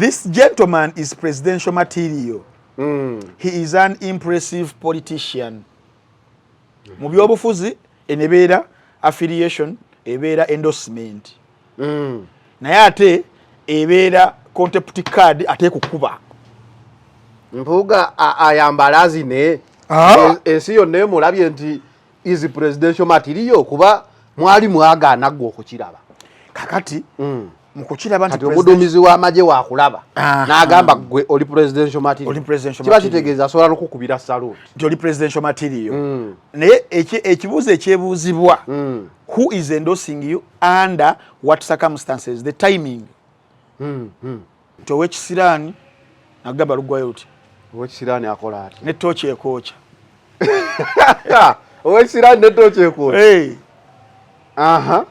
This gentleman is presidential material. He is an impressive politician. Mu byobufuzi enebeera affiliation, ebeera endorsement. Naye ate ebeera contempt card ate kukuba. Mpuuga ayambala azine ensi yonna emulabye nti is presidential material kuba mwali mwagaana gwe okukiraba. Kakati mukukiraba nti omuduumizi w'amagye waakulaba n'agamba gwe oli presidential material. Kiba kitegeeza asobola n'okukubira saluti nti oli presidential material. Naye ekibuuzo ekyebuuzibwa, who is endorsing you under what circumstances, the timing. Nti ow'ekisiraani agamba luggwayo luti. Ow'ekisiraani akola ati ne tooki ekookya. Ow'ekisiraani ne tooki ekookya.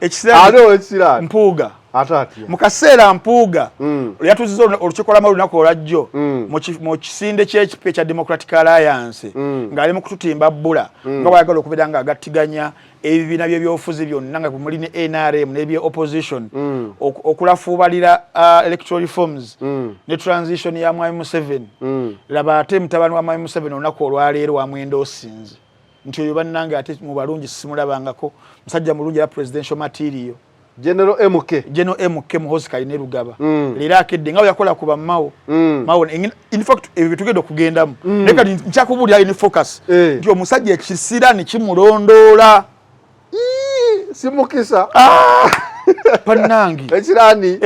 Ekisiraani ow'ekisiraani Mpuuga. Atati. Mu kaseera Mpuuga yatuziza olukiiko lwa lunaku olwajjo mu kisinde ky'ekipe ekya Democratic Alliance ng'ali mu kututimba bbula nga bw'ayagala okubeera ng'agattiganya ebibiina by'ebyobufuzi byonna nga muli ne NRM n'ebya opposition okulafuubalira electoral reforms ne transition ya Mwami Museveni. Laba ate mutabani wa Mwami Museveni olunaku olwaleero wamwenda osinze nti oyo bannange ate mu balungi simulabangako musajja mulungi era presidential material. General MK Muhoozi Kayine Lugaba leero akedde nga yakola ku bammawo mawo in fact ebyo tugenda okugendamu leka nkyakubulya in focus nti omusajja ekisiraani kimulondoola simukisa pannangi ekisiraani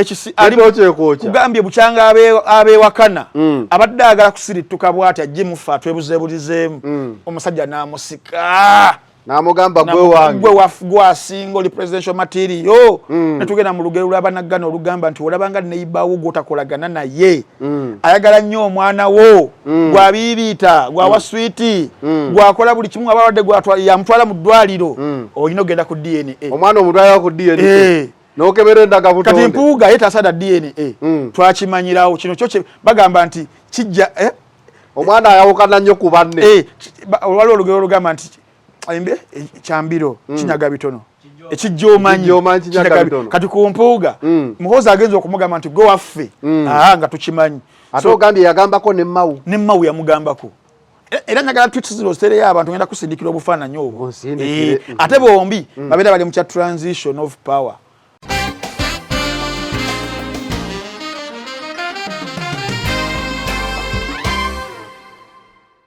kugambye bukyanga abeewakana abadde agala kusirituka bw'ati ajje mufa atwebuzeebulizeemu omusajja n'amusika namugamba gwe asinga oli presidential material. Netugenda mu lugero lw'abanaggana olugamba nti olabanga neighbor gw'otakolagana naye ayagala nnyo omwana wo gw'abiibiita gwawa swiiti gwakola buli kimu abalwadde yamutwala mu ddwaliro olina ogenda ku DNA. Omwana omutwala ku DNA n'okebera endaga butonde. Kati Mpuuga ye tasada DNA twakimanyirawo kino kyo bagamba nti kijja omwana ayawukana nnyo ku banne. Olwali olugero olugamba nti ayimbe kyambiro kinyaga bitono ekijjomanyi kati ku Mpuuga Muhoozi agenza okumugamba nti go waffe nga tukimanyi ate ogambye yagambako ne Mmawu yamugambako era nyagala tutsirosereyo abantu ngenda kusindikira obufaananyi obwo ate bombi babeera bali mu kya transition of power.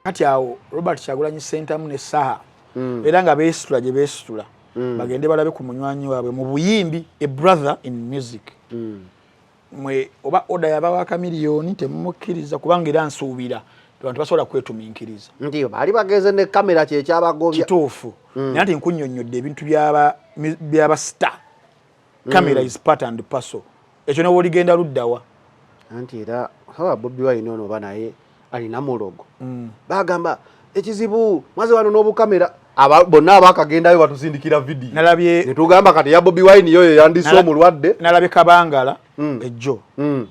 Kati awo Robert Kyagulanyi Ssentamu ne Saha era nga beesitula gye beesitula bagende balabe ku munywanyi waabwe mu buyimbi a brother in music. Mwe oba oda yabawa kamiliyoni temumukkiriza kubanga era nsuubira abantu basobola kwetuminkiriza ndiyo bali bageze ne kamera kyekyabagobya kituufu naye ati nkunnyonnyodde ebintu byaba star. Camera is part and parcel. Ekyo ne woligenda luddawa anti era hawa Bobi Wine ono oba naye alina mulogo bagamba ekizibu mwaze wano n'obukamera bonna abakagendayo batusindikira video nalabye netugamba kati ya Bobi Wine yoyo yandise omulwadde nalabye Kabangala ejjo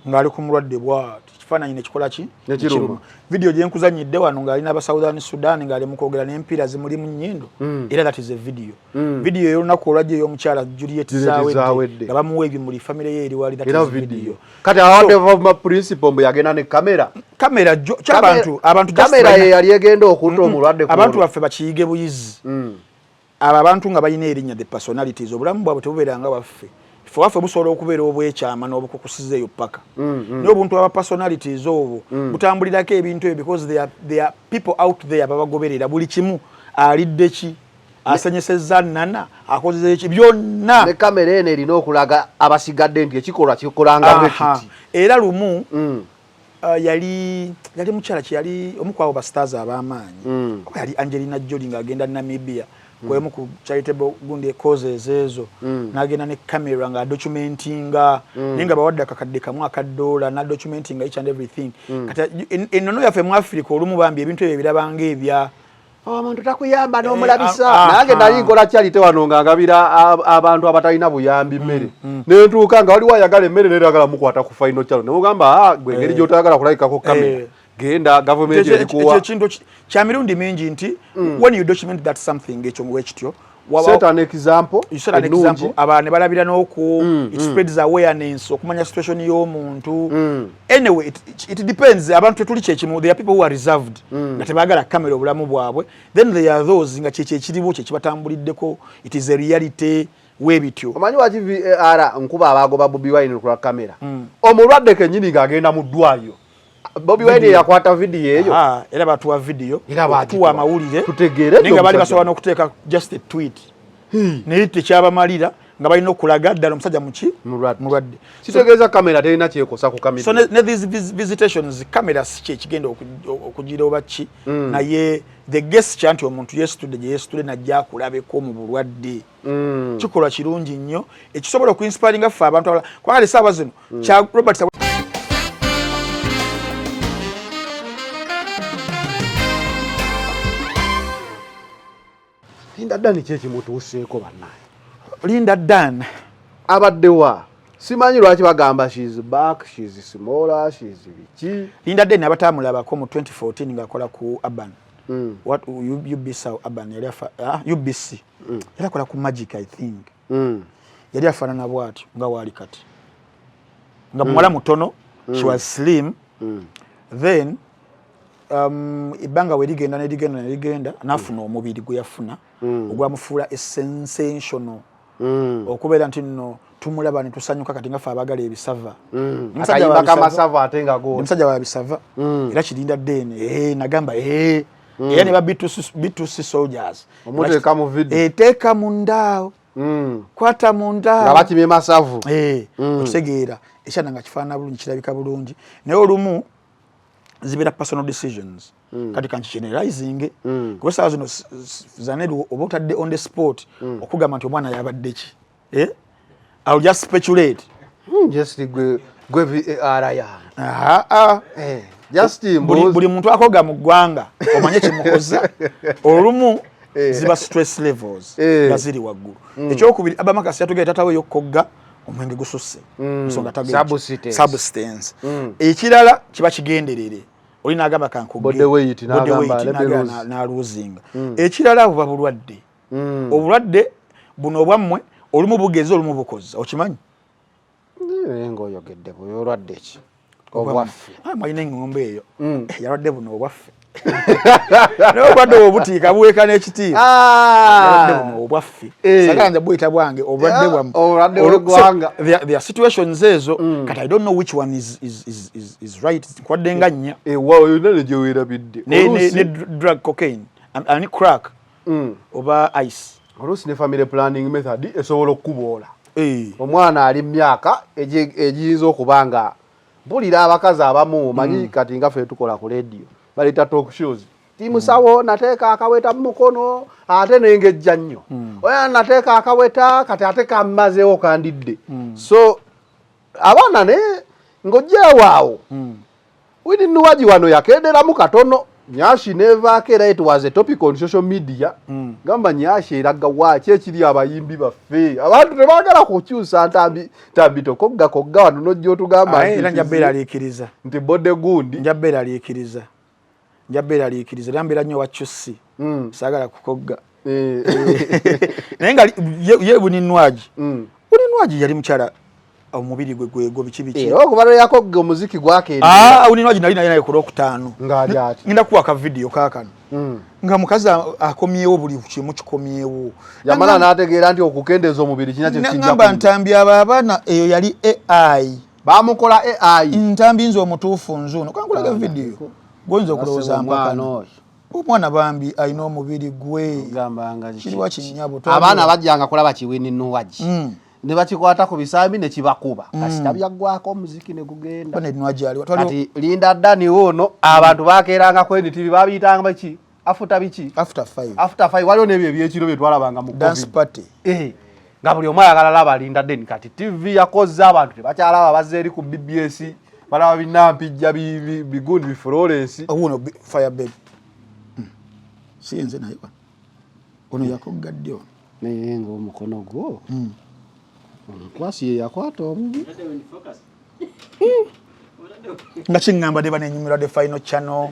ng'ali ku mulwadde bwati kifaananyi nekikola ki nekiruma video gye nkuzanyidde wano ng'alina aba Southern Sudan ng'ali mu kwogera n'empiira zimuli mu nnyindo era that is a video video y'olunaku olwajja ey'omukyala Juliet Zawedde nga bamuwa ebimuli family ye eri wali that is video kati awade principle mbu yagenda ne kamera abantu kamera ye yali egenda okutta omulwadde abantu baffe bakiyige buyizi abantu nga balina erinnya the personalities obulamu bwabwe tebubeeranga baffe ffe waffe busobola okubeera obwekyama n'obukukusizeeyo paka naye obuntu aba personalities obwo butambulirako ebintu ebyo because there are people out there babagoberera buli kimu alidde ki asenyesezza nana akozeze ki byonna ne kamera eno erina okulaga abasigadde nti ekikolwa kikolanga bwekiti era lumu yali mukyala yali omukwabo ba stars ab'amaanyi yali Angelina Jolie ng'agenda Namibia kwemu ku charitable gundi causes ezo nagenda ne camera nga documentinga ninga bawadde akakadde kamu akadoola na documentinga each and everything kata ennono yaffe mu Africa olumu bambi ebintu ebyo birabanga ebya omuntu takuyamba n'omulabisa nange nali nkola charity wano nga ngabira abantu abatalina buyambi mmere nentuuka nga waliwo ayagala emmere neragala mukwata ku final channel nemugamba gwe ngeri gy'otayagala kulayikako kamera genda government elikuwa ekintu kya mirundi mingi nti when you document that something ekyo mwekityo set an example abantu balabira n'oku it spreads awareness okumanya situation y'omuntu anyway it depends abantu tuli kyekimu there are people who are reserved nga tebagala kamera obulamu bwabwe then there are those nga kyekiriwo kyekibatambuliddeko it is a reality webityo omanyi waki VAR nkuba abagoba Bobi Wine ku kamera omulwadde kenyini ng'agenda mu ddwaliro Bobi Wine yakwata video eyo era batuwa video batuwa amawulire tutegeere ninga bali basobola n'okuteeka just a tweet naye tekyabamalira nga balina okulaga ddala omusajja muki mulwadde kitegeeza kamera terina kyekosa ku kamera so ne these visitations kamera si kyekigenda okugira oba ki naye the guest nti omuntu yeesitudde najja akulabeko mu bulwadde kikolwa kirungi nnyo ekisobola okuinspiringa ffe abantu abalala kubanga essaawa zino kya Robert Linda Dan kyekimutuuseeko bannaye Linda Dan abaddewa simanyi lwaki bagamba she's back she's smaller she's biki Linda Dan abatamulabako mu 2014 ng'akola ku Urban what UBC Urban yali UBC yali akola ku Magic I think yali afaanana bw'atyo nga waali kati nga muwala mutono she was slim then ibanga we ligenda nafuna omubiri gwe yafuna ogwamufuula sensational okubeera nti nno tumulaba ne tusanyuka kati nga fe abagala ebisava omusajja wa bisava era kirinda dene nagamba era ne ba B2C soldiers eteeka mundaawo kwata mundaawo bakimye masavu okutegeera ekyana nga kifaanana bulungi kirabika bulungi naye olumu zibera personal decisions kati kanchi generalizing kwa sababu zino zanedu oba otadde on the spot okugamba nti omwana yabadde ki I'll just speculate just gwe VAR ya just buli muntu akoga mu ggwanga omanye kimukoza olumu ziba stress levels gaziri waggulu ekyokubiri abamakasi yatugenda tatawe yokogga omwenge gususse nsonga substance ekirala kiba kigenderere olina agamba body weight na losing ekirala buba bulwadde obulwadde buno obwammwe olumu bugeze olumu bukoza okimanyi ngo oyogedde bulwadde ki obwaffe mwalina engombe eyo yalwadde buno obwaffe n'obulwadde obutiika buweeka n'ekitiibwa yalwadde buno obwaffe sagala nze buyita bwange obulwadde bwammwe there are situations ezo kati I don't know which one is right nkwadde nga nnya oyina gye weerabidde ne drug cocaine ani crack oba ice oluusi ne family planning method esobola okukuboola omwana ali myaka egiyinza okuba nga mpulira abakazi abamu manyi kati nga ffe tukola ku radio baleta talk shows timusawo nateeka akaweta mu mukono ate nengejja nnyo oya nateeka akaweta kati ate kammazeewo kandidde so abaana ne ng'ojjeewaawo wini nuwaji wano yakeenderamu katono Nyashi never care it was a topic on social media gamba Nyashi eraga waaki ekiri abayimbi baffe abantu tebagala kukyusa tambi tokogga wano nojjo tugamba era njabera alikiriza nti bode gundi njabera alikiriza lambera nnyo wakyusi sagala kukogga naye nga ye buninwaji yali mukyala omubiri gwe biki okubalo yakogga omuziki gwake uninwaji nali naye ku Lwokutaano ng'alyati ngenda kuwa ka video kaakano nga mukazi akomyewo buli kimu kikomyewo yamala n'ategeera nti okukendeeza omubiri kina kyekijja ngamba ntambi abaana eyo yali AI bamukola AI ntambi nze omutuufu nzuno kankulaga video gonza okulowooza mpakano omwana bambi alina omubiri gwe kiriwa kinyabo abaana bajjanga kulaba kiwini nuwaji ne bakikwata ku bisambi ne kibakuba kasita byaggwako omuziki ne gugenda kati Linda Dan ono abantu bakeeranga ku NTV babiyitanga baki after 5 waliwo n'ebyo ebyekiro bye twalabanga mu dance party nga buli omu ayagala laba Linda Dan kati TV yakoze abantu tebakyalaba bazze eri ku BBS balaba binampijja bigundi bi Florence uno fire babe siyenze nayo ono yakoggadde ono naye ng'omukono gwo kwasi yakwata omubi nga kingamba deba nenyumirwa the final channel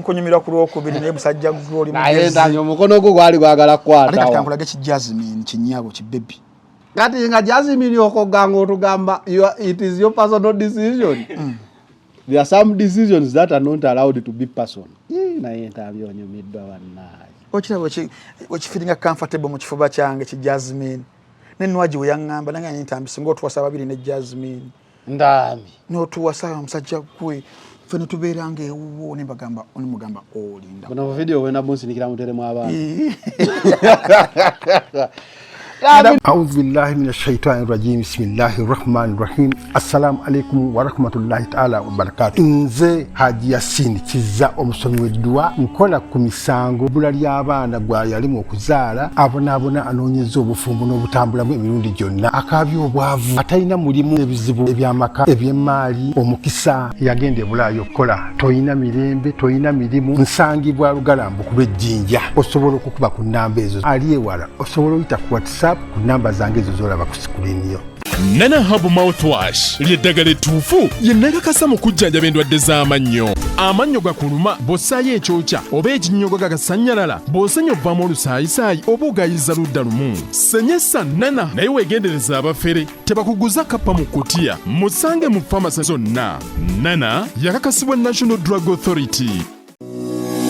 nkunyumira ku lwokubiri naye musajja gwoli naye ndanyo omukono gwo gwali gwagala kukwata ate kati kankulage ki Jasmine kinyabo ki baby kati nga Jasmine okoganga otugamba it is your personal decision. There are some decisions that are not allowed to be personal. Naye ntabyo onyumiddwa wannaye okirabo okifiringa comfortable mu kifuba kyange ki Jasmine nenwaji we yangamba nange nintambise ng'otuwasa babiri ne Jasmine ndami n'otuwasa musajja gwe fene tubeeranga ewuwo ne bagamba mugamba olinda bono video wena bunsinikira muteremu abantu أعوذ بالله من الشيطان الرجيم بسم الله الرحمن الرحيم السلام عليكم ورحمة الله تعالى وبركاته nze Haji Yasin kiza omusomi w'eddua nkola ku misango bula ly'abaana gwa yalimu okuzaala abonaabona anoonyeza obufumbo n'obutambulamu emirundi gyonna akaabya obwavu atalina mulimu ebizibu eby'amaka eby'emmaali omukisa yagenda e Bulaayi okukola toyina mirembe toyina mirimu nsangibwa Lugalambo ku lw'ejjinja osobola okukuba ku nnamba ezo ali ewala osobola oyita ku WhatsApp ku namba zange ezo z'olaba ku sikulini yo. Nana Habo Mouthwash ly'eddagala ettuufu ye nnakakasa mu kujjanjaba endwadde z'amannyo. Amannyo gakuluma bw'ossaayo ekyokya oba ekinnyogo gagasannyalala bw'osenya ovaamu olusaayisaayi oba ogayiza ludda lumu. Senyesa Nana naye weegendereza abafere tebakuguza kappa mu kutiya musange mu famasi zonna. Nana yakakasibwa National Drug Authority.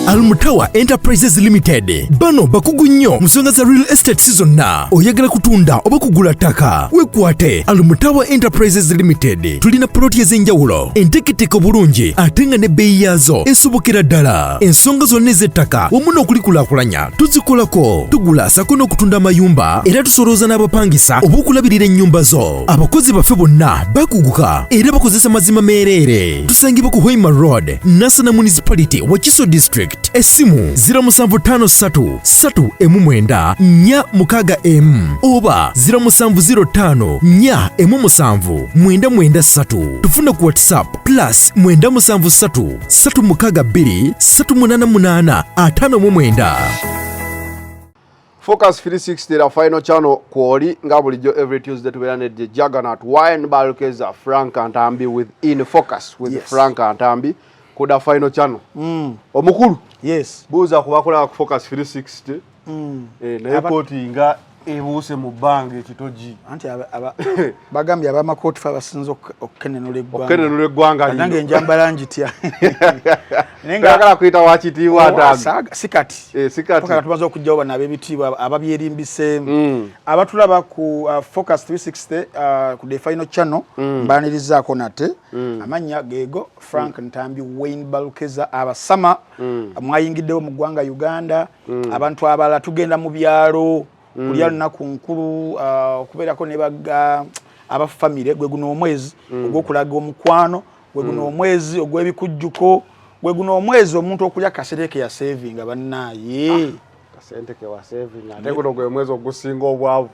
Almutawa Enterprises Limited bano bakugu nnyo musonga za real estate zonna oyagala kutunda oba kugula ttaka wekwate Almutawa Enterprises Limited tulina ploti ez'enjawulo enteketeko bulungi ate nga ne bbeeyi yaazo esobokera ddala ensonga zonna ez'ettaka wamu n'okulikulaakulanya tuzikolako tugula sako n'okutunda amayumba era tusolooza n'abapangisa oba okulabirira ennyumba zo abakozi baffe bonna bakuguka era bakozesa mazima meereere tusangibwa ku Hoima Road Nasana Municipality Wakiso District Esimu 0757 oba 0705 tufuna ku WhatsApp plus 963623885 Focus 360 la final channel kwoli nga bulijjo every Tuesday tubeera ne Juggernaut Wine Balkeza Frank Antambi with In Focus with Frank Antambi kuda final channel omukulu yes buuza kubakola ku Focus 360 naye kooti nga ebuuse mu bbanga ekitogi anti bagambye abamakoti fa basinze okukenenula eggwanga nange enjambala njitya ngagala kuyita wakitiibwa Ntambi sikati sikati tumaze okujjawo bano ab'ebitiibwa ababyerimbisemu abatulaba ku Focus 360 ku the final channel mbanirizaako nate amannya geego Frank Ntambi Wayne Balukeza abasama mwayingiddewo mu ggwanga Uganda abantu abalala tugenda mu byalo kulya lunaku nkulu okubeerako ne baga abafamire gwe guno omwezi ogw'okulaga omukwano gwe guno omwezi ogw'ebikujjuko gwe guno omwezi omuntu okulya kasente ke ya saving bannaaye kasente ke wa saving ate guno gwe mwezi ogusinga obwavu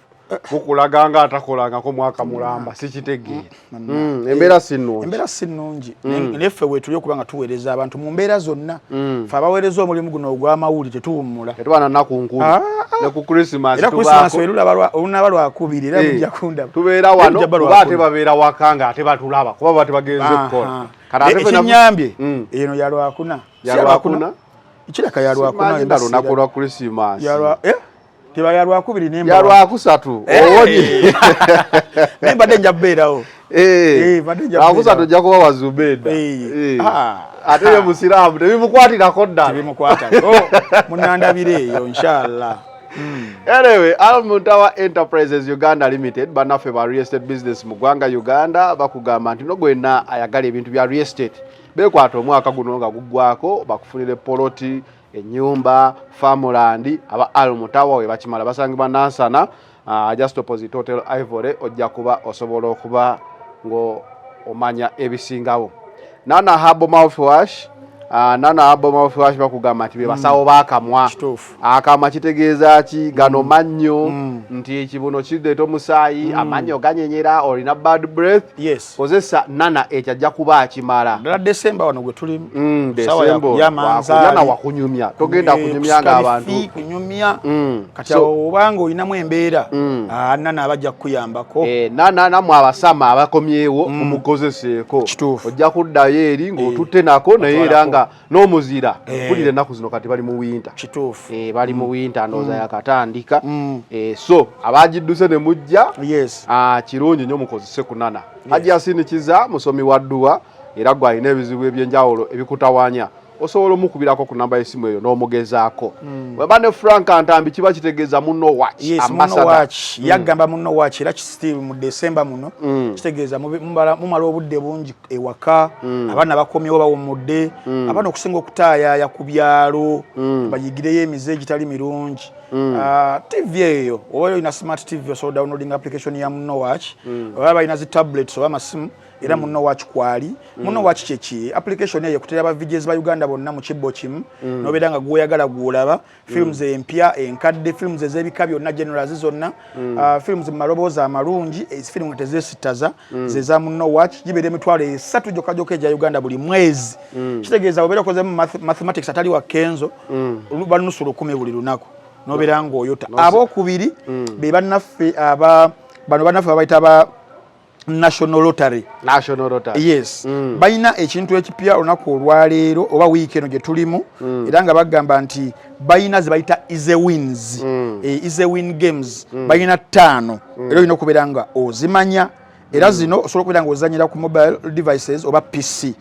gukulaganga atakolangako mwaka mulamba sikitegeera embeera sinnungi neffe weetuli okuba nga tuweereza abantu mu mbeera zonna fe abaweereza omulimu guno ogw'amawulire tetuwummula tetubana nnaku nkulu ne ku Christmas era Christmas olunaba lwakubiri era mujja kundaba tubeera wano kuba ate babeera waka nga ate batulaba kuba bate bagenze kukola ekinyambye eno ya lwakuna kiraka ya lwakuna enda lunaku lwa Christmas teba ya lwakubiri nemba ya lwakusatu owonye nembadde nja kubeerawo lwakusatu ojja kuba Wazubeda ate ye musiraamu tebimukwatirako ddala tebimukwatako munandabire eyo inshallah anyway Almutawa Enterprises Uganda Limited bannaffe ba real estate business mu ggwanga Uganda bakugamba nti no gwenna ayagala ebintu bya real estate beekwata omwaka guno nga guggwako bakufunire poloti enyumba farmland aba Almutawa we bakimala basangibwa Nansana just opposite Hotel Ivory ojja kuba osobola okuba ngo omanya ebisingawo Nana Habo Mouthwash bakugamba nti be basawo baakamwa akamwa kitegeeza ki gano mannyo nti ekibuno kireeta omusaayi amannyo ganyenyera olina bad breath kozesa nana ekyo ajja kuba akimala ddala December wano gwe tulimu December wakunyumya togenda kunyumya ng'abantu kunyumya kati obanga olinamu embeera nana abajja kukuyambako nana namwe abasama abakomyewo mumukozeseeko ojja kuddayo eri ng'otutte nako naye era nga n'omuzira mpulira ennaku zino kati bali mu winter kituufu bali mu winter ndowooza yakatandika so abagidduse ne mujja kirungi nnyo mukozese ku nana Hajji Asinikiza musomi wa dduwa era gwe alina ebizibu ebyenjawulo ebikutawaanya osobola omukubirako ku namba y'essimu eyo n'omugezaako weba ne Frank Antambi kiba kitegeeza munno watch yagamba munno watch era kisitiri mu December muno kitegeeza mumala obudde bungi ewaka abaana bakomyewo bawummudde abaana okusinga okutaayaya ku byalo bayigireyo emize egitali mirungi TV eyo oba olina smart TV osobola downloading application ya munno watch oba balina zi tablets oba amasimu era munno watch kwali munno watch kyeki application eyo kutera ba VJs ba Uganda bonna mu kibbo kimu nobeera nga gweyagala gwolaba films empya enkadde films ez'ebika byonna generals zonna films mu maloboozi amalungi films tezesitaza ze za munno watch gibeera emitwalo 3 gyokka egya Uganda buli mwezi kitegeeza obeera okozemu mathematics atali wa kenzo banusu 10 buli lunaku nobeera ng'oyota ab'okubiri be bannaffe bano bannaffe babayita ba National Lottery. Yes. Bayina ekintu ekipya olunaku olwaleero oba wiiki eno gye tulimu era nga bagamba nti bayina ze bayita Easy Wins. Easy Win Games. Bayina 5 era olina okubeera nga ozimanya era zino osobola okubeera nga ozanyira ku mobile devices oba PC.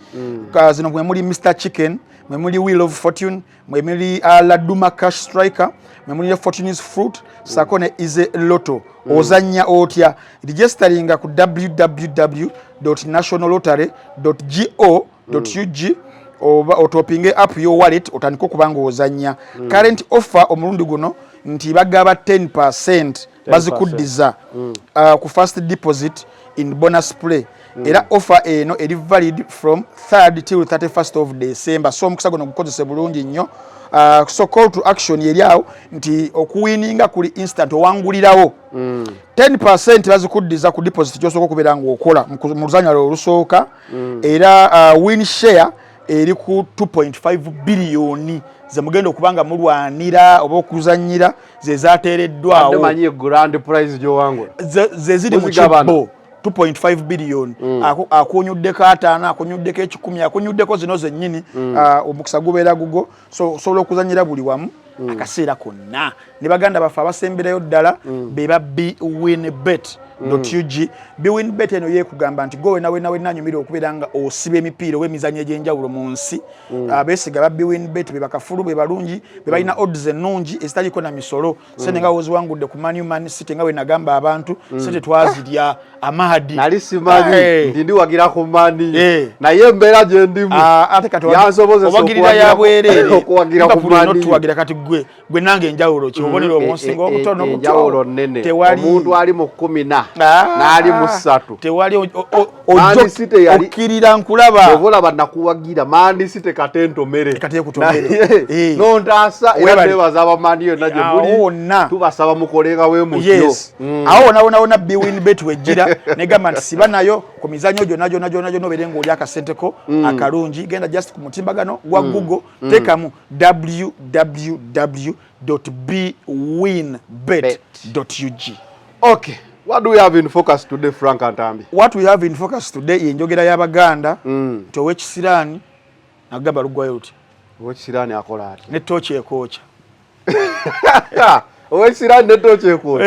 Zino mwe muli Mr. Chicken, mwe muli Wheel of Fortune, mwe muli Laduma Cash Striker, mwe muli Fortune's Fruit, sako ne Easy Lotto. Ozanya otya registeringa ku www.nationallottery.go.ug oba otopinge app yo wallet otandika okubanga ozanya. Current offer omulundi guno nti bagaba 10% bazikuddiza ku first deposit in bonus play. Era offer eno eri valid from 3rd till 31st of December. So mukisa guno gukozese bulungi nnyo. So call to action yeri awo nti okuwininga kuli instant owangulirawo 10% bazikuddiza ku deposit gyosooka okubeera ng'okola mu luzannyalo olusooka era win share eri ku 2.5 biliyoni ze mugenda okubanga mulwanira oba okuzannyira ze zaateereddwawo manyi grand prize gy'owangula ze ziri mu kibbo 2.5 billion akunyuddeko 5 akunyuddeko 10 akunyuddeko zino zennyini omukisa gubeera gugo so osobola okuzanyira buli wamu akaseera konna ne baganda baffe abasemberayo ddala beba bwinbet.ug bwinbet eno yeekugamba nti go wena nyumira okubeera nga osiba emipiira w'emizannyo egy'enjawulo mu nsi abeesiga ba bwinbet be bakafulu be balungi be balina odds ennungi ezitaliko na misolo sente nga woziwangudde ku Man City nga we nagamba abantu sente twazirya amahadi nali simanyi ndi wagira ku mani naye embeera gye ndimu ate kati obagirira ya bwereere okuwagira ku mani tuwagira kati gwe nange enjawulo kibonero omunsinga okutono enjawulo nnene omuntu ali mu 10 n'ali mu 3 tewali okkirira nkulaba obolaba nakuwagira Man City katentomere kateekutomere nontaasa era nebaza abamani yonna gye muli tubasaba mukolenga we mutyo awo wona bwinbet wejjira negamba nti siba nayo ku mizannyo gyonna nobeere ng'oli akasenteko akalungi genda just ku mutimbagano gwa Google teekamu www.bwinbet.ug. Okay, what do we have in focus today, Frank Antambi? What we have in focus today yenjogera y'Abaganda nti ow'ekisiraani nagamba luggwayo luti ow'ekisiraani akola ati ne tooki ekooca ow'ekisiraani ne tooki ekooca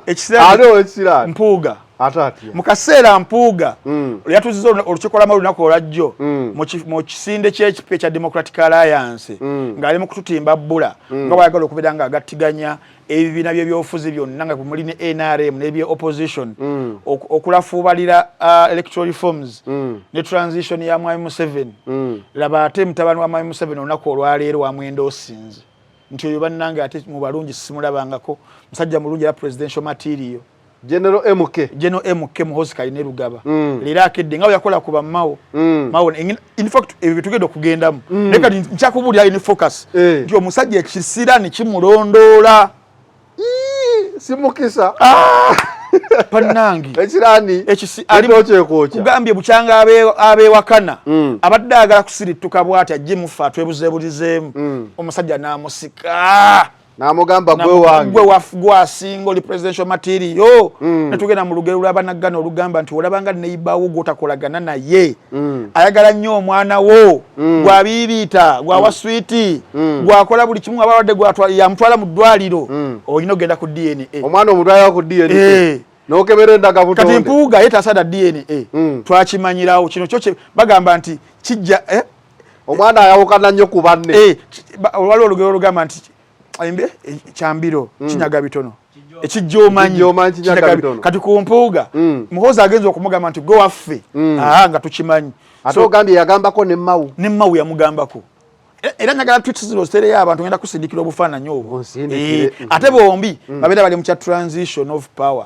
ekisiraani Mpuuga mu kaseera Mpuuga yatuziza olukiiko lw'amalu lunaku olwajjo mu kisinde ky'ekipya ekya Democratic Alliance ng'ali mu kututimba bbula nga bwayagala okubeera nga agattiganya ebibiina by'ebyobufuzi byonna nga muli ne NRM n'ebye opposition okulafuubalira electoral reforms ne transition ya Mwami Museveni laba ate mutabani wa Mwami Museveni olunaku olwaleero wamwenda osinze nti oyo bannange ate mu balungi simulabangako musajja mulungi era presidential material General MK Muhoozi Kayine Lugaba leero akedde nga bwe yakola ku bammawo mawo in fact ebyo bitugenda okugendamu naye kati nkyakubuulira in focus nti omusajja ekisiraani kimulondoola simukisa pannangi ekirani ali ochekocha kugambye bukyanga abe wakana abadde agala kusirituka bwati ajje mufa twebuzebulizeemu omusajja namusika namugamba gwe asinga oli presidential material netugenda mu lugero lw'abanaggana olugamba nti olabanga neighbor gwotakolagana naye ayagala nnyo omwana wo gwabiibita gwawa switi gwakola buli kimu abalwadde yamutwala mu ddwaliro olina ogenda ku DNA omwana omutwala ku DNA nokebera endaga butonde kati mpuuga ye tasada DNA twakimanyirawo kino kyo bagamba nti kijja omwana ayawukana nnyo ku banne waliwo olugero olugamba nti ayimbe kyambiro kinyaga bitono ekijjomanyi kati ku mpuuga muhoza agenza okumugamba nti gwe waffe nga tukimanyi ate ogambye yagambako ne mawu yamugambako era nyagala tweets zino zitereyo abantu ngenda kusindikira obufaananyi obwo ate bombi babeera bali mu kya transition of power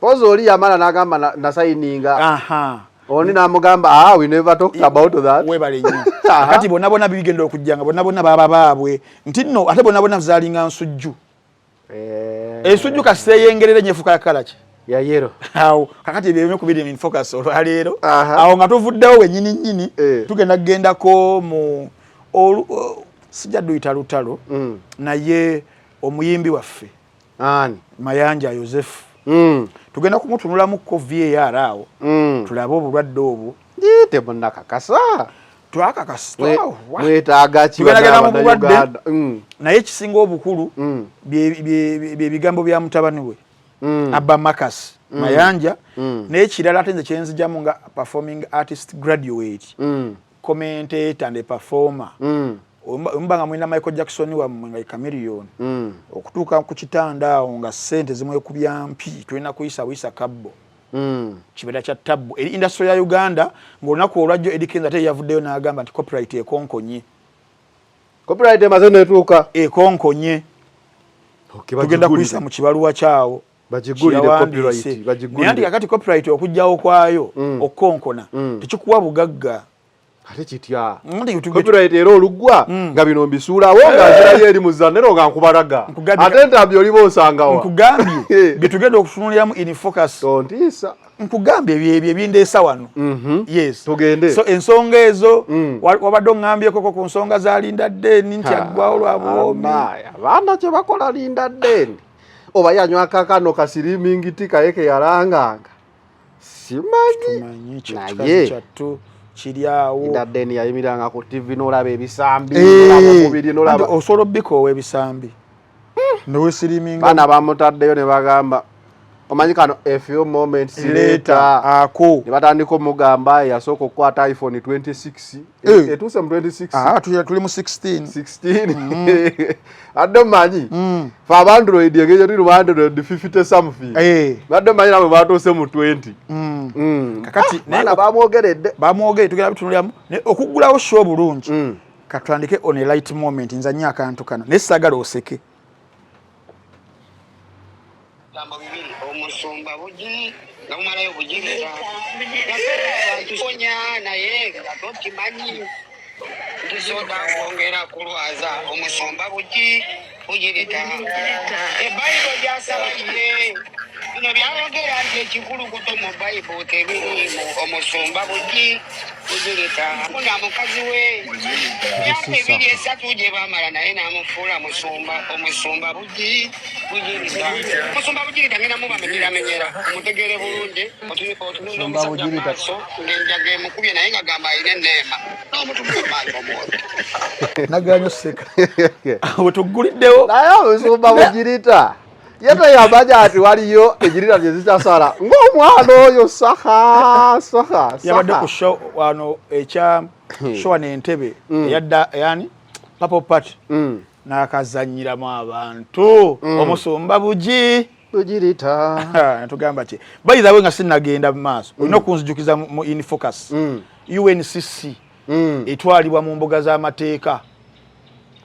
pozo oli yamala n'agamba nasayininga oni namugamba we never talked about that webale nnyo kati bonna bigenda okujjanga bonna baba baabwe nti nno ate bonna zaalinga nsujju ensujju kaseeyengerere nyefuka yakalaki ya yero awo kakati byeme kubiri in focus olwaleero awo nga tuvuddewo wennyini tugenda kugendako mu sijja duyita lutalo naye omuyimbi waffe Mayanja Yosefu tugenda kumutunulamuko VAR awo tulabe obulwadde obwo tebonna kakasa twetaaga kibadde naye ekisinga obukulu bye bigambo bya mutabani we Abba Makasi Mayanja naye kirala ate nze kyenzijamu nga performing artist graduate commentator and performer ombanga mwina Michael Jackson wa nga Chameleon okutuuka ku kitanda awo nga sente zimwe ku byampi tulina kuyisa kabbo kibera kya tabbu eri industry ya Uganda ng'olunaku olwajjo Eddie Kenzo ate yavuddeyo n'agamba nti copyright ekonkonye copyright emaze netuuka ekonkonye tugenda kuyisa mu kibaluwa kyawo bagigulire copyright bagigulire naye kakati copyright okujjawo kwayo okonkona tekikuwa bugagga ate kitya copyright era olugwa nga bino mbisuulawo nga nzirayo eri muzanero nga nkubalaga ate ntambi oli boosangawa nkugambye bye tugenda okutunuliramu in focus tontiisa nkugambye ebyo ebindeesa wano yes tugende so ensonga ezo wabadde oŋŋambyeko ku nsonga za Linda Deni nti aggwawo lwa buwoomi abaana kye bakola Linda Deni oba yanywa kakano kasirimingiti kayeke yalanganga simanyi naye kiriawo Linda Deni yayimiranga ku TV n'olaba ebisambi n'olaba omubiri n'olaba osobola obbikoowa ebisambi nowesiriminga baana bamutaddeyo ne bagamba omanyi kano a few moments later ako ne batandika omugamba yasooka okukwata iPhone 26 etuuse mu 26 tuli mu 16 adde manyi fa Android egejo tuli mu Android 50 something adde manyi nabo batuuse mu 20 kakati bana bamwogere tugenda bitunuliramu okuggulawo show bulungi katwandike on a light moment nzanye akantu kano naye sagala oseke omusumba bugi namumalayo bugirira tusonya naye nga tokimanyi tusoda kwongera kulwaza omusumba bugi bugirita ebayibuli lyasabire bino byayogera nti ekikulu kuto mu bayibuli tebiriimu omusumba bugi bugirita na mukazi we myaka 2-3 gye bamala naye namufuula omusumba bugi bugirita omusumba bugirita ngenda mubamenyeramenyera omutegere bulungi otunula omusajja maaso ngenjaga emukubye naye nga gamba alina enneema n'omutukuza maaso omwoyo naganyo seka awo tugguliddewo naye omusumba bugirita yete yamanya ati waliyo ejirira lyezikyasala ng'omwana oyo saha yabadde ku show wano ekya show n'entebe eyadda yani Purple Party n'akazanyiramu abantu omusumba bugirita natugamba ki bayizawe nga sinnagenda mu maaso olina okunzijukiza mu in focus UNCC etwalibwa mu mbuga z'amateeka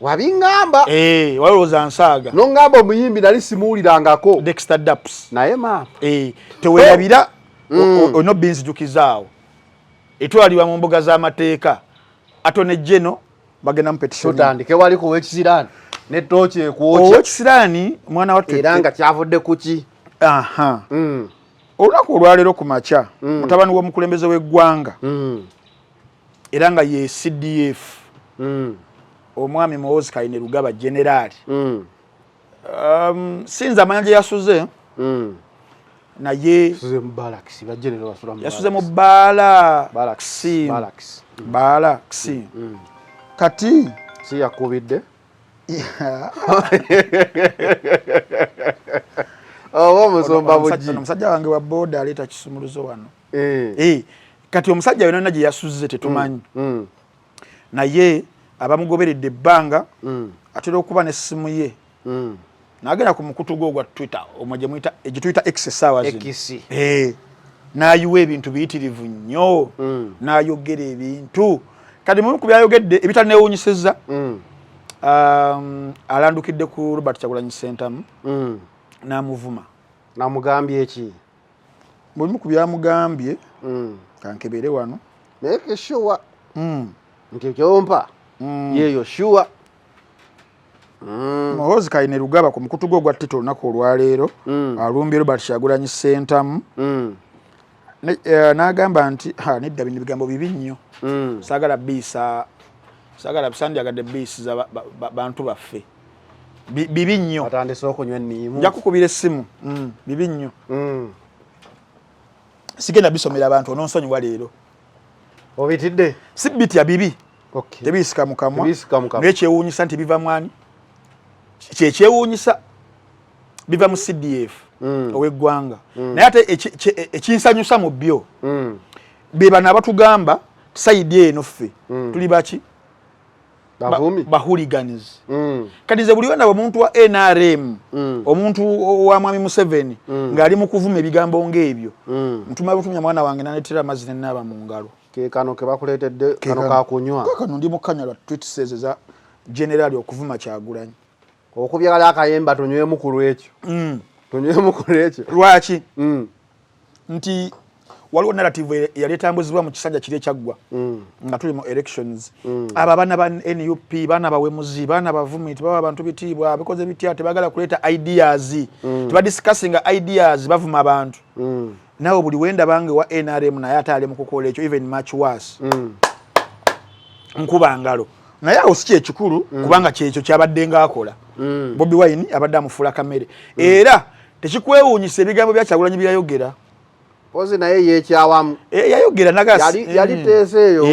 wabingamba walowooza nsaaga nongamba omuyimbi nali simuwulirangako Dexter Daps naye ma teweerabira olina binzijukizaawo etwalibwa mu mbuga z'amateeka Attorney General bagenda mu petition totandike wali ku wekizirani ne tochi ekuocha owekisirani mwana wa era nga kyavudde kuki aha olunaku olwaleero ku makya mutabani w'omukulembeze w'eggwanga era nga ye CDF omwami Muhoozi Kainerugaba generali sinza amanya gye yasuze naye yasuze mu Balax kati si yakubidde omusomba buji omusajja wange wa boda aleeta kisumuluzo wano kati omusajja yonna gye yasuze tetumanyi naye abamugoberedde ebbanga atera okuba n'essimu ye n'agenda ku mukutu gwo gwa Twitter omwe gye tuyita X essaawa zino n'ayiwa ebintu biyitirivu nnyo n'ayogera ebintu kati mumu ku byayogedde ebitaneewuunyisizza alandukidde ku Robert Kyagulanyi Ssentamu n'amuvuma namugambye eki mulimu ku byamugambye kankebere wano make sure nti kyompa yeyo sure Muhoozi Kainerugaba ku mukutu gwo gwa Twitter olunaku olwaleero alumbye Robert Kyagulanyi Ssentamu n'agamba nti nedda bino bigambo bibi nnyo saagala bisandyagadde biisi za bantu baffe bibi nnyo atandise okunywa enniimu njakukubira essimu bibi nnyo sigenda bisomera abantu ononsonyiwa leero obitidde si bitya bibi tebiyisika mu kamwa naye kyewuunyisa nti biva mwani kyekyewuunyisa biva mu CDF ow'eggwanga naye ate ekinsanyusa mu byo be bano abatugamba sayidi eno ffe tuli baki bahooligans kati nze buli wendaba omuntu wa NRM omuntu wa mwami Museveni ng'ali mu kuvuma ebigambo ng'ebyo ntuma butumya mwana wange n'aleetera amazzi n'ennaaba mu ngalo kekano ke bakuleetedde kano kakunywa kano ndi mu kanyala tweets za generali okuvuma Kyagulanyi okubyala akayemba tunywemu ku lwekyo tunywemu ku lwekyo lwaki nti waliwo narrative yali etambuzibwa mu kisanja kiri ekyaggwa nga tuli mu elections abo abaana ba NUP baana bawemuzi baana bavumiti baba abantu bitiibwa bikoze bitya tebagala kuleeta ideas tebadiscussinga ideas bavuma abantu nawe buli wenda bange wa NRM naye ate ali mu kukola ekyo even much worse nkuba ngalo naye awo si kyekikulu kubanga kyekyo kyabadde ng'akola Bobi Wine abadde amufuula kamere era tekikwewuunyisa ebigambo bya Kyagulanyi byayogera ozi naye yekyawamu yayogera nagasi yali teese eyo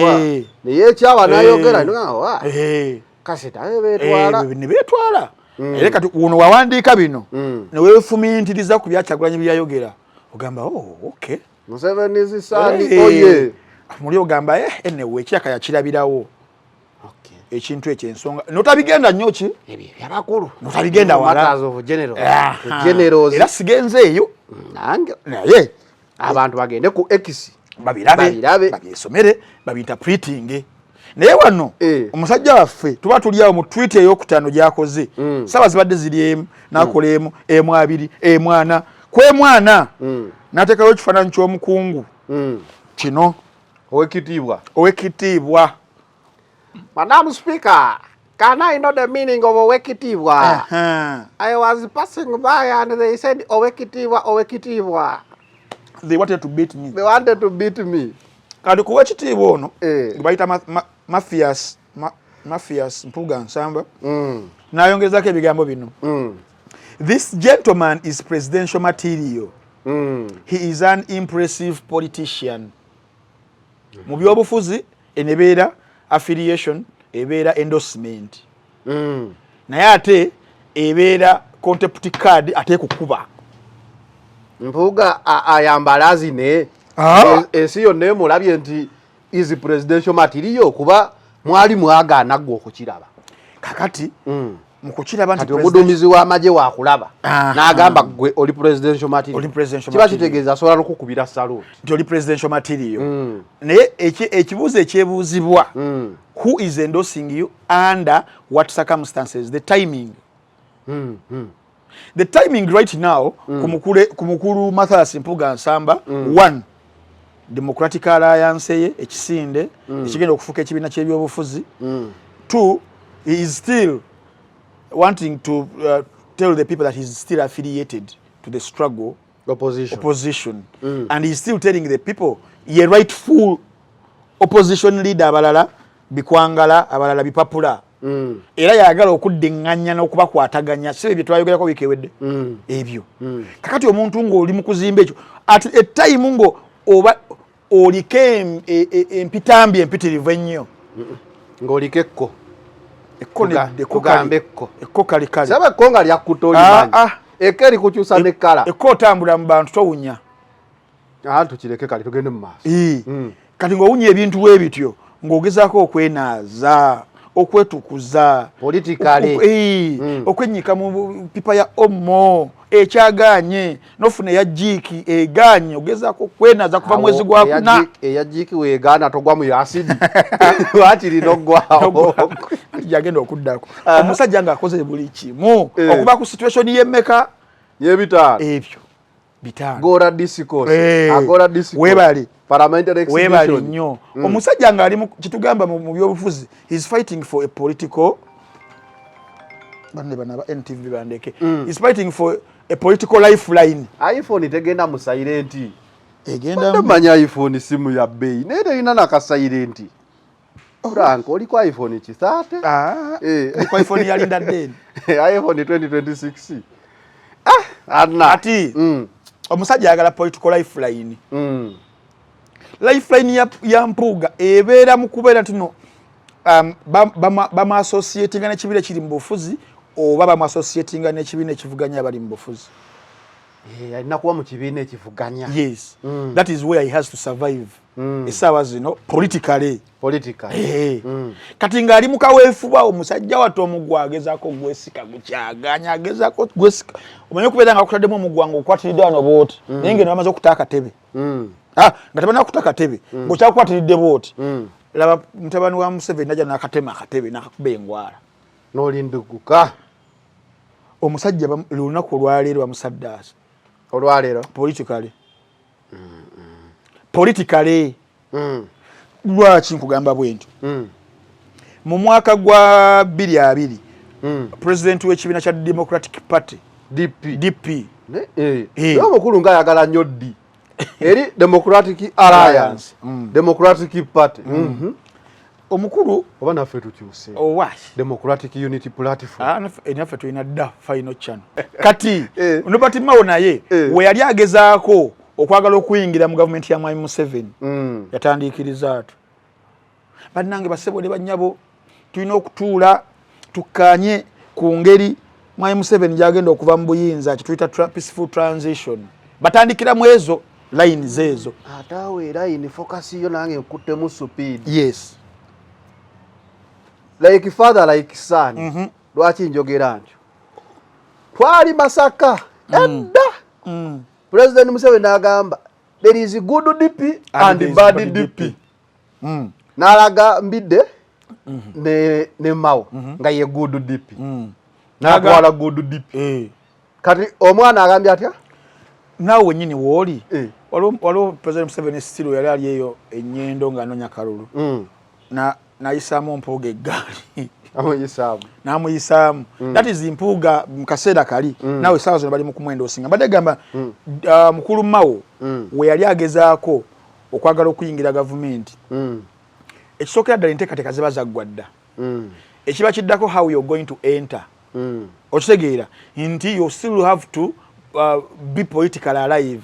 ne yekyawa n'ayogera ngawa kasita ne beetwala era kati uno wawandiika bino ne weefumintiriza ku bya Kyagulanyi byayogera ogamba okay Museveni zisani oye muli ogamba enewe ekyaka yakirabirawo ekintu ekyensonga notabigenda nnyo ki ebyo byabakulu notabigenda wala generals era sigenze eyo nange naye abantu bagende ku X babirabe babyesomere babinterpreting naye wano omusajja waffe tuba tuliawo mu tweet ey'okutaano gyakoze saba zibadde ziri emu nakola emu abiri emwana kwemwana n'ateekawo ekifaananyi ky'omukungu kino owekitiibwa Madam Speaker, can I know the meaning of Owekitiibwa? I was passing by and they said Owekitiibwa. They wanted to beat me. Kati kuwa ekitiibwa ono bayita Mafias Mpuga Nsamba n'ayongezaako ebigambo bino. This gentleman is presidential material. He is an impressive politician. Mu byobufuzi enebeera affiliation ebeera endorsement naye ate ebeera contempt card ate kukuba Mpuga ayambala azine ensi yonna emulabye nti is presidential material kuba mwali mwagaana gwe okukiraba kakati mukukiraba nti omuduumizi w'amagye waakulaba n'agamba gwe oli presidential material kiba kitegeeza asobola n'okukubira saluti nti oli presidential material naye ekibuuzo ekyebuuzibwa who is endorsing you under what circumstances the timing the timing right now kumukulu Mathias Mpuga Nsamba one Democratic Alliance ye ekisinde ekigenda okufuka ekibiina ky'ebyobufuzi two he is still wanting to tell the people that he's still affiliated to the struggle opposition. And he's still telling the people ye rightful opposition leader abalala bikwangala abalala bipapula era yagala okuddinganya n'okubakwataganya sibe bye twayogerako bikewedde ebyo kakati omuntu ng'oli mu kuzimba ekyo at a time ngo oba olike empitambi empitirivu ennyo ng'olikekko ekko kalikali saba ekko nga lyakkuta olimanyi ekko erikukyusa nekkala ekko otambula mu bantu towunya tukireke kali tugende mu maaso kati ng'owunya ebintu bwe bityo ng'ogezaako okwenaaza okwetukuza okwenyika mu pipa ya omo ekyaganye nofuna ya jiki eganye ogezaako okwenaza kuva mwezi gwa kuna eya jiki weegaana togwa mu asidi wakiri noggwawo yagenda okuddako omusajja ng'akoze buli kimu okuba ku situation y'emmeka y'ebitaano ebyo bitaano gora discourse webali parliamentary exhibition webali nnyo omusajja ng'ali mu kitugamba mu byobufuzi he's fighting for a political banaba NTV bandeke he's fighting for a political lifeline. iPhone tegenda mu silent egenda manya iPhone simu ya bei naye terina na ka silent Frank oli kwa iPhone kisate kwa iPhone ya Linda Den iPhone 2026 ati omusajja yagala political lifeline lifeline ya mpuga ebeera mu kubeera tuno bama associating n'ekibira kiri mu bufuzi oba bama associating n'ekibiina ekivuganya abali mu bufuzi alina kuba mu kibiina ekivuganya yes that is where he has to survive essaawa zino politically kati ng'ali mu kaweefuba omusajja wato omugwa agezaako gwesika gukyaganya agezaako gwesika omanye okubeera nga akutaddemu omugwa ng'okwatiridde wano booti naye ngeno bamaze okuta akatebe nga tebana kuta akatebe ng'okyakwatiridde booti laba mutabani wa Museveni najja n'akatema akatebe n'akakuba engwala n'olinduguka omusajja lunaku olwaleero bamusaddaasa olwaleero politically lwaki nkugamba bwentyo mu mwaka gwa 2020 president w'ekibiina kya Democratic Party DP omukulu ng'ayagala nnyo ddi eri Democratic Alliance Democratic Party omukulu oba naffe tukyuse Democratic Unity Platform naffe tulina dda final channel kati Nobert Mao naye we yali agezaako okwagala okuyingira mu gavumenti ya Mwai Museveni yatandiikiriza atu bannange basebo ne bannyabo tulina okutuula tukkanye ku ngeri Mwai Museveni gyagenda okuva mu buyinza kituyita peaceful transition batandikira mu ezo line zezo atawe line focus yo nange nkuttemu speed yes like father like son lwaki njogera ntyo twali Masaka edda President Museveni agamba there is a good DP and bad DP nalaga mbidde ne Mao nga ye good DP nagwala good DP kati omwana agambye atya nawe wenyini wooli waliwo President Museveni stilo yali ali eyo ennyendo ng'anonya kalulu nayisaamu mpuuga eggaali n'amuyisaamu that is mpuuga mu kaseera kali nawe essaawa zino bali mu kumwenda osinga mbadde gamba mukulu Mao we yali agezaako okwagala okuyingira gavumenti ekisookera ddala enteekateeka ziba zaggwa dda ekiba kiddako how you're going to enter okitegeera nti you still have to be politically alive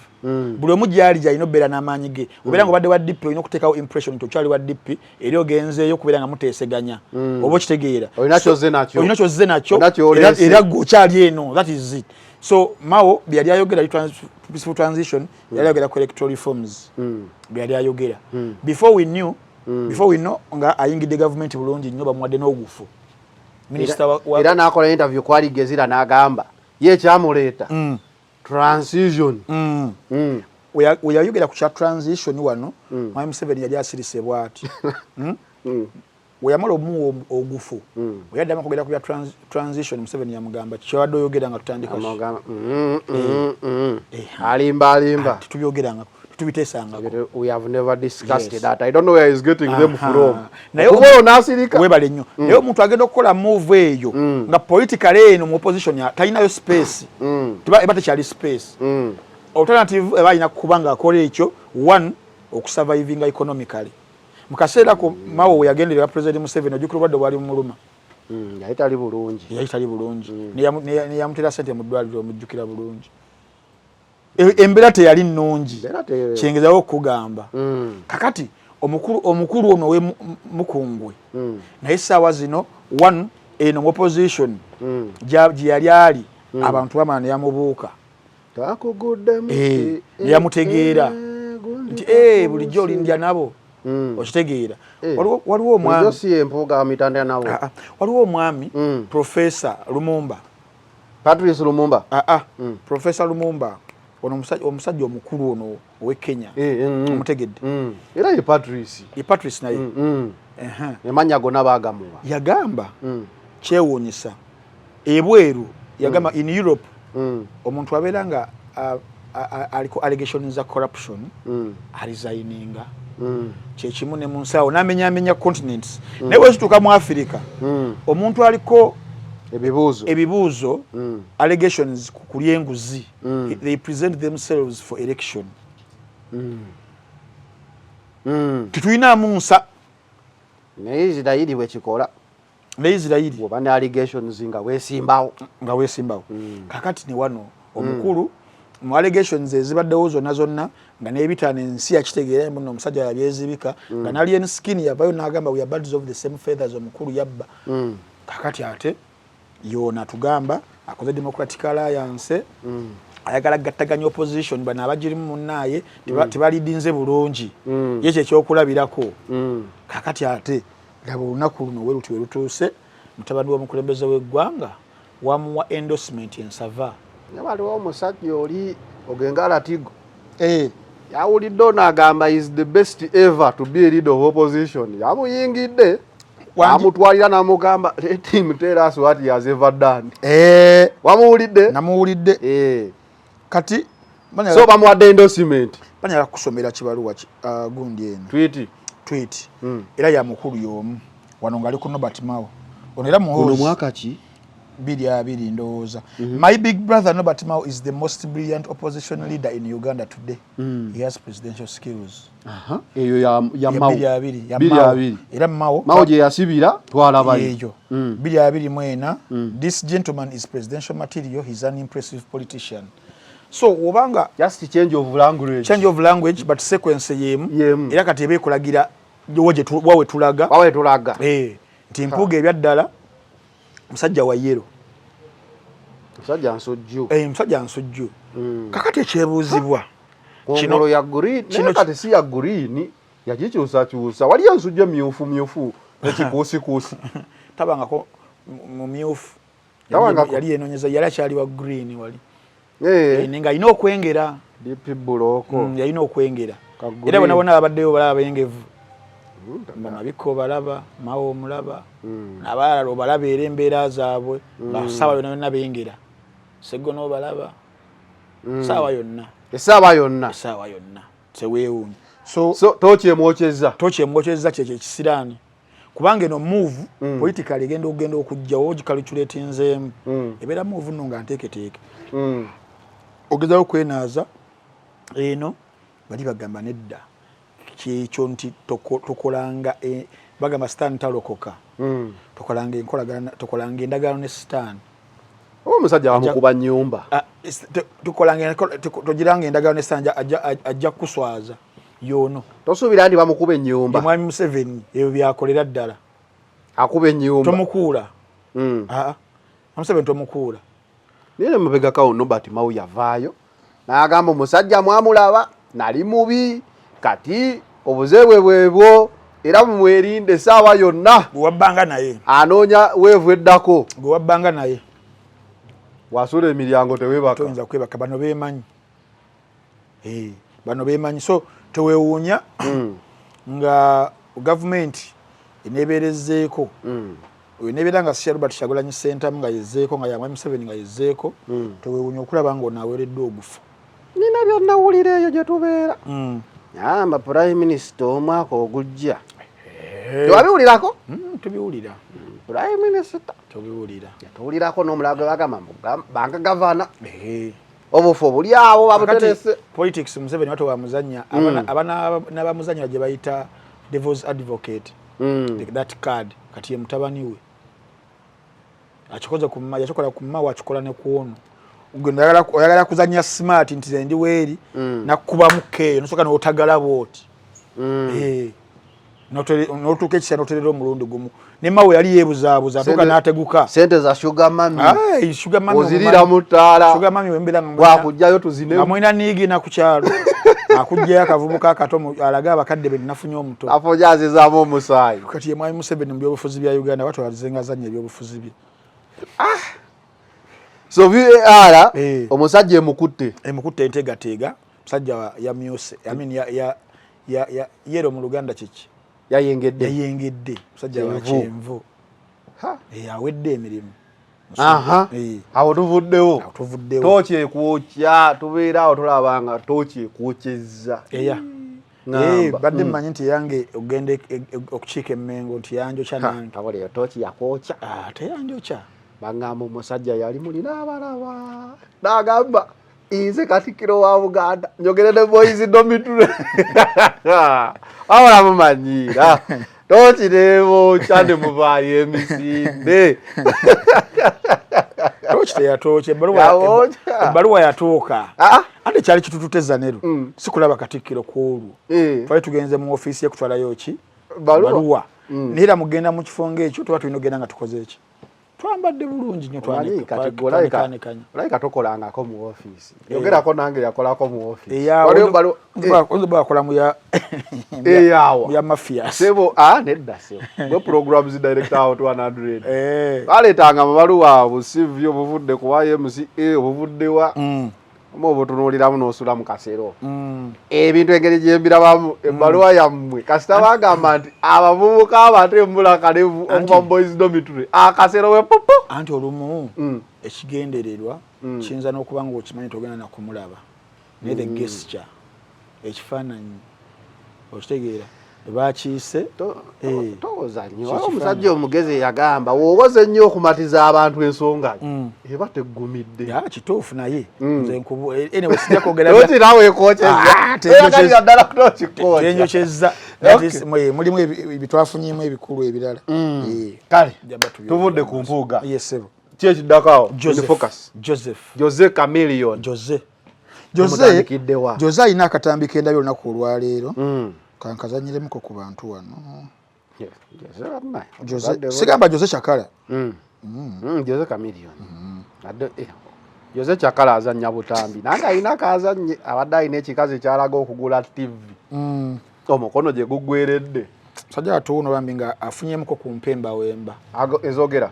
buli omu gyali gyalina okubeera n'amaanyi ge obeera nga obadde wa DP olina okuteekawo impression nti okyali wa DP eri ogenzeeyo okubeera nga muteeseganya oba okitegeera olina kyozze nakyo era gwe okyali eno that is it so Mao bye yali ayogera peaceful transition yali ayogera ku electoral reforms bye yali ayogera before we know nga ayingidde gavumenti bulungi nnyo bamuwadde n'ogufu era n'akola interview kwali Gezira n'agamba ye ekyamuleeta transition we yayogera ku kya transition wano Mwai Museveni yali asirise bwati we yamala omuwa ogufu we yaddamu okugenda ku bya transition Museveni yamugamba kyawadde oyogera nga tutandika alimba tubitesanga. We have never discussed that. I don't know where he's getting them from. Naye nasirika webale nnyo. Naye omuntu agenda okukola move eyo nga politically eno mu opposition talinayo space. Eba tekyali space. Alternative ebalina kuba nga akola ekyo one okusurvivinga economically. Mu kaseera ko Mao yagenderera President Museveni ojukira obadde bwali muluma. Yayitali bulungi. Yayitali bulungi. Ne yamutera sente mu ddwaliro omujjukira bulungi. Embera teyali nnungi. Kyengezawo okugamba. Kakati omukulu ono we mukungwe. Naye ssaawa zino one eno mu opposition yali ali abantu bamala ne yamubuuka. Ne yamutegeera nti bulijjo olindya nabo. Okitegeera. Waliwo omwami waliwo omwami Professor Lumumba. Patrice Lumumba. Professor Lumumba ono omusajja omukulu ono owe Kenya. Omutegedde. Era ye Patrice. Ye Patrice naye. Emanya gonna baagamuwa. Yagamba kyewuunyisa ebweru yagamba in Europe omuntu abeera nga aliko allegations za corruption resigninga. Kyekimu ne mu nsawo n'amenyaamenya continents. Naye wekituuka mu Africa omuntu aliko ebibuuzo allegations ku lyenguzi they present themselves for election. Titulinamu nsa. Naye Israeli wekikola. Ne Israeli oba ne allegations nga weesimbawo. Kakati ne wano omukulu mu allegations ezibaddewo zonna nga n'ebitaano ensi yakitegeera muno omusajja yabyezibika nga nalien skin yavayo n'agamba we are birds of the same feathers omukulu yabba. Kakati ate yona tugamba akoze Democratic Alliance ayagala gattaganya opposition bana abagirimu munnaye tebalidinze bulungi ye kyekyokulabirako. Kakati ate laba olunaku luno weruti werutuuse mutabani w'omukulembeze w'eggwanga wamuwa endorsement ensava. Waliwo omusajja oli Ogenga Latigo yawulidde n'agamba is the best ever to be a leader of opposition. Yamuyingidde amutwalira n'amugamba let him tell us what he has ever done. Wamuwulidde? Namuwulidde. Kati so bamuwadde endorsement. Banyala kusomera kibaluwa gundi eno tweet era ya mukulu y'omu wano ngali ku Nobert Mao ono era muhozi mwaka ki 22 ndowooza. My big brother Nobert Mao is the most brilliant opposition leader in Uganda today. He has presidential skills. Eyo ya Mao 22 era Mao je yasibira twalabayo eyo 22 this gentleman is presidential material. He's an impressive politician. So obanga just change of language but sequence yemu era kati ebekulagira wawe tulaga nti mpuga ebyaddala musajja wa yero musajja nsojju musajja nsojju. Kakati ekyebuuzibwa kino ya green kino kati si ya green yakikyusa wali ensujja myufu ekikuusikuusi tabangako mu myufu yali enonyeza yali akyali wa green wali nga alina okwengera DP buloko yalina okwengera era bona abaddeyo balaba bengevu mabiko balaba Mao omulaba n'abalala obalaba era embeera zaabwe basaba yonna bengera Segono balaba sawa yonna esaawa yonna teweewuunya so tokyemwokyeza kyekyo ekisiraani kubanga eno move politically egenda okujjawo gikaluculatinzeemu ebeera move nno nga nteeketeeke ogezaho okwenaaza eno bali bagamba nedda kyekyo nti tokolanga bagamba sitaani talokoka tokolanga enkolagana tokolanga endagaano ne sitaani omusajja bamukuba nnyumba togiranga endagaano ne sitaani ajja kuswaza yono tosuubira nti bamukuba ennyumba mwami Museveni ebyo byakolera ddala akuba ennyumba tomukuula Museveni tomukuula niye mabegakawo Nobert Mao yavaayo n'agamba omusajja mwamulaba nali mubi kati obuzeebwe bwebwo era mumwerinde essaawa yonna bwewabbanga naye anoonya weevu eddako bwewabbanga naye wasula emiryango teweebaka toyinza kwebaka bano beemanyi bano beemanyi so teweewuunya nga gavumenti eneebeerezeeko nebeera nga Sir Robert Kyagulanyi Ssentamu nga yezzeeko nga yamwami Museveni nga yezzeeko teweewuunya okulaba nga onaaweereddwa ogufu nina byonnawulira eyo gye tubeera yamba prime minister omwaka ogujja tewabiwulirako tubiwulira prime minister tubiwulira tuwulirako n'omulago bagamba banka gavana obufu buli awo babuterese politics Museveni watu wamuzanya n'abamuzanya gye bayita devil's advocate that card kati ye mutabani we akikoze kumma yachokola kumma wachikola ne kuono ugenda oyagala kuzanya smart nti ndi weri nakuba mukeyo nosoka no otagala boti notuke kisa noterero mulundi gumu ne mawe yali yebuzabuza toka nateguka sente za sugar mami sugar mami ozirira mutala sugar mami wembera wa kujjayo tuzine amoina nigi na kuchalo akujja akavubuka akatomo alaga abakadde be nafunyo omuto afojaze za mo musayi kati ye mwami Museveni mu byobufuzi bya Uganda watu bazenga zanye ebyobufuzi bye so VAR omusajja emukutte entegatega musajja ya myose ya yero mu Luganda kiki yayengedde musajja wa kyenvu awedde emirimu awo tuvuddewo toki ekwokya tubeera awo tulabanga toki ekwokyezza badde mmanyi nti yange ogende okukiika emmengo nti yanjokya nange awaleyo toki yakwokya teyanjokya bangamba omusajja yali mulina abalaba n'agamba nze Katikkiro wa Buganda njogere ne boys domitule awala mumanyiira tokireebo kyande muvaayo emisinde toki ebbaluwa yatuuka ate kyali kitututeza neru sikulaba Katikkiro kwolwo twali tugenze mu ofiisi ye kutwalayo ki baluwa neera mugenda mu kifo ng'ekyo tuba tulina ogenda nga tukoze eki twambadde bulungi nnyo twanika tokolangako mu office yogerako nange yakolako mu office bakola muya mafia sebo nedda sebo gwe programs director out 100 baletanga amabaluwa busivyo buvudde ku YMCA obuvuddewa obutunuuliramu n'osula mu kasero ebintu engeri gyembirabamu ebbaluwa yammwe kasita bagamba nti abavubuka abatembula kalevu okuva boys dormitory akasero we popo anti olumu ekigendererwa kiyinza n'okuba nga okimanyi togenda nakumulaba naye the gesture ekifaananyi okitegeera bakiise towoza nnyo omusajja omugezi yagamba woowoze nnyo okumatiza abantu ensonga eba teggumidde kituufu naye nze sijja kwogeraoti nawe ekokyezza ddala kutokikozza mulimu ebitwafunyemu ebikulu ebirala kale tuvudde ku mpuuga ki ekiddakawo Jose Chameleone Jose alina akatambi kendabye olunaku olwaleero kankazanyiremuko ku bantu wano sigamba Jose Chakala Jose Chameleone Jose Chakala azannya butambi nange alina kazannye abadde alina ekikazi kyalaga okugula TV omukono gye guggweredde sajja atuuno bambi nga afunyemuko ku mpemba wemba ezogera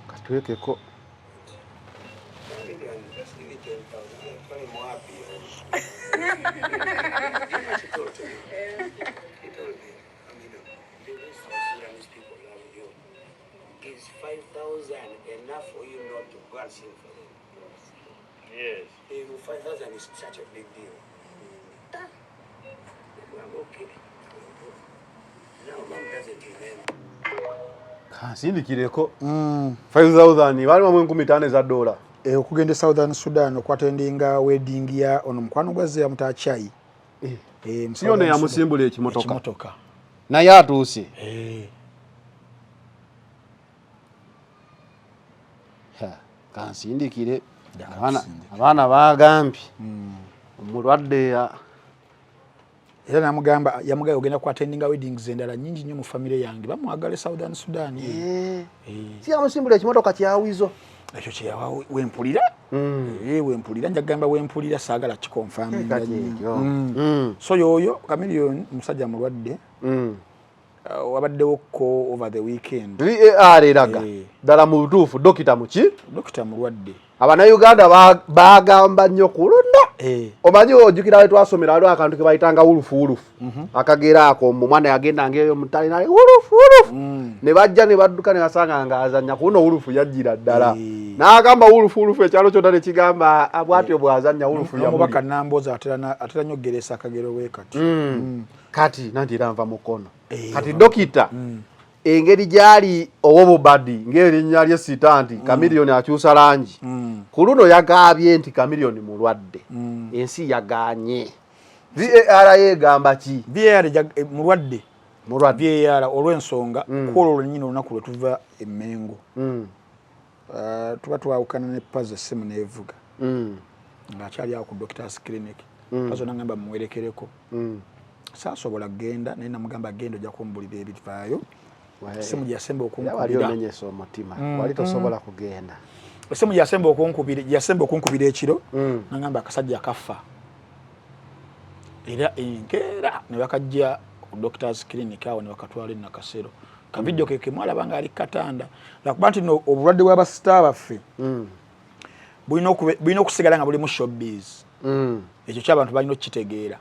katwekeko Is 5,000 enough for you not to go and sing for them? Yes. 5,000 is such a big deal. Okay. Now mom doesn't remember. Kansindikireko 5,000 bali mu 15,000 za dola. Okugenda Southern Sudan okwatendinga wedding ya ono mukwano gwaze ya mutachai. Siyone ya musimbula ekimotoka. Naye atuuse. Kansindikire abaana bagambye omulwadde era namugamba yamugaya ogenda kwatendinga weddings endala nyingi nnyo mu family yange bamwagale Southern Sudan si amusimbula ekimotoka kyawizo ekyo kyeyawa wempulira wempulira njagamba wempulira saagala kikonfaminga so yoyo Chameleone musajja mulwadde wabaddewo ko over the weekend VAR eraga ddala mu butuufu dokita mulwadde Abannayuganda bagamba nnyo ku luno. Omanyi ojjukira we twasomera waliwo akantu ke bayitanga wulufu. Akagera ako omwana yagendanga eyo mu ttale nali wulufu. Ne bajja ne badduka ne basanga nga azannya ku luno wulufu yajjira ddala. N'agamba wulufu ekyalo kyonna ne kigamba bw'atyo bw'azannya wulufu yamuli. Omubaka Nambooza atera nnyo okugeresa akagero we kati. Kati nanti era nva mukono. Kati dokita engeri gyali owobubadi ng'erinnya lye sita nti Chameleone akyusa langi. Ku luno yagambye nti Chameleone mulwadde. Ensi yaganye. VAR yegamba ki? VAR mulwadde. VAR olw'ensonga kwolwo lwennyini olunaku lwe tuva e Mengo. Tuba twawukana ne Pazzo essimu n'evuga. Ng'akyali awo ku Doctors Clinic. Pazzo n'agamba mumuwerekereko. Saasobola kugenda naye namugamba genda ojja kumbulira ebivaayo. Essimu yasemba okunkubira. Wali omenyesa omutima. Wali tosobola kugenda. Essimu yasemba okunkubira ekiro. Nagamba akasajja kafa. Era enkeera ne bakajja ku Doctors Clinic awo ne bakatwala e Nakasero. Ka video ke mwalaba nga ali katanda. Lakuba nti no obulwadde bw'abasita baffe. Bulina okusigala nga buli mu showbiz. Ekyo ky'abantu balina okukitegeera.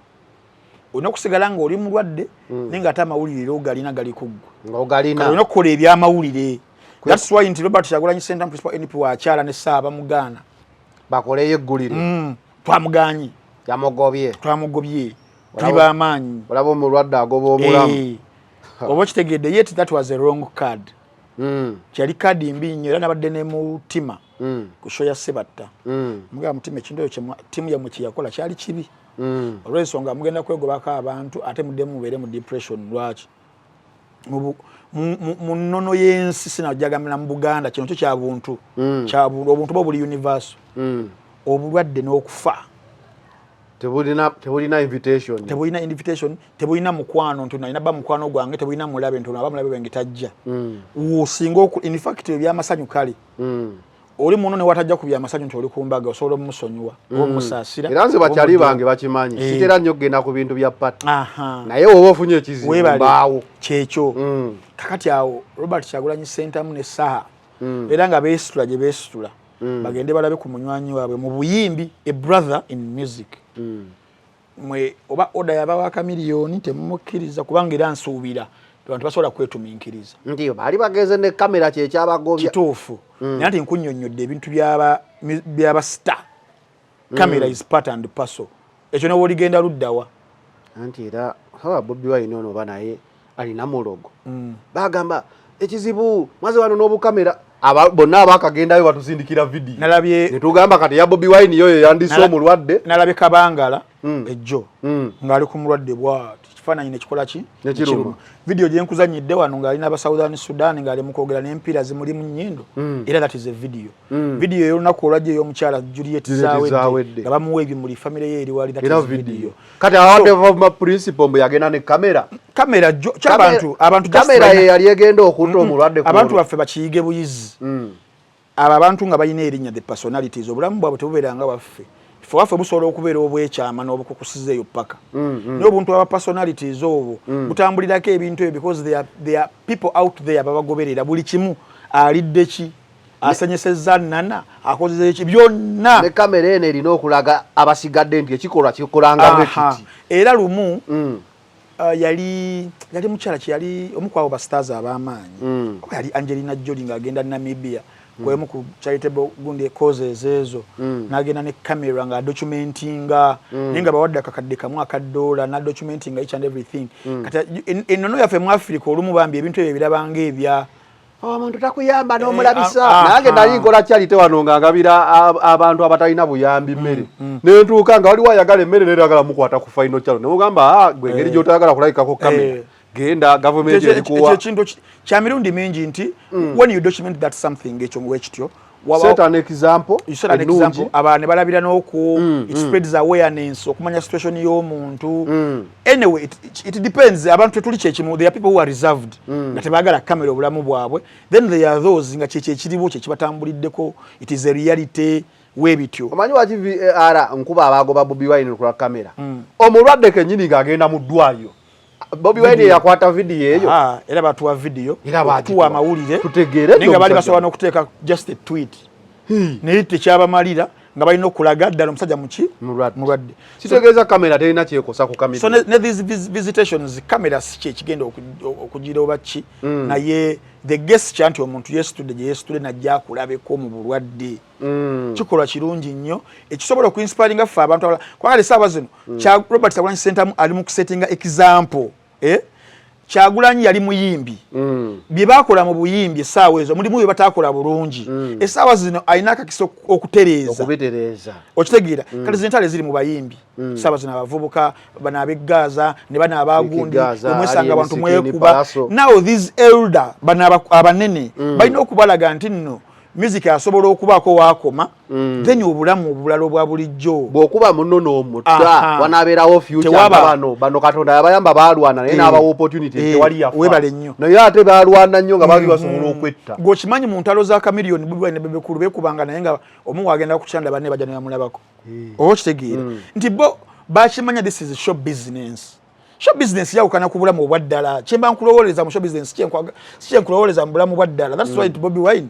Olina okusigala nga oli mulwadde naye nga ate amawulire ogalina gali kuggwa. Ng'ogalina. Olina okukola ebyamawulire. That's why nti Robert Kyagulanyi Ssentamu Principal NP wakyala ne Ssaaba Mugaana. Bakoleyo eggulire. Twamuganye. Twamugobye. Tuli b'amaanyi. Olaba omulwadde agoba omulamu. Oba kitegedde yet that was a wrong card. Kyali kadi mbi nnyo era nabadde ne mutima. Ku show ya Sebatta. Mugamba mutima ekintu ekyo timu yammwe kye yakola kyali kibi. Olw'ensonga mugenda kwegobako abantu ate muddemu mubeere mu depression lwaki. Mu nnono y'ensi sinajjagamira mu Buganda kino kyo kya buntu. Obuntu bwo buli universal. Obulwadde n'okufa. Tebulina invitation. Tebulina invitation, tebulina mukwano nti nalina ba mukwano gwange, tebulina mulabe nti abamulabe bange tajja. Osinga in fact ebyamasanyu kale. Oli muno ne watajja ku byamasanyu nti oli kumbaga osobola omusonyiwa omusaasira. Era nze bakyali bange bakimanyi. Sitera nnyo kugenda ku bintu bya pati. Naye woba ofunye ekizibu mbaawo. Kyekyo. Kakati awo Robert Kyagulanyi Ssentamu ne Saha. Era nga beesitula gye beesitula. Bagende balabe ku munywanyi waabwe mu buyimbi a brother in music. Mwe oba order yabawa Chameleone temumukkiriza kubanga era nsuubira abantu basobola kwetuminkiriza. Ndiyo bali bageze ne kamera kye kyabagobya. Kituufu. Naye ati nkunnyonnyodde ebintu by'aba star. Camera is part and parcel. Ekyo ne woligenda luddawa. Anti era hawa Bobi Wine ono banaye alina mulogo. Bagamba ekizibu mwaze wano n'obukamera bonna abakagendayo batusindikira video. Nalabye ne tugamba kati ya Bobi Wine yoyo yandise omulwadde. Nalabye Kabangala ejjo ngali ku mulwadde bwati kifaananyi ne kikola ki nekiruma. Video gye nkuzanyidde wano ngali n'aba Southern Sudan ngali mukwogera n'empira zimuli mu nnyindo. Era that is a video. Video y'olunaku olwajja ey'omukyala Juliet Zawedde nga bamuwa ebimuli family ye eri wali that is video. Kati awadde principal mbu yagenda ne kamera. Kamera abantu kamera ye yali egenda okutta omulwadde ku abantu baffe bakiyige buyizi. Aba abantu nga balina erinnya the personalities obulamu bwabwe tebubeeranga baffe. Ffe waffe busobola okubeera obwekyama n'obukukusizeeyo paka. Naye obuntu aba personalities obwo butambulirako ebintu ebyo because there are people out there ababagoberera buli kimu alidde ki asenyesezza nnana akozeze ki byonna. Ne kamera eno erina okulaga abasigadde nti ekikolwa kikolanga bwekiti. Era lumu yali mukyala yali omukwabo ba stars ab'amaanyi. Yali Angelina Jolie ng'agenda Namibia. Kwemu ku charitable gundi causes ezo nagenda ne camera nga documentinga ninga bawadde akakadde kamu akadola na documentinga each and everything kata ennono yaffe mu Africa olumu bambi ebintu ebyo birabanga ebya omuntu takuyamba n'omulabisa nange nali nkola charity wano nga ngabira abantu abatalina buyambi mmere nentuuka nga waliwo ayagala emmere neragala mukwata ku final channel ne mugamba gwe ngeri gy'otayagala kulabikako kamera genda government elikuwa ekintu kya mirundi mingi nti when you document that something ekyo mwekityo set an example abantu balabira n'oku it spreads awareness okumanya situation y'omuntu anyway it depends abantu tuli kyekimu there are people who are reserved nga tebagala kamera obulamu bwabwe then there are those nga kyekiriwo kyekibatambuliddeko it is a reality webityo omanyi waki VAR nkuba abagoba Bobi Wine ku kamera omulwadde kenyini ng'agenda mu ddwaliro Bobi Wine yakwata video eyo era batuwa video tuwa amawulire tutegere ninga bali basobola n'okuteeka just a tweet naye tekyabamalira nga balina okulaga ddala omusajja mulwadde. Kitegeeza kamera terina kyekosa ku kamera. So ne these visitations kamera si kyekigenda okugira oba ki naye the guest nti omuntu yeesitudde gye yeesitudde najja akulabeko mu bulwadde kikolwa kirungi nnyo ekisobola okuinspiringa ffe abantu abalala kubanga essaawa zino Robert Kyagulanyi Ssentamu ali mu kusettinga example Kyagulanyi yali muyimbi bye bakola mu buyimbi essaawa ezo mulimu bye bataakola bulungi essaawa zino alina akakisa okutereeza okitegeera kati zentale ziri mu bayimbi essaawa zino abavubuka bano ab'Eggaza ne bano abagundi omwesanga abantu mwekuba now these elder bano abanene balina okubalaga nti nno music asobola okubaako waakoma then obulamu obulala obwa bulijjo bw'okuba munono omutta wanaabeerawo future bano Katonda yabayamba baalwana naye n'abawa opportunity tewali yafa webale nnyo naye ate baalwana nnyo nga baali basobola okwetta ng'okimanyi mu ntalo za Chameleone Bobi Wine ne Bebekulu beekubanga naye nga omu wagenda ku kyanda banne bajja ne bamulabako oba okitegeera nti bo bakimanya this is show business. Show business yawukana ku bulamu obwa ddala kyemba nkulowooleza mu show business kyenkulowooleza mu bulamu bwa ddala that's why Bobi Wine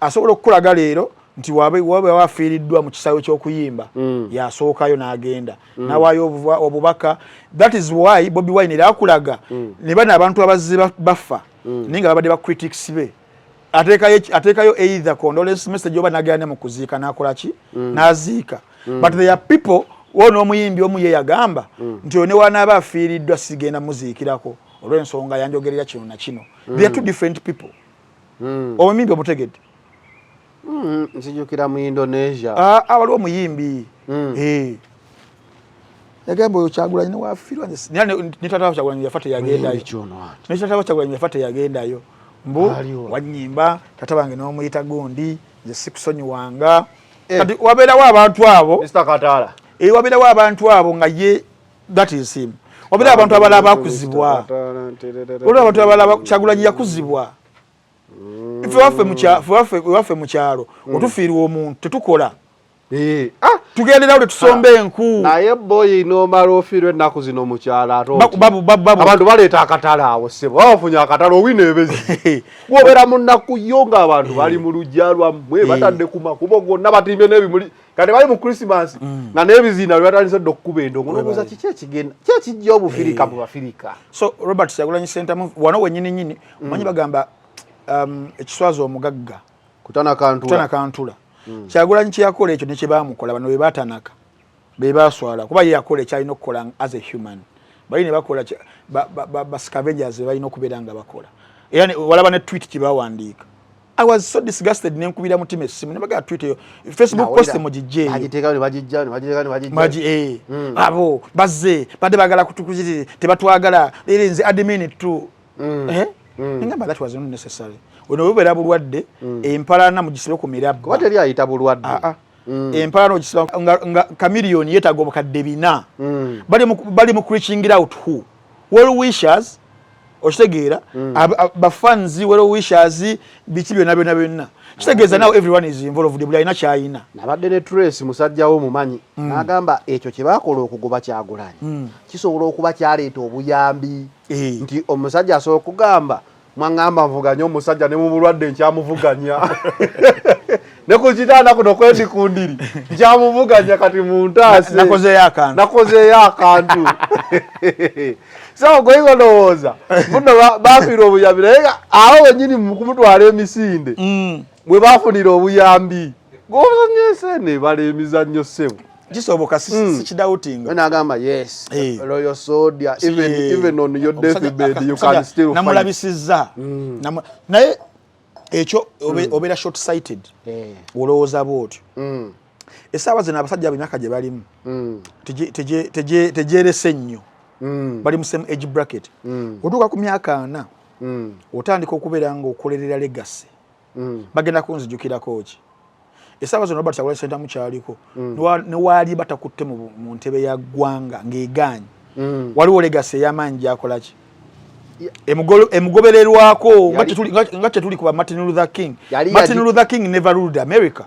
asobola okukulaga leero nti wabe wafiiriddwa mu kisaawe ky'okuyimba yasookayo n'agenda nawaayo obubaka that is why Bobi Wine era akulaga ne bano abantu abazze bafa naye nga babadde ba critics be ateekayo either condolence message oba n'agenda mu kuziika n'akola ki n'aziika but there are people wono omuyimbi omu ye yagamba nti one wanaaba afiiriddwa sigenda muziikirako olw'ensonga yanjogerera kino na kino they are two different people omuyimbi omutegedde nzijukira mu Indonesia waliwo omuyimbi yagamba oyo Kyagulanyi newafiirwa ne tata wa Kyagulanyi yafa teyagendayo mbu wanyimba tata wange n'omuyita gundi nze sikusonyiwanga kati wabeerawo abantu abo Mr. Katala wabeerawo abantu abo nga ye that is him wabeerawo abantu abalala bakuzibwa olwo abantu abalala Kyagulanyi yakuzibwa ife mu kyalo otufiirwa omuntu tetukola tugenderawo tetusomba enku naye boyi n'omala ofiirwa ennaku zino mu kyalo ate abantu baleeta akatale awo ssebo babafunye akatale owina ebezi gwobeera mu nnaku yo ng'abantu bali mu luggya lwammwe batadde ku makubo gonna batimbye n'ebimuli kati bali mu Christmas nga n'ebiziina bwe batandise dde okukuba endongo n'obuuza kiki ekigenda ki ekijja obufirika mu bafirika. So Robert Kyagulanyi Ssentamu wano wennyini omanyi bagamba ekiswaza omugagga kutanakantula Kyagulanyi kyeyakola ekyo nekye baamukola bano be baatanaka be baaswala kuba ye yakola ekyalina okukola as a human bali ne bakola ba scavengers balina okubeera nga bakola era walaba ne tweet kye baawandiika I was so disgusted nenkubira mutima essimu ne bagaa tweet eyo Facebook post mugijje agiteeka ne bagijja abo bazze badde bagala kutukuziri tebatwagala nze admin tu ngamba that was not necessary ono bubera bulwadde empalana mugisibe ku mirabba kuba teri ayita bulwadde empalana ogisiba nga Chameleone yeetaaga obukadde 4 bali mu reaching out who well wishers okitegeera bafanzi well wishers biki byonna kitegeeza now everyone is involved buli alina kyayina nabadde ne Trace musajjawo mumanyi n'agamba ekyo kye baakola okugoba Kyagulanyi kisobola okuba kyaleeta obuyambi nti omusajja asobola okugamba mwangamba nvuganya omusajja ne mu bulwadde nkyamuvuganya ne ku kitanda kuno kwendikundiri nkyamuvuganya kati mu ntaase nakozeeyo akantu so goyigo ndowooza muno baafiira obuyambi naye awo wennyini mu kumutwala emisinde bwe baafunira obuyambi gobuzanyesene bala emizannyo ssebo kisoboka sikidautinga nagamba yes Royal Soldier even on your deathbed you can still fight namulabisizza naye ekyo obeera short sighted olowooza bwotyo essaawa zino abasajja ab'emyaka gye balimu tegerese nnyo bali mu same age bracket otuuka ku myaka 4 otandika okubeera nga okolerera legacy bagenda kunzijukirako ki essaawa zino Robert Kyagulanyi Ssentamu kyaliko newaali batakutte mu ntebe ya ggwanga ng'egaanyi waliwo legacy ey'amaanyi gyakola ki emugobererwako nga tetuli kuba Martin Luther King never ruled America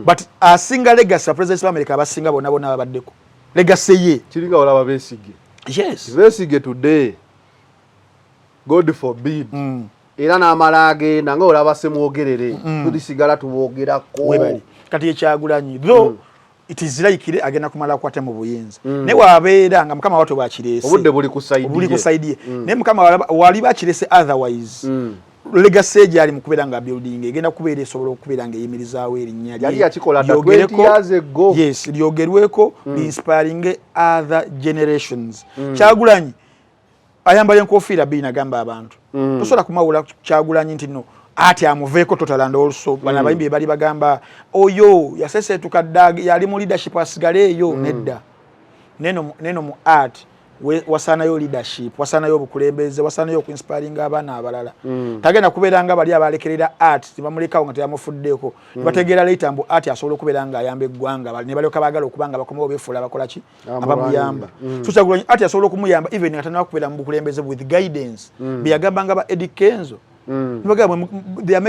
but asinga legacy president of America abasinga bonna babaddeko legacy ye kiringa olaba Besigye yes Besigye today God forbid era n'amala agenda nga olaba semwogerere tulisigala tubogerako webali kati Kyagulanyi though it is like agenda kumala kwate mu buyinza ne wabeera nga mukama wato bakirese obudde buli kusaidie ne mukama wali bakirese otherwise legacy yali mukubera nga building egenda kubeera esobola okubeera nga eyimirizaawo erinnya yali yakikola 20 years ago yes lyogerweko inspiring other generations Kyagulanyi ayambala enkofiira bbiri nagamba abantu tosobola kumawula Kyagulanyi nti no ati amuveeko totalanda also bana bayimbi bali bagamba oyo yasesetuka ddag yali mu leadership asigale eyo nedda neno mu art wasanayo leadership wasanayo obukulembeze wasanayo okuinspiring abaana abalala tagenda kubeera nga bali abalekerera art tibamulekawo nga teyamufuddeeko bategeera later mbu art asobola okubeera nga ayamba eggwanga ne balyoka baagala okuba nga bakomawo beefuula bakola ki abamuyamba so Kyagulanyi art asobola okumuyamba even nga tanaba kubeera mu bukulembeze with guidance beyagambanga ba Eddie Kenzo they are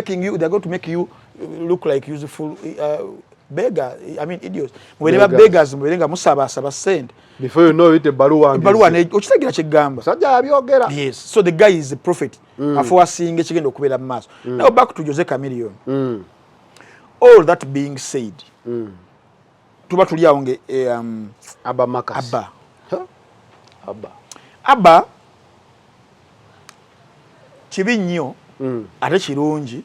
going to make you look like useful beggar, I mean idiots. Whenever beggars mwenga musaba send. Before you know it baluwa ne okitagira kigamba. Sajja abyogera. Yes. So the guy is a prophet. After seeing ekigendo okubera mu maaso. Now back to Jose Chameleone. All that being said. Tuba tuli aonge Abba Makas. Abba kibi nnyo ate kirungi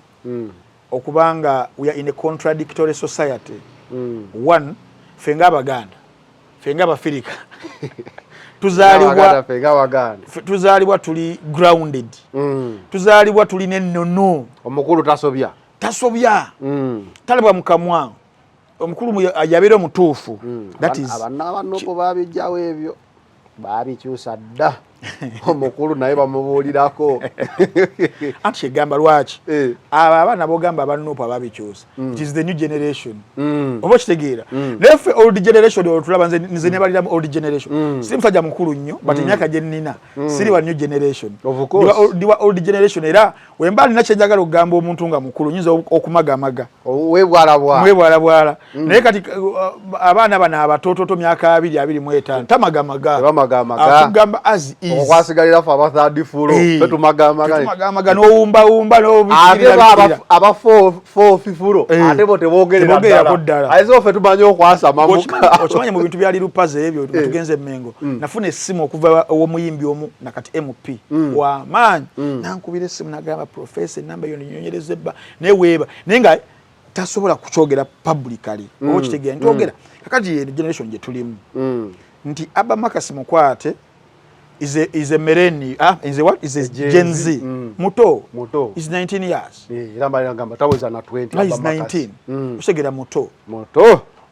okubanga we are in a contradictory society. One, fenga Abaganda, fenga Abafirika tuzaalibwa tuli grounded, tuzaalibwa tuli nennono. Omukulu tasobya talibwa mukamwa omukulu yabeera omutuufu. That is abannopo babijjawo ebyo babikyusa dda. Omukulu naye bamubuulirako anti kyegamba lwaki abo abaana bogamba abannopo ababikyusa. It is the new generation. Oba kitegeera neffe old generation otulaba nze nebaliramu old generation. Si musajja mukulu nnyo but emyaka gye nnina siri wa new generation. Ndiwa old generation era wemba nina kyenjagala okugamba omuntu nga mukulu nyinza okumagamaga webwalabwala naye kati abaana bano abatoototo myaka 2-25 tamagamaga akugamba as is okwasigalira fa abathadi fulo betumagamaga n'owumba n'obikirira aba 4 ate bo tebogerera ddala aizo ffe tumanyi okwasa mamuka okimanyi mu bintu byali lupaze ebyo tugenze Mengo nafuna essimu okuva ow'omuyimbi omu nakati MP wa maanyi nankubira essimu nagamba professor enamba yo ninyonyereza ebba neweeba naye nga tasobola kukyogera publicly oba kitegeera ntogera kakati generation gye tulimu nti Abba Makas Mukwate is a Mereni is a what is a Gen Z muto is 19 years iramba ngamba taweza na 20 is 19 usegera muto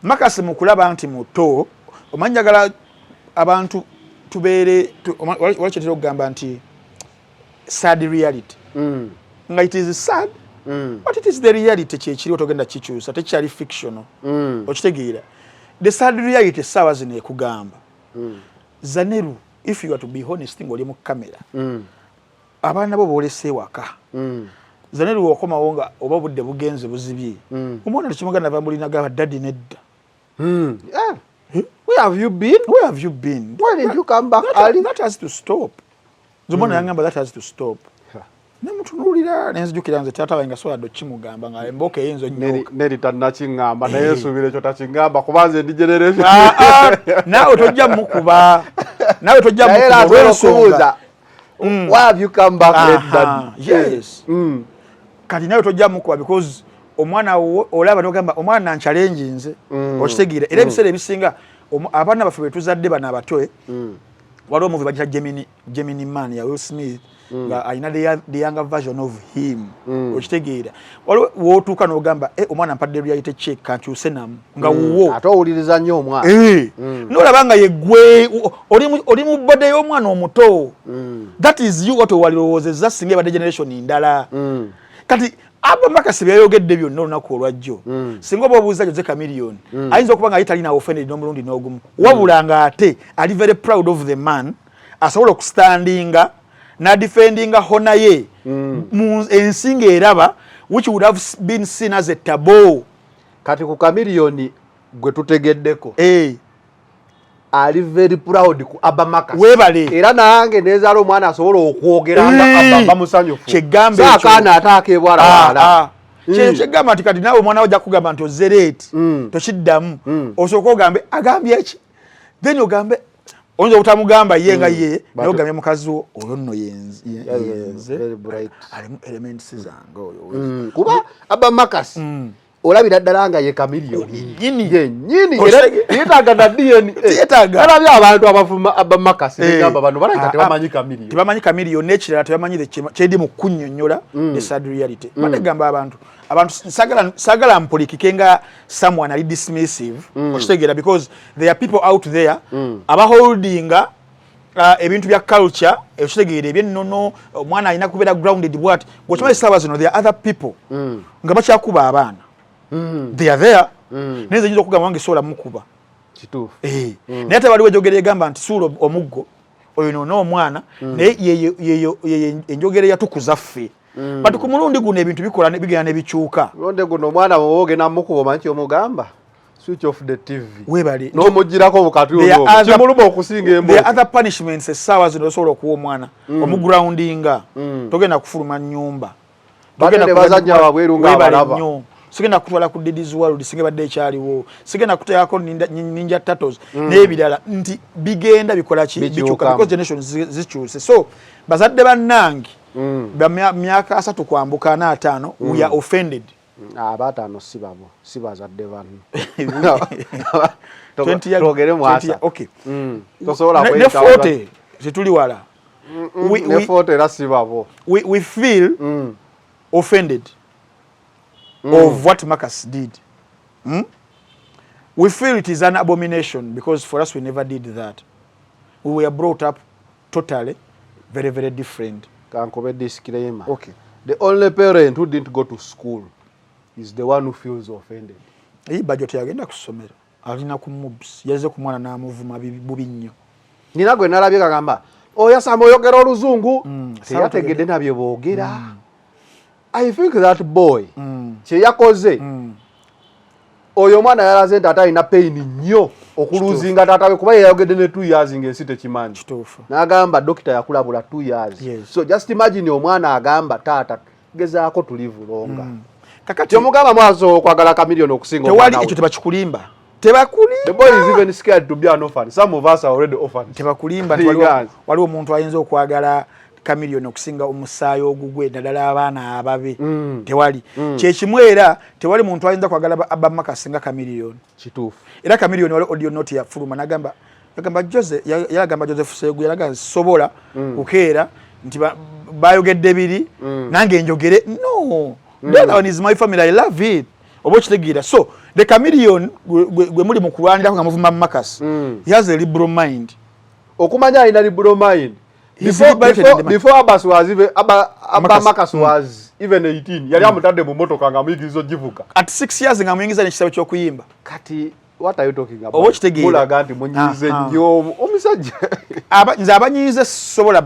Makas mukulaba nti muto omanjagala abantu tubeere walakitera okugamba nti sad reality nga it is sad but it is the reality kyekiri otogenda kikyusa tekyali fictional okitegeera the sad reality sawa zino ekugamba Zaneru if you are to be honest ngoli mu kamera abaana bo bolese waka Zaneru wakoma wonga oba budde bugenze buzibye umwana tukimugana bambulina gaba daddy nedda where have you been why didn't you come back early? That has to stop zomona yangamba that has to stop nemutunulira nenzijukira nze tata wange sola do kimugamba nga emboka eyinzo nnyo neri tannakingamba naye nsubire ekyo takingamba kubanze ndi generation nawe tojja mukuba olw'ensonga why have you come back late dad? Yes kati nawe tojja mukuba because omwana olaba nogamba omwana nanchallenge nze okitegeera era ebiseera ebisinga abaana baffe betuzadde bana abatoe waliwo omuvi bagita Gemini Man ya Will Smith nga ayina the younger version of him okitegeera waliwo wootuuka n'ogamba omwana mpadde reality check kankyuse namu nga wuwo ate owuliriza nnyo omwana n'olaba nga yeggwe oli mu bode y'omwana omuto that is you what owalirowoozezza singa ebadde generation ndala kati Abba Makas byayogedde byonna olunaku olwajjo singa oba obuuza Jose Chameleone ayinza okuba nga ye talina offended n'omulundi n'ogumu wabula nga ate ali very proud of the man asobola okustandinga na defendinga honor ye mu ensinga eraba which would have been seen as a taboo. Kati ku Chameleone gwe tutegeddeko ali very proud ku Abamakasi webale era nange nezaala omwana asobola okwogera nga Abba musanyufu kyegambe ekyo akaana ataake bwala wala kyegamba nti kati naawe omwana ojja kugamba nti ozzereeti tokiddamu osooka ogambe agambye eki then ogambe oyinza obutamugamba ye nga ye naye ogambye mukazi wo oyo nno yenze alimu elements zange oyo kuba Abamakasi olabira ddala nga ye kamiliyoni yennyini yeetaaga na DNA alabye abantu abavuma Abamakasi negamba bano balabika tebamanyi kamiliyoni n'ekirala tebamanyire kyedi mu kunnyonnyola the sad reality badegamba abantu sagala mpulikike nga someone ali dismissive okitegeera because there are people out there abaholdinga ebintu bya culture ekitegeera ebyennono omwana alina kubeera grounded bwati gwekimanyi saawa zino there are other people nga bakyakuba abaana they are there neze nyiza okugamba wange sola mukuba kituufu naye ate waliwo enjogera egamba nti suula omuggo oyo noona omwana naye yeyo enjogera yatukuza ffe but ku mulundi guno ebintu bikola bigenda ne bikyuka mulundi guno omwana woogenda mukuba omanyi omugamba switch off the TV webale n'omugirako obukati olwo kimuluma okusinga embo there are other punishments essaawa zino osobola okuwa omwana omugroundinga togenda kufuluma nnyumba togenda bazanya wabweru nga abalaba sigenda kutwala ku Diddy's World singe badde ekyaliwo sigenda kuteekako Ninja Turtles n'ebirala nti bigenda bikola ki bikyuka because generations zikyuse so bazadde bannange myaka 3 kwambuka 5 we are offended abatano sibabo sibazadde bano 20 mwasa okay tosobola ne 40 zituli wala ne 40 era sibabo we feel offended of what Marcus did. We feel it is an abomination because for us we never did that. We were brought up totally very, very different. Kankobe disclaimer. Okay. The only parent who didn't go to school is the one who feels offended. Hii budget yagenda kusomera. Alina ku mobs. Yaze ku mwana na muvuma bubi nnyo. Nina gwe nalabye kagamba. Oya sama oyogera oluzungu. Teyategedde nabyo boogera. I think that boy kye yakoze oyo mwana yalaze nti atalina pain nnyo okuluzinga taatawe kuba yayogedde ne 2 years ng'ensi tekimanyi n'agamba dokita yakulabula 2 years so just imagine omwana agamba taata gezaako tulivulonga kakati omugamba mwazo okwagala kamiliyoni okusinga tewali ekyo tebakikulimba tebakulimba the boy is even scared to be an orphan some of us are already orphans tebakulimba waliwo omuntu ayinza okwagala kamiliyoni okusinga omusaayi ogugwe ddala abaana ababe tewali kyekimu era tewali muntu ayinza kwagala Abamakasi nga kamiliyoni kituufu era kamiliyoni wali audio note yafuluma yagamba Joseph Segu yalaga sobola kukeera nti bayogedde biri nange njogere no that one is my family I love it obo kitegeera so the chameleon gwe muli mu kulwanira nga muvuma Makasi he has a liberal mind okumanya ina liberal mind before Abbas was even Abamakasi was even 18 yali amutadde mu motoka nga muyigirizo givuga at 6 years nga muyingiza n'ekisabo ky'okuyimba kati what are you talking about mulaga nti munyize nnyo omusajja nze abanyize sobola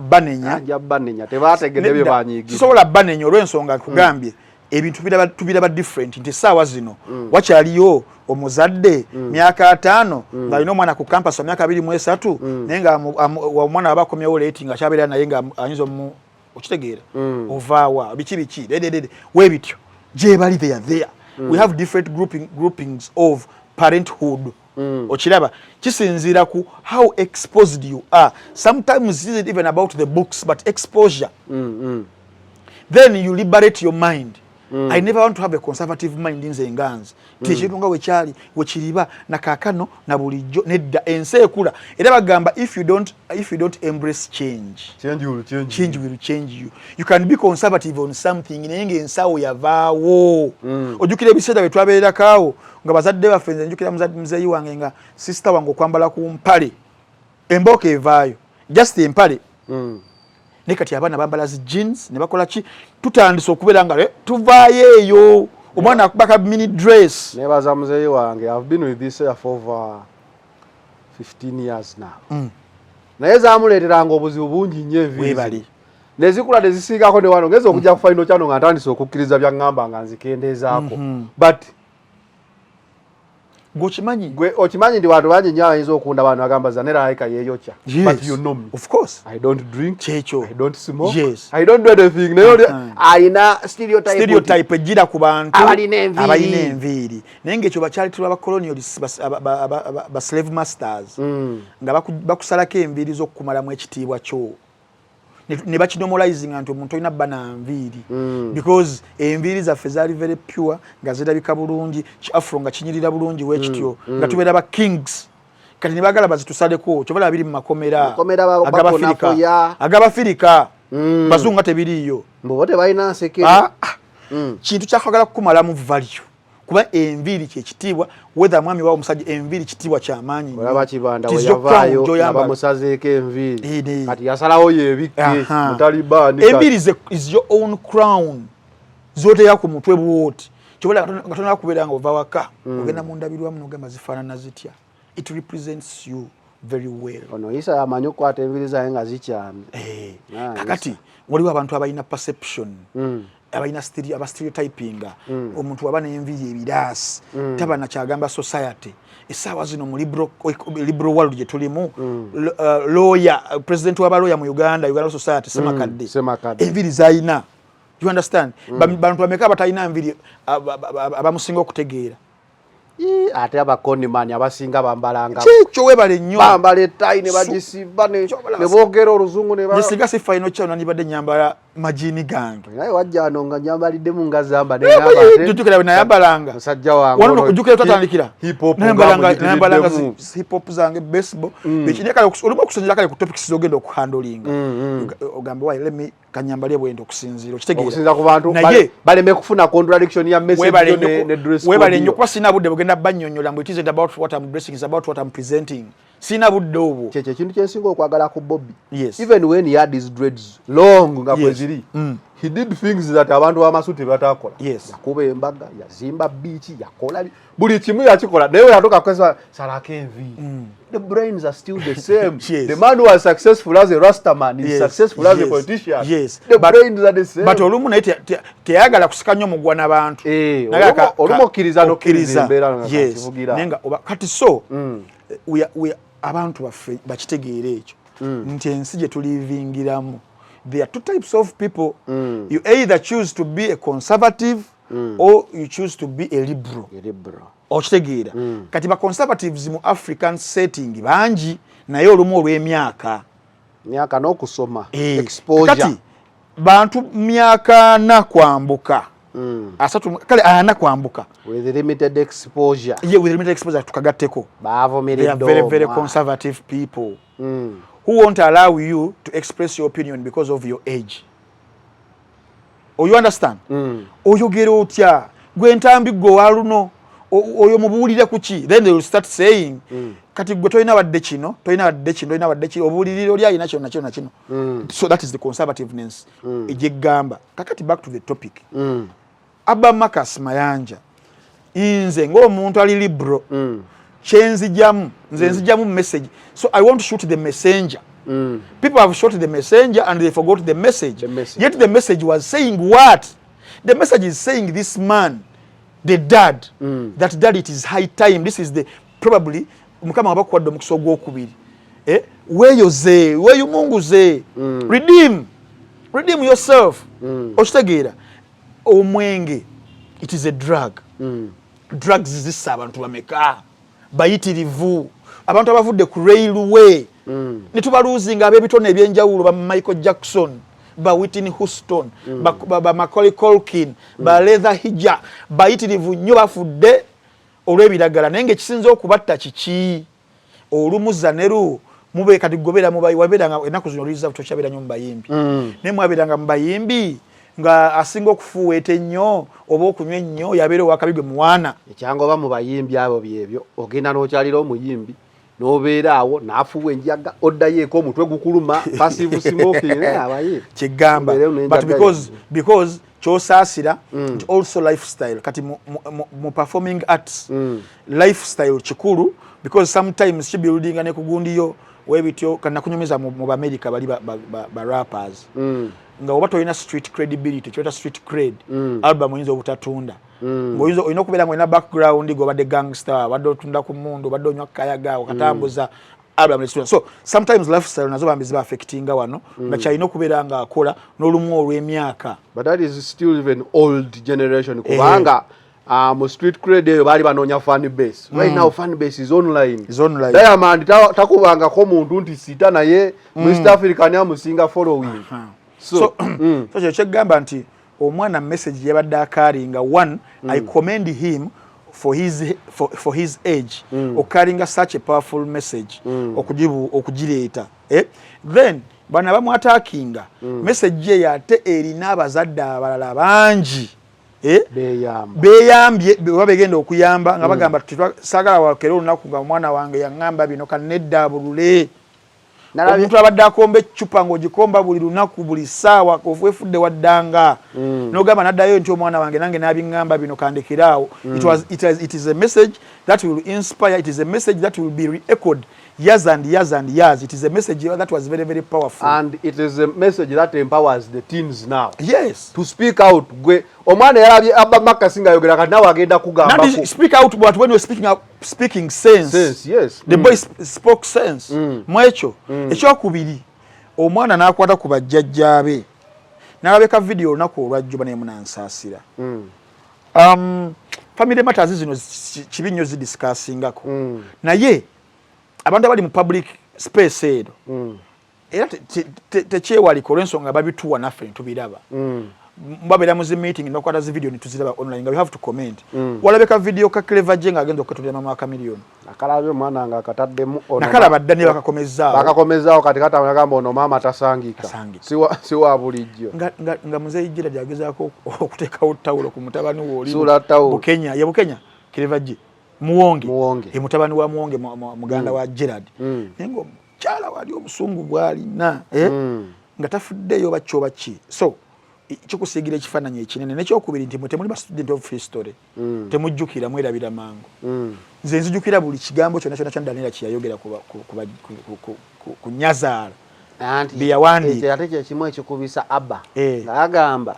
banenya tebategedde bye banyigiza sobola banenya olw'ensonga nkugambye ebintu tubiraba different nti essaawa zino wakyaliyo omuzadde myaka 5 ng'alina omwana ku campus wa myaka 23 naye nga omwana abakomyewo leti nga kyabeera naye nga anyuza okitegeera ovaawa biki weebityo gye bali there we have different groupings of parenthood okiraba kisinziira ku how exposed you are sometimes it isn't even about the books but exposure then you liberate your mind I never want to have a conservative mind nze nganzi tekintu nga wekiriba nakakano na bulijjo nedda ensi ekula era bagamba if you don't embrace change will change you you can be conservative on something naye ng'ensawo yavaawo ojjukira ebiseera bye twabeerakaawo nga bazadde baffe nze njukira muzeeyi wange nga sister wange okwambala ku mpale embooko evaayo just empale ne kati abaana bambala zi jeans ne bakola ki tutandise okubeera nga tuvaayo eyo omwana akubaka mini dress nebaza muzeeyi wange I've been with this for over 15 years now naye zamuleeteranga obuzibu bungi nnyo evibali nezikula nezisiigako ne wano ngeza okujja ku final kyano nga ntandise okukkiriza byaŋŋamba nga nzikendeezaako but Gochimanyi. Gwe ochimanyi ndi watu banyi nyawa hizo okunda abantu agamba zanera haika yeyocha. Yes. But you know me. Of course. I don't drink. Checho. I don't smoke. Yes. I don't do anything. Aina stereotype ejira ku bantu abalina enviiri. Naye ng'ekyo bakyalitibwa abacolonialists ba slave masters. Nga bakusalako enviiri z'okukumalamu ekitiibwa kyo. Ne bakinomalizing nti omuntu olina bba na nviiri. Because enviiri zaffe zaali very pure nga zirabika bulungi, kiafro nga kinyirira bulungi wekityo nga tubeera ba kings. Kati ne baagala bazitusaleko kyobola biri mu makomera agabafirika bazungu nga tebiriiyo mbo tebalina nsekere. Kintu kyakwagala kukumalamu value kuba enviiri kyekitiibwa whether mwami wa omusajja enviiri kitiibwa kyamaanyi olaba kibanda we yavaayo abamusazeeko enviiri kati yasalawo yebikke mutalibani. Enviiri is your own crown zoteera ku mutwe bwoti kyobola nga tonala kubeera nga ova waka ogenda mu ndabirwamu n'ogamba zifaanana zitya. It represents you very well. Ono isa amanyi okukwata enviiri zaye nga zikyamye. Kakati waliwo abantu abalina perception abalina stereotyping omuntu waba n'enviiri ebiraasi taba nakyagamba society. Essaawa zino mu liberal world gye tulimu lawyer president w'abalawyer mu Uganda Society Semakadde enviiri z'alina. You understand? Bantu bameka batalina enviiri abamusinga okutegeera. Ate abakoni mani abasinga bambalanga kikyo webale nnyo bambala ettayi ne bagisiba ne boogera oluzungu ne gisinga si final kyona nibadde nyambala majini gange naye wajja wano nga nyambaliddemu nga zamba tutukira nayambalanga musajja wange wano kujjukira twatandikira nayambalanga hip hop zange baseball bekineka olumu okusonjera kale ku topics zogenda okuhandolinga ogamba wayi lemme kanyambalye bwendo okusinziira okitegeera ku bantu baleme kufuna contradiction ya message ne dress webale nnyo kuba sina budde bugenda bannyonnyola mbu it isn't about what I'm dressing, it's about what I'm presenting. Sina budde obwo kyekyo ekintu kyensinga okwagala ku Bobby. Yes. Even when he had his dreads long nga kweziri he did things that abantu b'amasuti batakola. Yakuba embaga yazimba beach yakola buli kimu yakikola naye yatoka kwesa salako enviiri. The brains are still the same. The man who was successful as a Rastaman is successful as a politician. The brains are the same. But olumu naye teyagala kusika nnyo mugwa n'abantu. Olumu okkiriza n'okkiriza embeera nga kivugira. Nenga kati so abantu baffe bakitegeera ekyo nti ensi gye tulivingiramu. There are two types of people. You either choose to be a conservative or you choose to be a liberal. Okitegeera. Kati ba conservatives mu African setting bangi naye olumu olw'emyaka n'okusoma exposure. Kati bantu myaka na kwambuka asatu kale ana kwambuka with limited exposure. With limited exposure tukagatteko. They are very very conservative people who won't allow you to express your opinion because of your age. Oh, you understand? Oyogera otya gwe ntambi gwe waluno oyo mubuulire kuki, then they will start saying kati gwe toyina wadde kino obuuliriro oli alina kino nakino nakino. So that is the conservativeness egyegamba. Kakati back to the topic. Abba Marcus Mayanja nze ng'omuntu ali liberal nze nzijamu message. So I want to shoot the messenger. People have shot the messenger and they forgot the message. Yet the message was saying what? The message is saying this man, the dad, that dad it is high time. This is the probably mukama abakwadde omukuso gw'okubiri. Weeyoze, weeyumunguze. Redeem yourself. Okitegeera. Omwenge, it is a drug. Drugs zissa abantu bameka bayitirivu abantu abavudde ku railway ne tubaluzinga ab'ebitone ebyenjawulo ba Michael Jackson, ba Whitney Houston, ba Macaulay Culkin, ba Leather Hija bayitirivu nnyo bafudde olw'ebiragala. Naye ng'ekisinza okubatta kiki olumuza neru mube kati gobera wabeeranga ennaku zino oliza tokyabeera nnyo mu bayimbi naye mwabeeranga mu bayimbi nga asinga okufuuweeta ennyo oba okunywa ennyo yabeera owakabigwe muwaana. Ekyangoba mu bayimbi abo byebyo ogenda n'okyalira omuyimbi n'obeera awo n'afuuwa enjaga oddayo eko omutwe gukuluma passive smoking abayimbi kigamba but because kyosaasira nti also lifestyle kati mu performing arts lifestyle kikulu because sometimes kibuildinga ne kugundiyo webityo kanakunyumiza mu America bali ba rappers nga oba toyina street credibility kyota street cred album oyinza obutatunda ng'oyinza olina okubeera ng'olina background ng'obadde gangster badde otunda ku mmundu badde onywa kayaga okatambuza Abraham restaurant. So sometimes lifestyle nazo bambi ziba affectinga wano nga kyalina okubeera nga akola n'olumu olw'emyaka. But that is still even old generation kubanga mu street cred eyo baali banoonya fan base. Right now fan base is online. Diamond takubangako muntu nti sita naye mu East Africa ni amusinga following. So kyegamba nti omwana message yabadde akalinga one I commend him for his age okalinga such a powerful message okugireeta then bana bamwatakinga message ye yate erina abazadde abalala bangi beyambye babegenda okuyamba nga bagamba sagala wakere olunaku nga omwana wange yangamba bino kanedda bulule omuntu abadde akomba eccupa ng'ogikomba buli lunaku buli ssaawa ofwefudde waddanga n'ogamba naddayo nti omwana wange nange n'abiŋŋamba bino kandekiraawo. It is a message that will inspire. It is a message that will be re-echoed years and years and years. It is a message that was very, very powerful. And it is a message that empowers the teens now. Yes. To speak out. Omwana yalabye Abba Makasinga ayogera kati nawe agenda kugamba. Not speak out, but when you're speaking sense. Sense, yes. The boy spoke sense. Mwekyo. Ekyokubiri omwana n'akwata ku bajjajjaabe n'alabeka video olunaku olwajjuba naye munansaasira. Family matters zino kibi nnyo zidiscussingako. Naye abantu abali mu public space edo era tekyewalika olw'ensonga babituwa naffe ntubiraba. Mbabeera mu zi meeting nokwata zi video nituziraba online nga we have to comment. Walabeka video ka Clever Jenga agenda okutulira mama wa Chameleone. Nakalabye omwana nga akataddemu ono. Nakalaba dda ne bakakomezzaawo. Bakakomezzaawo kati agamba ono maama tasangika. Siwa bulijjo. Nga muzeeyi Gira lyagezaako okuteekawo ttawulo ku mutabani w'oli. Sula ttawulo. Bukenya, ye Bukenya, Clever J. Muwonge. Ye mutabani wa Muwonge muganda wa Gerard. Naye ng'omukyala wali obusungu bw'alina. Nga tafuddeyo bakyoba ki. So kikusiigira ekifaananyi ekinene nekyokubiri nti temuli ba student of history temujjukira mwerabira mangu nze nzijukira buli kigambo kyonna kyonna kya Daniel kyeyayogera ku Nyazaala biyawandika ate kyekimu ekikubisa Abba ng'agamba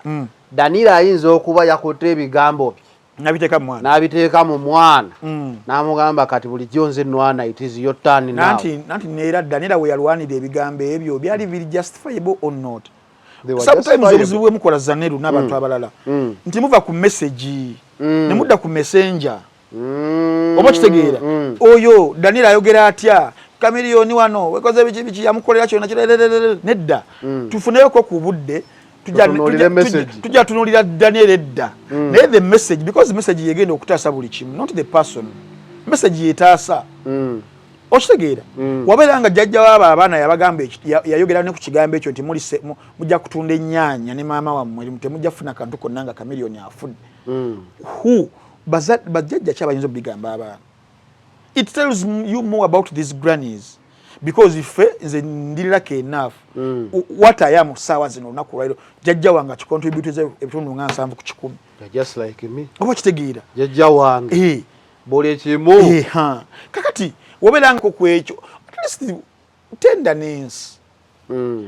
Daniel ayinza okuba yakotta ebigambo bye n'abiteeka mu mwana n'amugamba kati bulijjo nze nwana it is your turn now nanti neera Daniel we yalwanira ebigambo ebyo byali biri justifiable or not. Sometimes obuzibu bwe mukola Zaneru n'abantu abalala nti muva ku message ne mudda ku messenger oba kitegeera oyo Daniel ayogera atya Chameleone wano wekoze biki yamukolera kyonna nedda tufuneyo ko ku budde tujja tunulira Daniel edda naye the message because the message yegenda okutaasa buli kimu not the person message yetaasa okitegeera wabeera nga jjajja waabo abaana yabagamba yayogera ne ku kigambo ekyo nti mujja kutunda ennyaanya ne maama wammwe temujja kufuna kantu konna nga Chameleone afudde bajjajja ki abayinza obigamba abaana. It tells you more about these grannies because if nze ndirako enough what I am saawa zino olunaku lwaliro jjajja wange akicontributize ebitundu nga 7 ku 10 just like me oba kitegeera jjajja wange buli kimu kakati wobeera nga kwekyo at least tenderness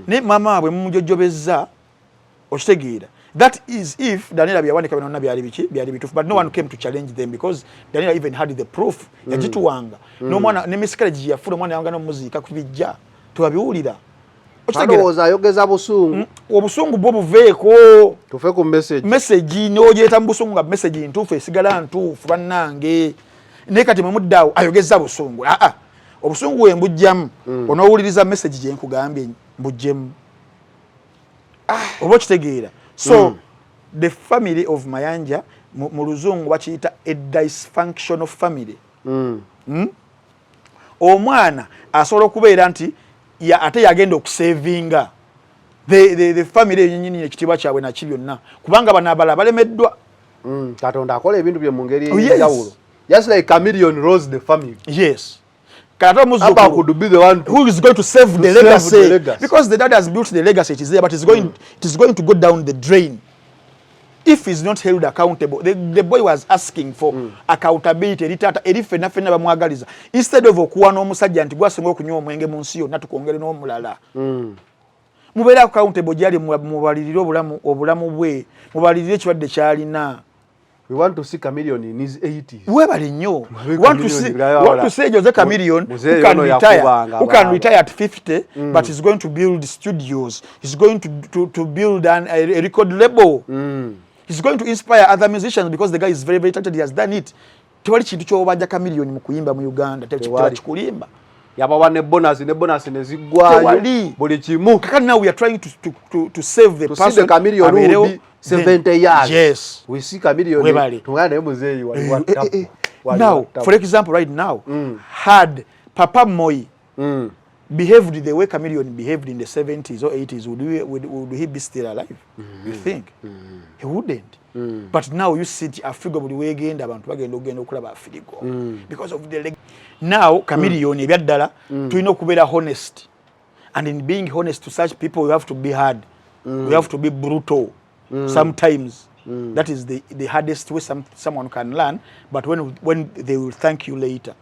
ne mama waabwe mumujojjobezza okitegeera. That is if Daniel byawandika byonna byali bitufu but no one came to challenge them because Daniel even had the proof yagituwanga n'omwana ne miscarriage yafuna omwana yawanga n'omuziika ku bijja tubabiwulira okitegeera ayogeza busungu obusungu bwo buveeko tufe ku message n'ogyeta mu busungu nga message ntuufu esigala ntuufu bannange naye kati mwe muddaawo ayogeza busungu obusungu we mbujjamu onoowuliriza message gye nkugambye mbujjemu oba okitegeera. So the family of Mayanja mu luzungu bakiyita a dysfunctional family. Omwana asobola okubeera nti ate yagenda okusavinga the family yennyini ekitiibwa kyabwe naki byonna kubanga bano abala balemeddwa Katonda akola ebintu bye mu ngeri ey'enjawulo. Just like Chameleone rose the family. Yes. Abba could be the one who is going to save the legacy because the dad has built the legacy. It is there, but it is going to go down the drain if he's not held accountable. The boy was asking for accountability. Instead of okuwa n'omusajja nti gwasinga okunywa omwenge mu nsi yonna tukongere n'omulala. Mubeera accountable gyali mubalirire obulamu bwe mubalirire ekirwadde kyalina We want to see Chameleone in his 80s. Webale nnyo. We want to see Jose Chameleone who can retire at 50, but he's going to build studios. He's going to build a record label. He's going to inspire other musicians because the guy is very, very talented. He has done it. Tewali kintu ky'obanja Chameleone mu kuyimba mu Uganda. Tewali kikulimba. Yabawa ne bonus ne zigwayo. Buli kimu. Kaka now we are trying to save the to person. See the Chameleone will be 70 years. Yes. We see Chameleone. Now, for example, right now, had Papa Moi behaved the way Chameleone behaved in the 70s or 80s, would he be still alive? You think? He wouldn't. But now you see a figure with way again because of the now Chameleone ebyaddala tulina okubeera honest, and in being honest to such people you have to be hard, you have to be brutal sometimes. That is the hardest way someone can learn, but when they will thank you later.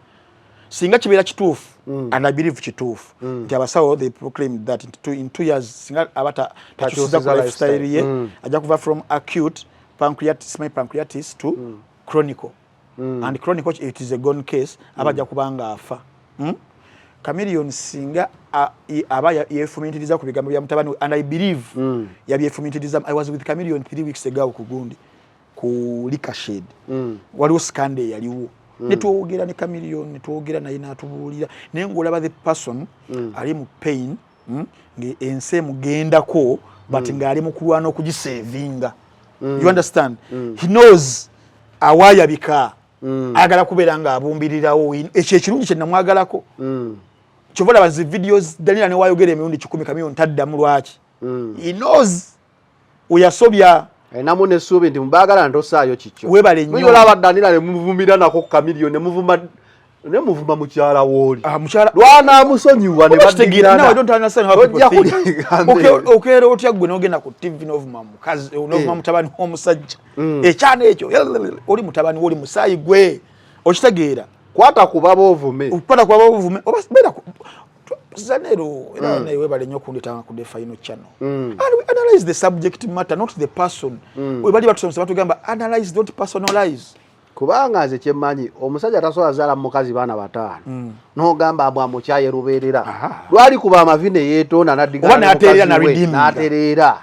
Singa kibeera kituufu, and I believe kituufu nti abasawo they proclaimed that in 2 years singa abata takyusiza ku lifestyle ye ajja kuva from acute pancreatitis to chronic. And chronic, it is a gone case. Abajja kubanga afa. Chameleone singa aba yefumintiriza ku bigambo bya mutabani, and I believe yefumintiriza. I was with Chameleone 3 weeks ago ku Gundi ku Liquor Shade. Waliwo scandal yaliwo. Netwogera ne Chameleone, netwogera naye n'atubuulira naye ng'olaba the person ali mu pain ense mugendako but ng'ali mu kulwana okugisevinga. You understand? He knows awayabika. Agala kubeera nga abumbirirawo ekyo ekirungi kye namwagalako. Kyovola bazi videos Daniel ne wayogera emirundi 10 Chameleone taddamu lwaki. He knows uyasobya namu ne subi nti mbagala ndosaayo kikyo. Webale nnyo. Muyolaba Daniel ne muvumira nako Chameleone ne muvuma mukyala woli. Mukyala lwana amusonyiwa ne badigirana. No, I don't understand how people think. Okay, otya gwe n'ogenda ku TV n'ovuma mukazi n'ovuma mutabani w'omusajja. Ekyana ekyo oli mutabani woli musaayi gwe okitegeera. Kwata kuba bovume. Kwata kuba bovume. Obasibera Zanero era naye webale nnyo kundetanga ku the final channel. And we analyze the subject matter, not the person. Webali batusomesa batugamba analyze, don't personalize. Kubanga aze kyemmanyi omusajja tasobola zaala mukazi baana bataano n'ogamba abwa mukyaye lubeerera lwali kuba amavine yeetonda n'atereera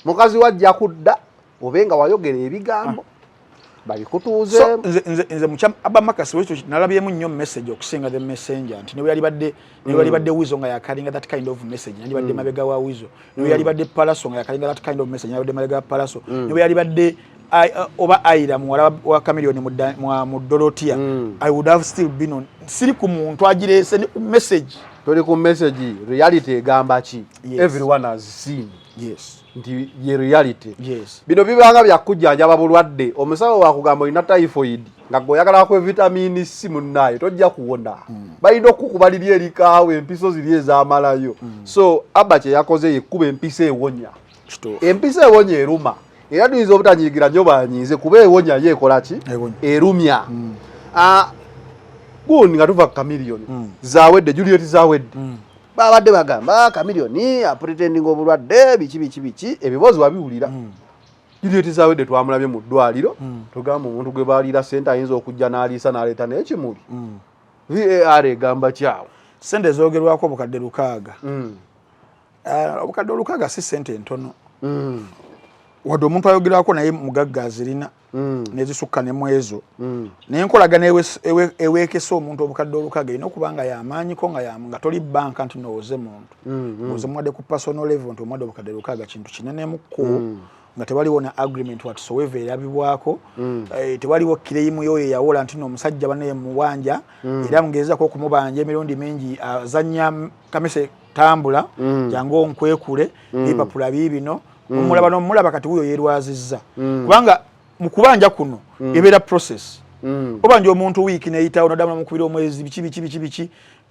mukazi wajja kudda obenga wayogera ebigambo balikutuuze. Nze mukyama Abamakasi wekyo nalabyemu nnyo message okusinga the messenger nti ne yali badde Wizo nga yakalinga that kind of message, yali badde mabega wa Wizo, ne yali badde Palaso nga yakalinga that kind of message, yali badde mabega wa Palaso, ne yali badde oba Aira muwala wa Chameleone mu Dorotia. I would have still been on. Siri ku muntu agirese ni message. Toli ku message reality egamba ki? Everyone has seen. Yes. Nti ye reality. Yes. Bino bibanga byakujjanjaba bulwadde. Omusawo wakugamba olina typhoid nga gwoyagala ku vitamin C munnaye tojja kuwona. Balina okukubalira erikaawe empiso ziri ez'amalayo. So Abba kye yakoze yekkuba empisa ewonya. Empisa ewonya eruma. Era tuyinza obutanyiigira nnyo banyiize kuba ewonya yeekola ki? Erumya. Gundi nga tuva Chameleone. Zawedde, Juliet Zawedde. Babadde bagamba Chameleone apretending obulwadde biki ebibozi wabiwulira. Juliet Zawedde twamulabye mu ddwaliro. Tugamba omuntu gwe baalira sente ayinza okujja n'aliisa n'aleeta n'ekimuli. VAR egamba kyawo. Sente zoogerwako obukadde 600. Obukadde 600 si sente ntono. Wadde omuntu ayogerako naye mugagga azirina nezisukka ne mwezo naye nkolagana eweekesa omuntu obukadde 600 erina okuba nga y'amaanyiko nga toli banka nti nooze muntu oze muwadde ku personal level nti omuwadde obukadde 600 kintu kinenemu nga tewaliwo na agreement whatsoever erabibwako, tewaliwo kireimu yoyo yawola nti n'omusajja bane muwanja era mugezezaako okumubanja emirundi mingi azannya kamese tambula jangu onkwekule bipapula biibino omulaba n'omulaba kati huyo yerwazizza kubanga mu kubanja kuno ebeera process obanja omuntu wiiki neyitawo noddamu namukubira omwezi biki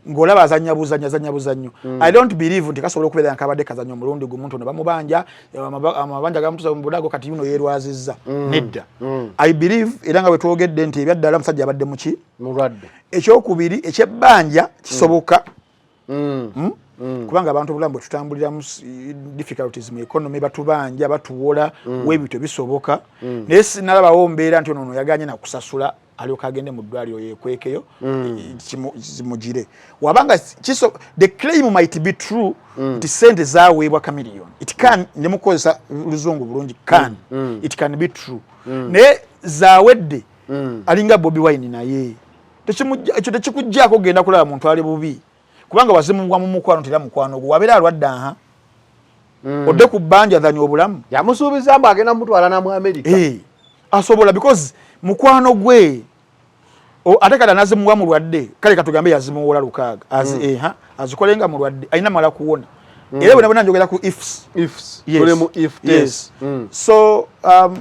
ng'olaba azannya buzannyo. I don't believe nti kasobola okubeera nkabadde kazannya omulundi gumu nti bamubanja amabanja gamutuza mu budago kati yuno yerwazizza nedda. I believe era nga bwe twogedde nti ebyaddala omusajja abadde muki mulwadde. Ekyokubiri ekyebbanja kisoboka kubanga abantu bulambo tutambulira mu difficulties mu economy batubanja batuwola webito bisoboka naye sinalabawo mbeera nti ono yaganye na kusasula alyoka agende mu ddwaliro yekwekeyo zimugire wabanga the claim might be true nti sente zaweebwa kamiliyoni it can nemukozesa luzungu bulungi can it can be true naye zawedde alinga Bobi Wine naye ekyo tekikujjaako genda kulaba muntu ali bubi kubanga wazimungwa mu mukwano tera mukwano gwo wabeera alwadde aha odde ku bbanja dhani obulamu yamusuubiza mbu agenda mutwala na mu America asobola because mukwano gwe ate kala nazimungwa mulwadde kale katugambe yazimuwola lukaaga azikolenga mulwadde alina mala kuwona era bwe njogera ku ifs tole mu if test so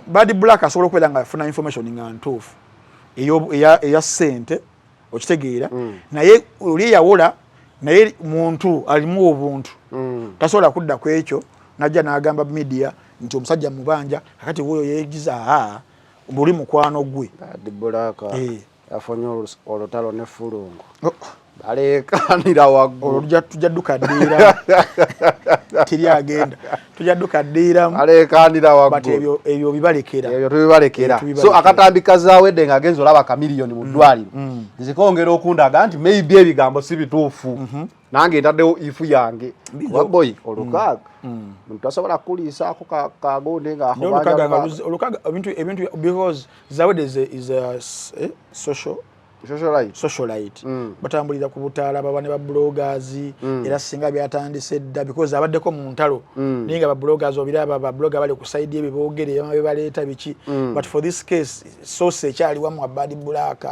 Badi Black asobola okubeera nga afuna information nga ntuufu eya sente okitegeera naye oli yawola naye muntu alimu obuntu tasobola kudda ku ekyo najja n'agamba media nti omusajja mubanja kakati woyo yeegiza buli mukwano gwe Badi Black afonye olutalo ne fulungu balekanira waggulu tujja dukaddiira tiri agenda tujja dukaddiira balekanira waggulu ebyo bibalekera so akatambika zawedde nga agenza olaba kamiliyoni mu ddwaliro nzikongera okundaga nti maybe ebigambo si bituufu nange ntaddewo ifu yange waboyi olukaaga muntu asobola kuliisaako kagonde nga olukaaga ebintu because zawedde is a socialite batambulira ku butaala baba ne ba bloggers era singa byatandise dda because abaddeko mu ntalo ninga ba bloggers obiraba ba blogger bali ku side ye bibogere yamabe baleeta biki but for this case source ekyali wamu Badi Black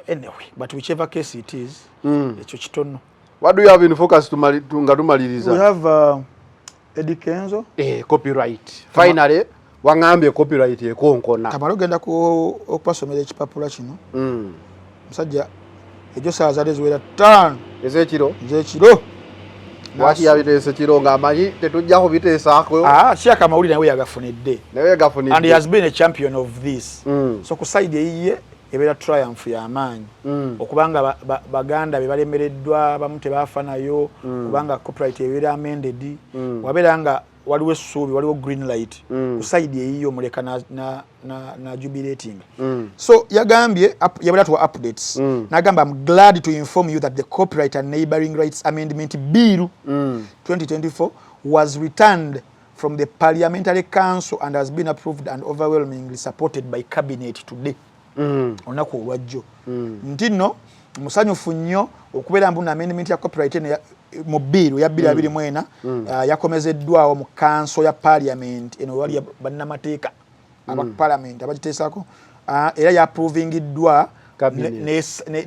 anyway but whichever case it is ekyo kitono. What do you have in focus tunga tumaliriza? We have Eddie Kenzo copyright finally wangambye copyright ekonkona kamalo genda okupasomera ekipapula kino musajja ejo saa zali ziwera 5 ezekiro Waki yabiteese kiro nga amanyi tetujjako biteesaako Shaka Mawulire nawe yagafunidde and he has been a champion of this so ku side eyiye ebeera triumph y'amaanyi okubanga baganda be balemereddwa bamu tebafa nayo kubanga copyright ebeera amended wabeera nga waliwo essuubi waliwo green light ku side eyiyo muleka na jubilating so yagambye yabula tuwa updates nagamba I'm glad to inform you that the Copyright and Neighboring Rights Amendment Bill 2024 was returned from the Parliamentary Council and has been approved and overwhelmingly supported by Cabinet today. Onako olwajjo nti nno musanyufu nnyo okubeera mbu na amendment ya copyright mu bill ya 2024 yakomezeddwawo mu council ya parliament eno wali bannamateeka aba parliament abagiteesako era ya approvingiddwa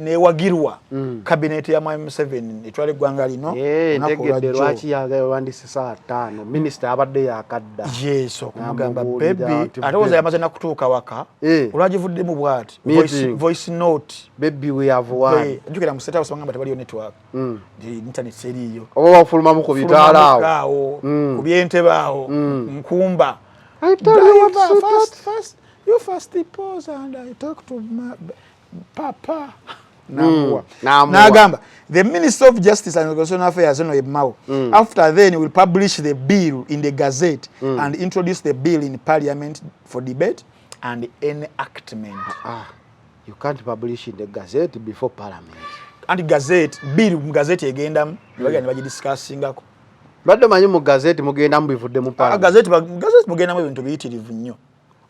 newagirwa cabinet ya M7 etwale eggwanga lino ntegedde lwaki yawandise saa 5 minister abadde yakadda yes okumugamba baby ate yamaze nakutuuka waka olwagivuddemu bwati voice note baby we have one njukira mu set house bangamba tebaliyo network internet seriyo oba bafuluma mu kubitaalaawo ku byentebaawo nkumba I tell you what first you first pause and I talk to Papa Nagamba the Minister of Justice and Constitutional Affairs after then will publish the bill in the Gazette and introduce the bill in Parliament for debate and enactment. You can't publish in the Gazette before Parliament. And Gazette bill mu Gazette egenda bagenda bagidiscussingako. Badde manyi mu Gazette mugenda mbivudde mu Parliament. Gazette mugenda mu ebintu biyitirivu nnyo.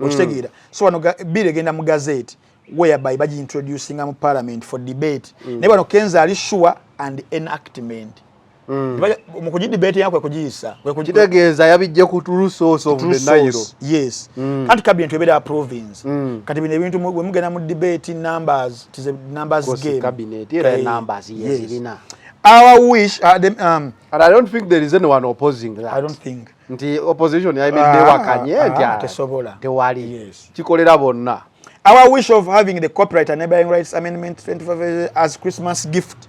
Okitegeera. So wano bill egenda mu Gazette whereby baji introducing mu Parliament for debate. Ne bano Kenza ali sure and enactment. Mu kujidebate yako kujiyisa. Kitegeeza yabijje ku true source of the Nile. Yes. Kati cabinet ebera province. Kati bino ebintu mwe mugenda mu debate numbers, it is a numbers game. Cabinet era numbers yezirina. Our wish and I don't think there is anyone opposing that. I don't think. Nti opposition yayimidde wakanye tesobola. Tewali. Yes. Kikolera bonna. Our wish of having the Copyright and Neighboring Rights Amendment 25 as Christmas gift,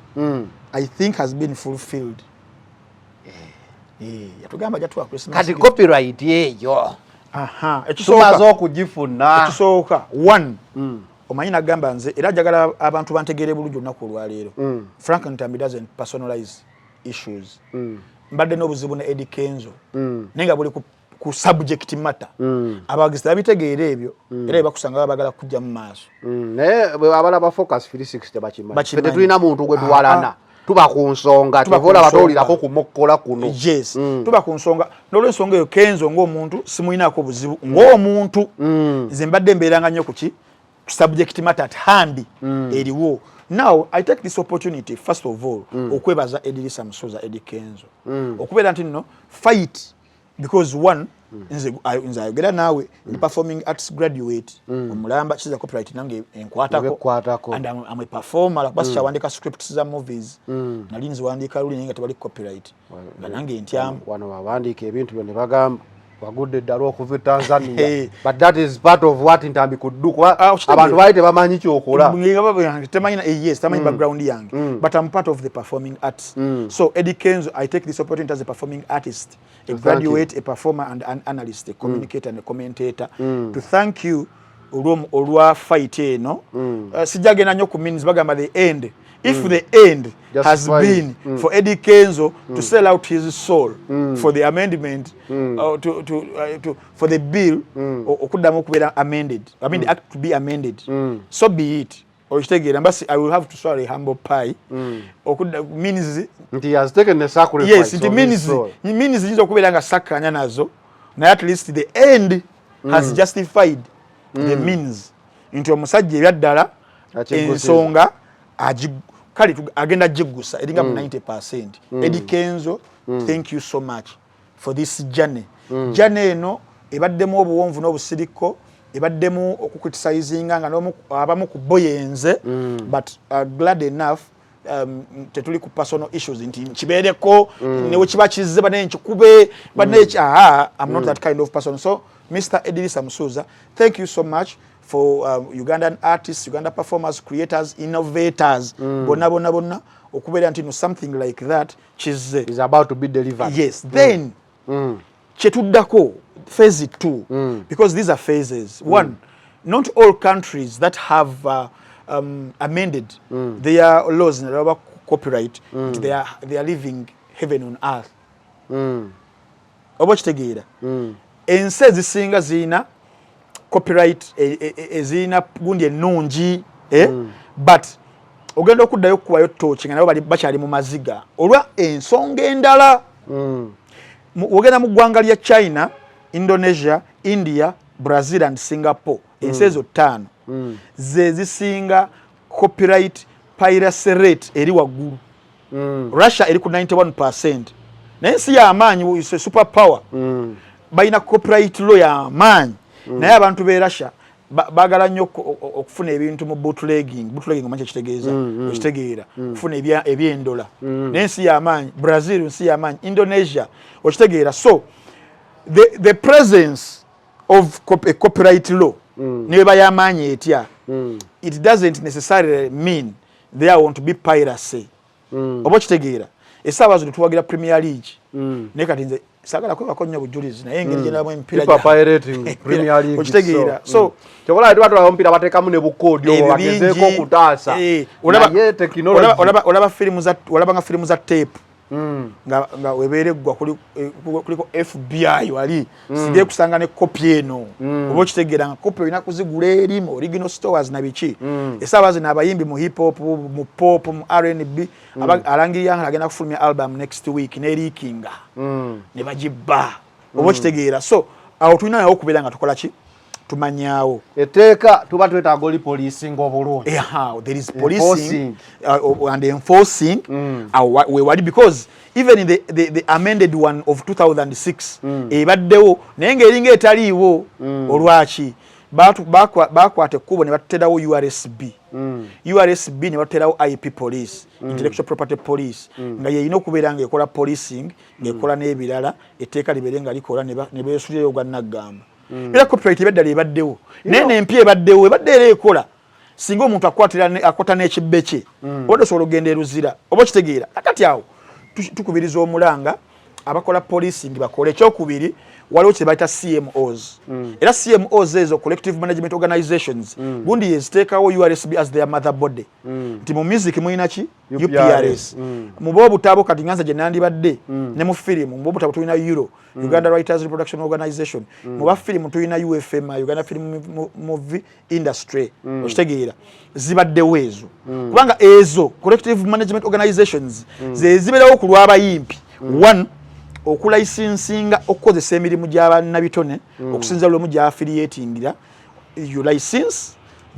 I think has been fulfilled. Yatugamba jatuwa Christmas gift. Kati copyright yeyo. Ekisoka okugifuna. Ekisoka 1. omanyi nagamba nze era njagala abantu bantegeere bulungi olunaku olwaleero. Frank Ntambi doesn't personalize issues. Mbadde n'obuzibu ne Eddie Kenzo naye nga buli ku subject matter abawagizi babitegeera ebyo era bakusanga bagala kujja mu maaso naye abalaba focus 360 bakimanyi fete tulina muntu gwe tuwalana tuba ku nsonga tuvola batolirako kumukkola kuno. Yes, tuba ku nsonga n'olwensonga eyo Kenzo ng'omuntu simuyinaako buzibu ng'omuntu nze mbadde mbeeranga nnyo kuki subject matter at hand eriwo. Now I take this opportunity first of all okwebaza Edilisa Musoza Eddie Kenzo okubeera nti nno fight because one nze ayogera naawe ni performing arts graduate omulamba kiza copyright nange enkwatako and I'm a performer basi chawandika scripts za movies nali nziwandika luli nenga tebali copyright nange ntyamu wano wawandika ebintu byone bagamba wagudde ddala okuva Tanzania but that is part of what Ntambi could do abantu baite bamanyi kyokola temanyi yes tamanyi background yange but I'm part of the performing arts. So Eddie Kenzo, I take this opportunity as a performing artist, a graduate, a performer and an analyst, a communicator and a commentator to thank you olwa fight eno. Sijagenda nnyo ku means bagamba the end. If the end has been for Eddie Kenzo to sell out his soul for the amendment, for the bill, okuddamu okubeera amended, I mean the act to be amended, so be it. I will have to swallow a humble pie. Means he has taken the sacrifice. Yes, it means okubeera nga sakkanya nazo. Now at least the end has justified the means. Into omusajja ebyaddala ensonga kali agenda jigusa eringa 90%. Eddie Kenzo, thank you so much for this journey. Journey eno ebaddemu obuwonvu n'obusiriko, ebaddemu okucriticizing nga abamu ku boyenze, but glad enough tetuli ku personal issues nti kibeereko newe kiba kizze bane nkikube bane I'm not that kind of person. So Mr. Edilisa Musoza, thank you so much for Ugandan artists, Uganda performers, creators, innovators, bonna okubeera nti something like that is about to be delivered. Yes, then chetuddako phase 2 because these are phases. One, not all countries that have amended their laws about copyright, they are living heaven on earth. Oba kitegeera ensi ezisinga zina copyright ezina gundi ennungi but ogenda okuddayo kuwayo tochi nga nabo bakyali mu maziga olwa ensonga endala. Ogenda mu ggwanga lya China, Indonesia, India, Brazil and Singapore, ensi ezo 5 ze zisinga copyright piracy rate eri waggulu. Russia eri ku 91%. Nensi ya amaanyi super power bayina copyright law ya amaanyi naye abantu be Russia bagala nnyo okufuna ebintu mu bootlegging omanyi kitegeeza okitegeera okufuna ebyendola n'ensi y'amaanyi. Brazil nsi y'amaanyi, Indonesia okitegeera. So the presence of a copyright law neba y'amaanyi etya, it doesn't necessarily mean there want to be piracy. Oba okitegeera essaawa zino tuwagira Premier League naye kati nze sagala kwebako nnyo bujulizi naye engeri gyenamu emipiira Premier League okitegeera. So kyokola twatula omupiira bateekamu ne bukoodi obwo bagezeeko okutaasa naye tekinologi olaba nga firimu za tape nga webeereggwa kuliko FBI wali sigeye kusanga ne kopi eno oba okitegeera nga kopi olina kuzigula eri mu original stores na biki. Essaawa zino abayimbi mu hip hop, mu pop, mu R&B alangirira nga agenda kufulumya album next week n'eriikinga ne bagibba oba okitegeera. So awo tulina nawo okubeera nga tukola ki tumanyaawo eteeka tuba twetaaga oli policing obulungi. There is policing and enforcing wewali because even in the amended one of 2006 ebaddewo naye ng'eringa etaliiwo olwaki bakwata ekkubo ne baterawo URSB ne baterawo IP police, intellectual property police nga yeyina okubeera nga ekola policing ng'ekola n'ebirala etteeka libeere nga likola ne beesulirayo gwa naggamba. Era copyright ebaddala ebaddewo naye n'empya ebaddewo ebadde era ekola singa omuntu akwata n'ekibbe kye obadde osobola okugenda eruzira oba okitegeera. Kakati awo tukubiriza omulanga abakola policing bakole. Ekyokubiri waliwo kye bayita CMOs. Era CMOs ezo collective management organizations gundi yeziteekawo URSB as their mother body. Nti mu music muyina ki UPRS. Mu bw'obutabo kati nganza gye nandibadde ne mu firimu mu bw'obutabo tulina Euro Uganda Writers Reproduction Organization. Mu bafirimu tulina UFM Uganda Film Movie Industry. Okitegeera zibaddewo ezo. Kubanga ezo collective management organizations ze zibeerawo ku lw'abayimpi. One okulicensinga okukozesa emirimu gy'abannabitone okusinza lumu gya affiliatingira you license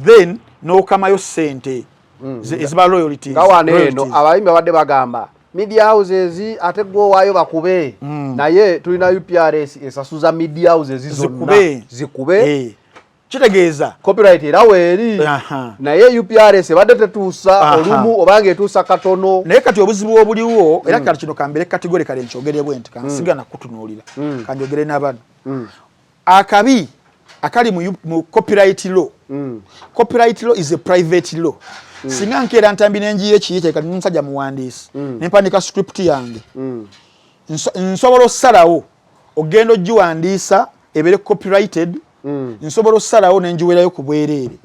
then n'okamayo ssente eziba royalties. Kawane eno abayimbi abadde bagamba media houses ate gwowaayo bakube naye tulina UPRS esasuza media houses zonna zikube kitegeeza copyright era weeri naye UPRS badde tetuusa olumu obange etuusa katono naye kati obuzibu obuliwo era kati kino kambere kategori kale nkyogere bwenti kansigana kutunuulira kanjogere n'abantu akabi akali mu copyright law. Copyright law is a private law. Singa nkeera ntambi n'enjiire kiyite kati nsajja muwandiisi nempandika script yange nsobola ossalawo ogenda ogiwandiisa ebeere copyrighted nsobola ossalawo nenjiwerayo ku bwereere.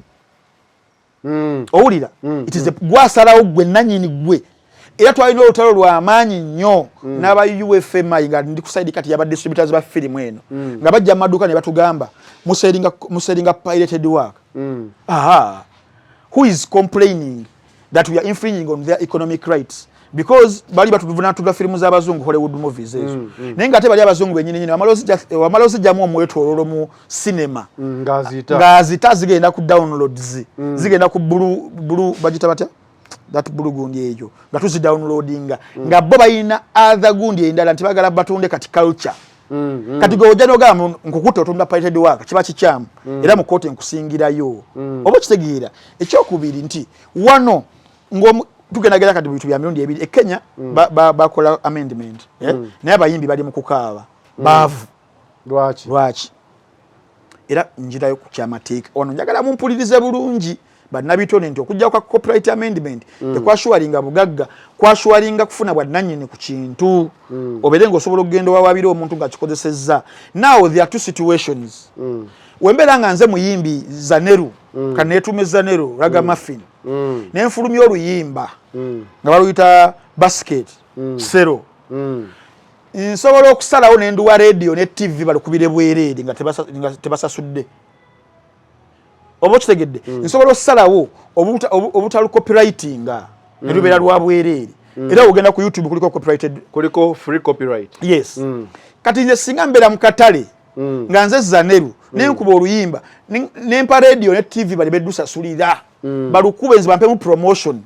Owulira it is gwasalawo gwe nannyini gwe era twalina olutalo lw'amaanyi nnyo n'aba UFMI nga ndi ku side kati yaba distributors ba firimu eno nga bajja mu maduuka ne batugamba museringa pirated work. Who is complaining that we are infringing on their economic rights? Because bali batuvuna tuva firimu z'abazungu Hollywood movies ezo. Naye nga ate bali abazungu bennyini nyini wamalozi jamu omwetololo mu cinema. Ngazita zigenda ku downloads. Zigenda ku bulu bagita batya? That bulu gundi eyo. Nga tuzi downloadinga. Nga bo bayina other gundi endala nti bagala batunde kati culture. Kati go ojja n'ogamba nkukutte otunda pirated work kiba kikyamu era mu kooti nkusingirayo. Oba kitegeera ekyokubiri nti wano tugendagera kati bitu bya mirundi ebiri Kenya bakola amendment naye abayimbi bali mu kukaaba baavu lwaki era njirayo ku kyamateeka ono njagala mumpulirize bulungi bannabitone nti okujja kwa copyright amendment tekwashuwalinga bugagga kwashuwalinga kufuna bwannannyini ku kintu obere ng'osobola okugenda owawabira omuntu nga kikozesezza. Now there are two situations. Wembeera nga nze muyimbi Zaneru kaneetume Zaneru Ragamuffin nenfulumya oluyimba nga baluyita basket sero nsobola okusalawo nenduwa radio ne TV balukubire bwereere nga tebasasudde. Oba kitegedde nsobola okusalawo obutalu copywritinga ne lubeera lwa bwereere era ogenda ku YouTube kuliko copyrighted kuliko free copyright. Yes. Kati nze singa mbeera mu katale nga nze Zaneru nenkuba oluyimba nempa radio ne TV bali beddusasulira balukube nze bampemu promotion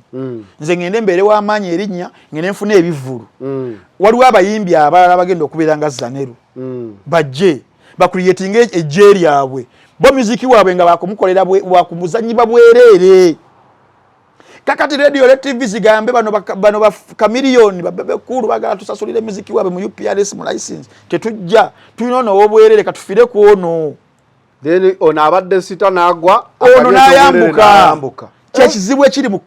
nze ngende mbeere w'amaanyi erinnya ngende nfuna ebivvulu waliwo abayimbi abalala bagenda okubeera nga Zaneru bajje bakuriyetinga ejje lyabwe bo muziki waabwe nga bakumukolera wakumuzanyiba bwereere. Kakati radio ne TV zigambe bano ba kamiliyoni babekulu bagala tusasulire muziki waabwe mu UPRS mu license tetujja tulina n'obwereere katufire ku ono. Then ono abadde sita n'agwa ono n'ayambuka kyekizibu ekiri mu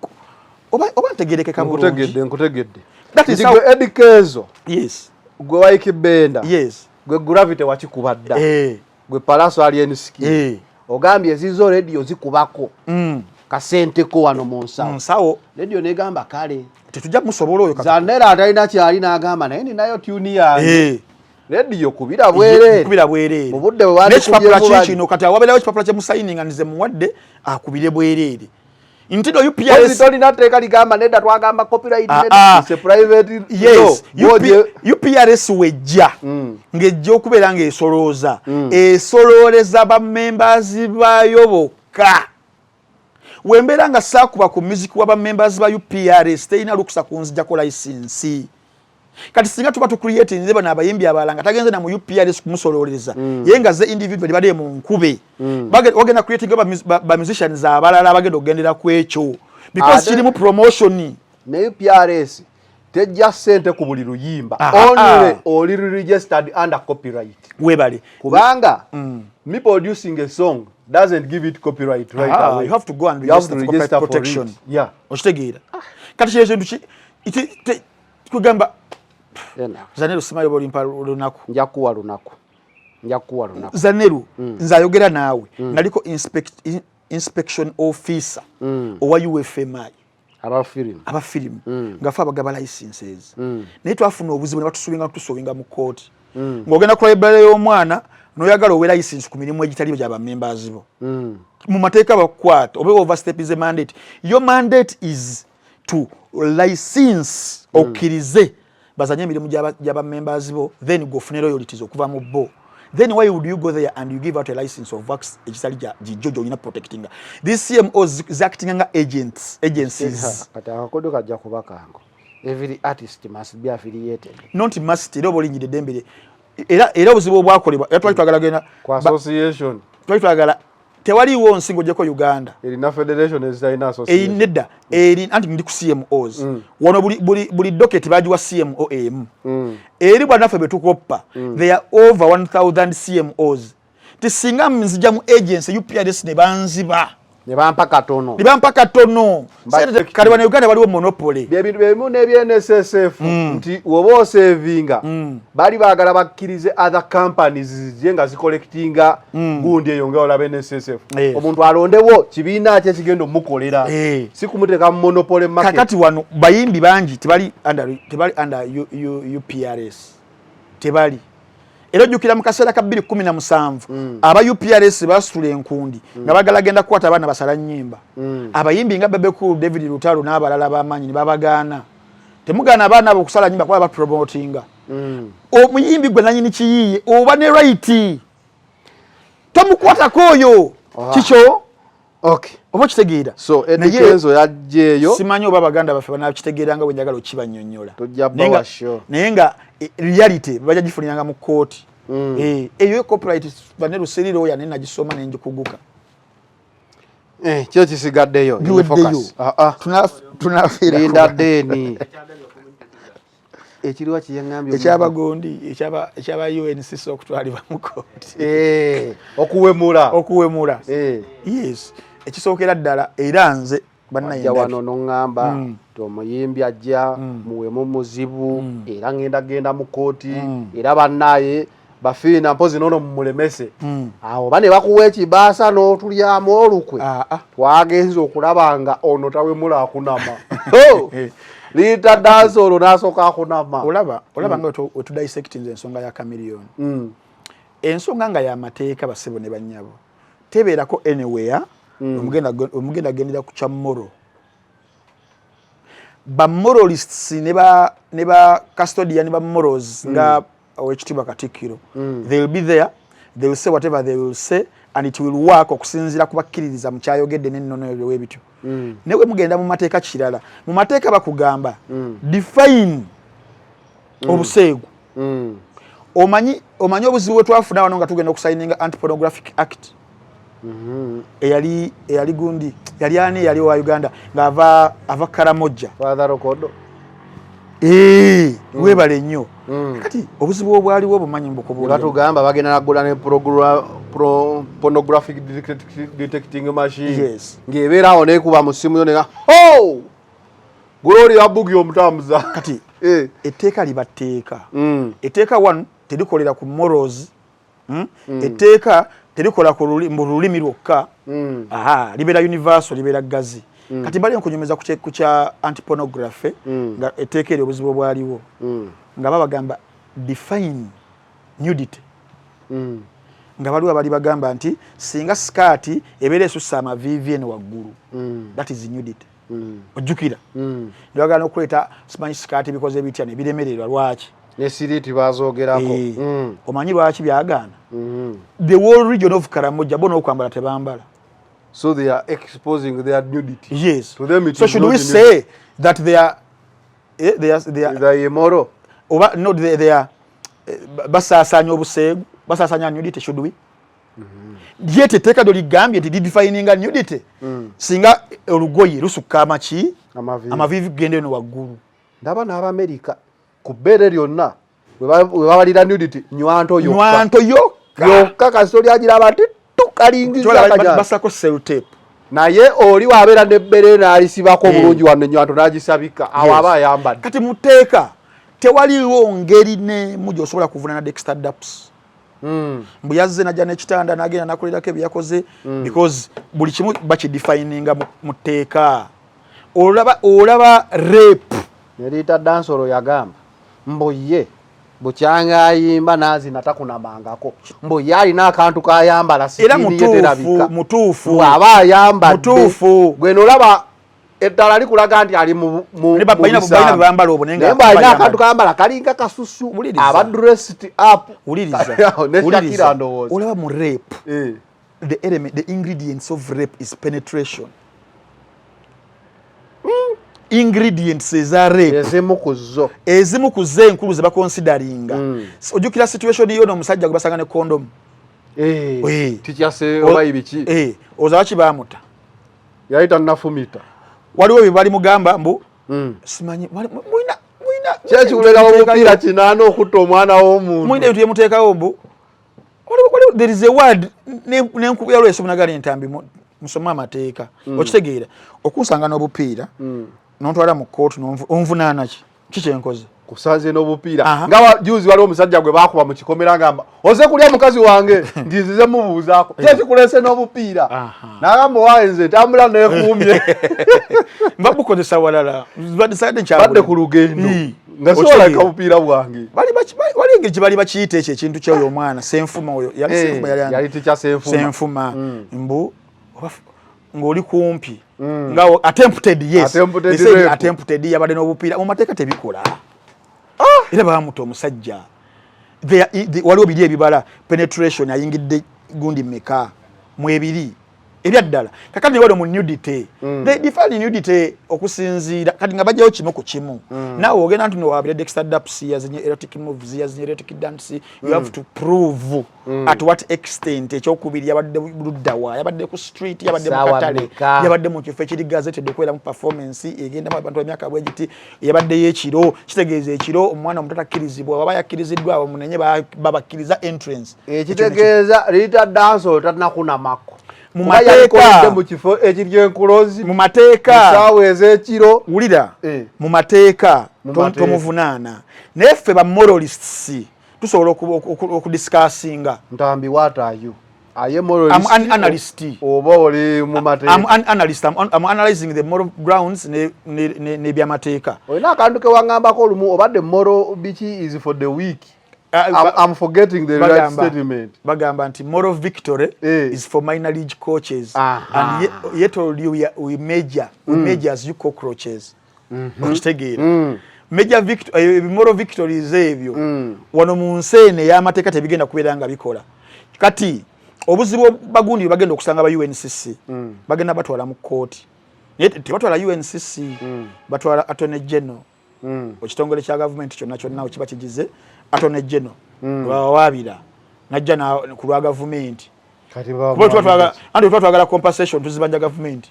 oba ntegerekeka bulungi. Nkutegedde That is how Edikezo. Yes. Gwe Waikibenda. Yes. Gwe Gravity wakikubadda. Gwe Palaso Alien Ski. Ogambye zizo radio zikubako. Kasente ko wano mu nsawo. Radio negamba kale. Tetujja musobola oyo Zanera atalina kyali n'agamba naye ninayo tune yange. Radio kubira bwereere. Mu budde bwe bali kubira kino kati awaberawo ekipapula kye musayininga nize muwadde akubire bwereere. Ntido UPRS tolina teeka ligamba nedda twagamba copyright is a private. Yes. UPRS wejja ngejja okubeera ng'esolooza esolooleza ba members bayo bokka. Wembeera nga saakuba ku music wa ba members ba UPRS terina lukusa kunzija ko license. Kati singa tuba tucreate nzeba n'abayimbi abalala nga tagenze na mu UPRS kumusolooleza yenga ze individual bali mu nkube bagenda creating ba musicians abalala bagenda ogendera ku ekyo because kiri mu promotion ne UPRS tejja sente ku buli luyimba only oli registered under copyright webale kubanga me producing a song doesn't give it copyright right away. You have to go and register for copyright protection. Yeah. Oshitegeera kati kyezo nduki kugamba Zaneru simayo bolimpa lunaku njakuwa lunaku njakuwa lunaku Zaneru nzayogera naawe naliko inspection officer owa UFMI aba film ngafa abagaba licenses naye twafuna obuzibu ne batusuubinga mu court ng'ogenda ku library y'omwana n'oyagala owe license ku mirimu egitali gy'aba members bo mu mateeka bakwata oba overstep is a mandate. Your mandate is to license okkirize bazanye emirimu gy'aba members bo, then go ofune royalties okuva mu bo. Then why would you go there and you give out a license of works egitali gy'ojjo olina protecting? These CMOs is acting as agencies. Kati akakodo kajja kubakango. Every artist must be affiliated. Not must, era obulinyide dembere. Era obuzibu obwakolebwa twali twagala genda ku association. Twali twagala tewaliwo nsingo gyeko Uganda. Erina federation ezirina association. Nedda anti ndi ku CMOs. Wano buli docket bagiwa CMOM. Eri bwanafe betukoppa. There are over 1000 CMOs. Tisinga nzija mu agency UPRS ne banziba. Ne bampa katono. Kale wana Uganda waliwo monopoly. Byebintu bimu n'ebyeNSSF nti woba osevinga bali baagala bakkirize other companies zijenga zicollectinga gundi eyo nga olaba NSSF. Omuntu alondewo kibiina kye kigenda omukolera. Si kumuteka mu monopoly market. Kakati wano bayimbi bangi tebali under UPRS. Tebali. Era jukira mu kaseera ka 2017 aba UPRS basula enkundi nga bagala genda kwata abaana basala nnyimba abayimbi nga Bebe Cool, David Lutalo n'abalala b'amanyi ne babagaana temugana abaana abo kusala nnyimba kuba bapromotinga omuyimbi gwe nanyini kiyiye oba ne right tomukwatako oyo kikyo okay oba kitegeera so edikenzo yajjeeyo simanyi oba abaganda baffe banakitegeeranga bwe njagala okibanyonnyola naye nga reality bajja gifuniranga mu kooti eyo copyright Vaneru seriro ya nena gisoma nenjikuguka kyo kisigaddeyo focus tunafira linda deni ekiriwa kiyangambye ekyabagondi ekyaba UNCC okutwalibwa mu kooti okuwemula yes ekisookera ddala era nze bannayenda wano nongamba tomuyimbi ajja muwemu muzibu era ngenda mu kooti era bannaye bafiina mpozi nono mumulemese awo bane bakuwa ekibaasa n'otulyamu olukwe twagenza okulabanga ono tawemula akunama liita dansi olwo n'asooka akunama olaba nga wetudissectinze ensonga ya Chameleon ensonga nga y'amateeka basebo ne bannyabo tebeerako anywhere omugenda gendera ku kya moral ba moralists ne ba custodian ba morals nga owekitiibwa Katikkiro they will be there, they will say whatever they will say and it will work okusinziira kubakkiririza mu kyayogedde n'ennono w'ebityo newe mugenda mu mateeka kirala mu mateeka bakugamba define obuseegu omanyi obuzibu bwe twafuna wano nga tugenda okusayininga Anti-Pornographic Act eyali gundi yali wa Uganda nga ava Karamoja Father Rokodo webale nnyo kati obuzibu obwaliwo obumanyi mbukubula batugamba bagenda nagula ne pornographic detecting machine ng'ebeera awo neekuba mu ssimu yo nega Gloria Bugi omutambuza kati etteeka libatteeka etteeka one terikolera ku morals etteeka terikola ku lulimi lwokka libeera universal libeera gazi kati bali nkunyumeza ku kya anti-pornography nga etteeka eri obuzibu bwaliwo nga babagamba define nudity nga baliwo bali bagamba nti singa skaati ebeera esussa amavivi eno waggulu that is nudity ojjukira ndibagala n'okuleeta simanyi skaati bikoze bitya ne biremererwa lwaki ne siriiti bazoogerako omanyi lwaki byagaana the whole region of Karamoja bo n'okwambala tebambala. So they are exposing their nudity. Yes. To them it so is should not we say that they are immoral? Or no, they are basasanya obuseegu, basasanya nudity, should we? Yet etteeka doligambye nti defining nudity. Singa olugoye lusukka amaki amavivi gende eno waggulu. Ndaba n'Abamerika ku bbeere lyonna we babalira nudity nywanto yokka kasoli agiraba ti basako sellotape naye oli wabeera nebbere n'alisibako bulungi wano enywanto n'agisabika awo aba ayambadde kati muteeka tewaliwo ngeri n'emu gy'osobola kuvunaana Dexter Daps mbu yazze najja n'ekitanda n'agenda nakolerako ebyakoze because buli kimu bakidefininga mu tteeka. Olaba rape nerita dansolo yagamba mbu ye bukyanga ayimba nazi natakunamangako mbu ye alina akantu kayambala sikini yeterabika mutuufu aba ayamba mutuufu gwe nolaba eddala likulaga nti ali mu bayina bambala obunenga alina akantu kayambala kalinga kasusu aba dressed up uliriza olaba mu rape the ingredients of rape is penetration. Ingredients eza rape ezimu kuzo enkulu ze bakonsideringa ojukira situation iyo n'omusajja gwe basanga ne condom tikyase obayi biki ozawa kibamuta yaita nafumita waliwo bibali mugamba mbu simanyi muina kyeki kulera omupira kinano okutta omwana w'omuntu muina ebitu yemuteekawo mbu waliwo there is a word n'enkubu yalwese munagali entambi musoma amateeka okitegeera okunsanga n'obupiira nontwala mu court onvunaana ki kyenkoze kusaze n'obupiira nga juzi waliwo omusajja gwe bakuba mu kikomera ngamba oze kulya mukazi wange ndizize mubuuzaako kyeki kulese n'obupiira n'agamba waenze ntambula neekuumye mbabukozesa walala badde ku lugendo nga siwalaka obupiira bwange wali engeri gye bali bakiyita ekyo ekintu kyoyo omwana senfuma oyo yali tikya senfuma mbu ng'oli kumpi nga attempted attempted yabadde n'obupiira mu mateeka tebikola era bamuta omusajja waliwo biri ebibala penetration ayingidde gundi meka mu ebiri ebyaddala kakati waliwo mu nudity they define nudity okusinziira kati nga bajjawo kimu ku kimu naawe ogenda nti nowabire Dexter Dapsy yazinye erotic movies yazinye erotic dance you have to prove at what extent ekyokubiri yabadde luddawa yabadde ku street yabadde mu katale yabadde mu kifo ekiri gazetted okwera mu performance egendamu abantu emyaka bwegiti yabadde y'ekiro kitegeeza ekiro omwana omuto akkirizibwa baba yakkiriziddwa abo munenye babakkiriza entrance ekitegeeza lita dance otatunnakunamako mu mateeka mu kifo ekiryenkulozi mu mateeka saawa ez'ekiro wulira mu mateeka tomuvunaana naye ffe ba moralists tusobola okudiscussinga ntambi what are you aye moralist I'm an analyst oba oli mu mateeka I'm an analyst I'm analyzing the moral grounds ne byamateeka olina akantu ke wangambako olumu obadde moral biki is for the week I'm forgetting the right statement. Bagamba anti moral victory is for minor league coaches and yet told you we measure as you cockroaches. Okitegeera. Major victory moral victory is ebyo. Wano mu nseene y'amateeka tebigenda kubeera nga bikola. Kati obuzibu bagundi bagenda okusanga ba UNCC bagenda batwala mu court. Tebatwala UNCC batwala Attorney General. Ekitongole kya government kyonna kiba kigize Attorney General wabira najja na ku lwa government kati twagala compensation tuzibanja government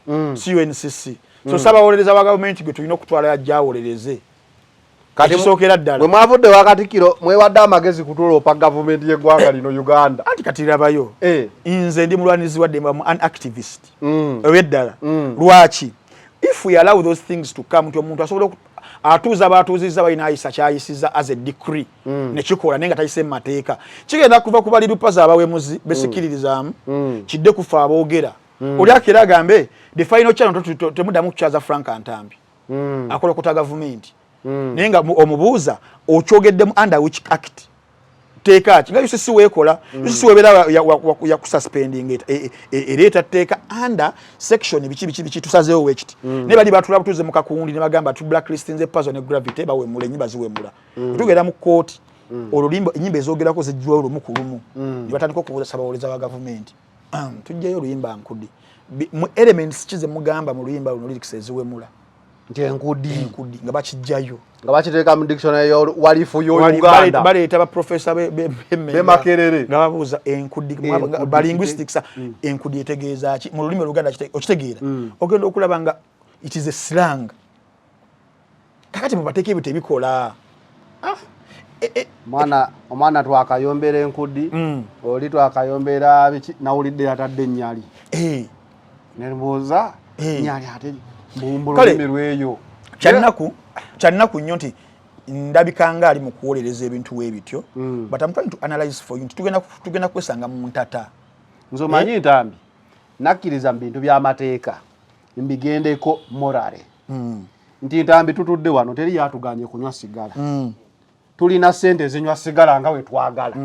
UNCC so sabawolereza wa government gwe tulina okutwala yajjawolereze kati sookera ddala bwe mwavudde wakatikiro mwewadde amagezi kutulopa government y'eggwanga lino Uganda anti kati rabayo nze ndi mulwanizi wadde mbamu an activist eweddala lwaki if we allow those things to come to omuntu asobola atuuza batuuzizza balina ayisa kyayisiza as a decree nekikola naye nga tayise mateeka kigenda kuva ku bali lupaza abawemuzi besikiririzaamu kidde kufa aboogera oli akira agambe the final channel temuddamu kukyaza Frank Antambi akola kuta gavumenti naye nga omubuuza okyogeddemu under which act teeka ki nga UCC weekola UCC webeera yakususpending ereeta teeka under section biki tusazeewo wekiti ne bali batula butuze mu kakundi ne bagamba tu blacklisting ze person gravity bawemula enyimba ziwemula tugenda mu court olulimbo enyimba ezogerako zijjwa olumu ku lumu ne batandika okubuuza sabawoleza wa government tujjayo oluyimba nkudi mu elements kize mugamba mu luyimba luno lyrics eziwemula nti enkudi nga bakijjayo nga bakiteeka mu dictionary yo walifu yo Uganda baleeta ba professor be Makerere nga babuuza enkudi ba linguistics enkudi etegeeza ki mu lulimi Luganda okitegeera ogenda okulaba nga it is a slang kakati mubateeka ebyo tebikola omwana twakayombera enkudi oli twakayombera biki nawulidde atadde ennyali nembuuza ennyali ate mbululimi lweyo kyannaku nnyo nti ndabikanga ali mu kuwolereza ebintu webityo but I'm trying to analyze for you tugenda kwesanga mu ntata nzo manyi ntambi nakkiriza mu bintu by'amateeka mbigendeko morale nti ntambi tutudde wano teri yatuganye kunywa sigala tulina sente zinywa sigala nga we twagala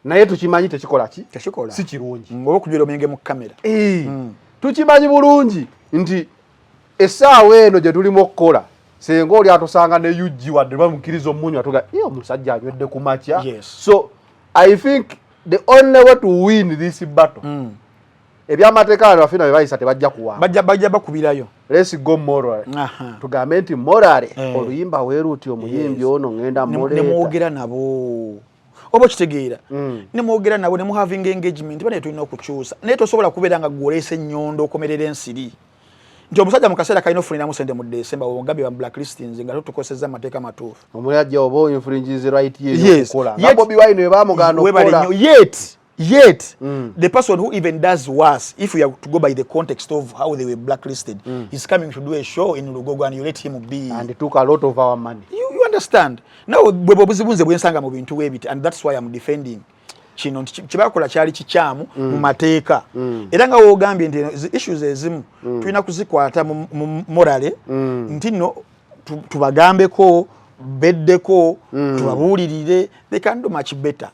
naye tukimanyi tekikola ki si kirungi ngoba okujira omenge mu kamera tukimanyi bulungi nti essaawa eno gye tulimu okukola senga oli atusanga ne UG wadde bamukiriza omunywa atuga omusajja anywedde ku makya so I think the only way to win this battle ebyamateeka wano bafina bebayisa tebajja kuwamba bajja bakubirayo let's go morale tugambe nti morale oluyimba weeruuti omuyimbi ono ngenda nemwogera nabo oba kitegeera nemwogera nabo ne mu having engagement bane tulina okukyusa naye tosobola kubeera nga gwolesa ennyondo okomerera ensiri nti omusajja mu kaseera kalina ofuniramu sente mu December ogambye ba blacklistings nga tukozesa amateeka matuufu omulajja oba infringes right ye okukola nga Bobi Wine we baamugana okukola yet the person who even does worse, if we are to go by the context of how they were blacklisted, he's coming to do a show in Lugogo and you let him be. And he took a lot of our money. You understand? Now, and that's why I'm defending. Chino chibakola kyali kichamu mu mateeka era nga wogambye nti issues ezimu tulina kuzikwata mu morale ntino tubagambeko beddeko tubabuulirire they can do much better.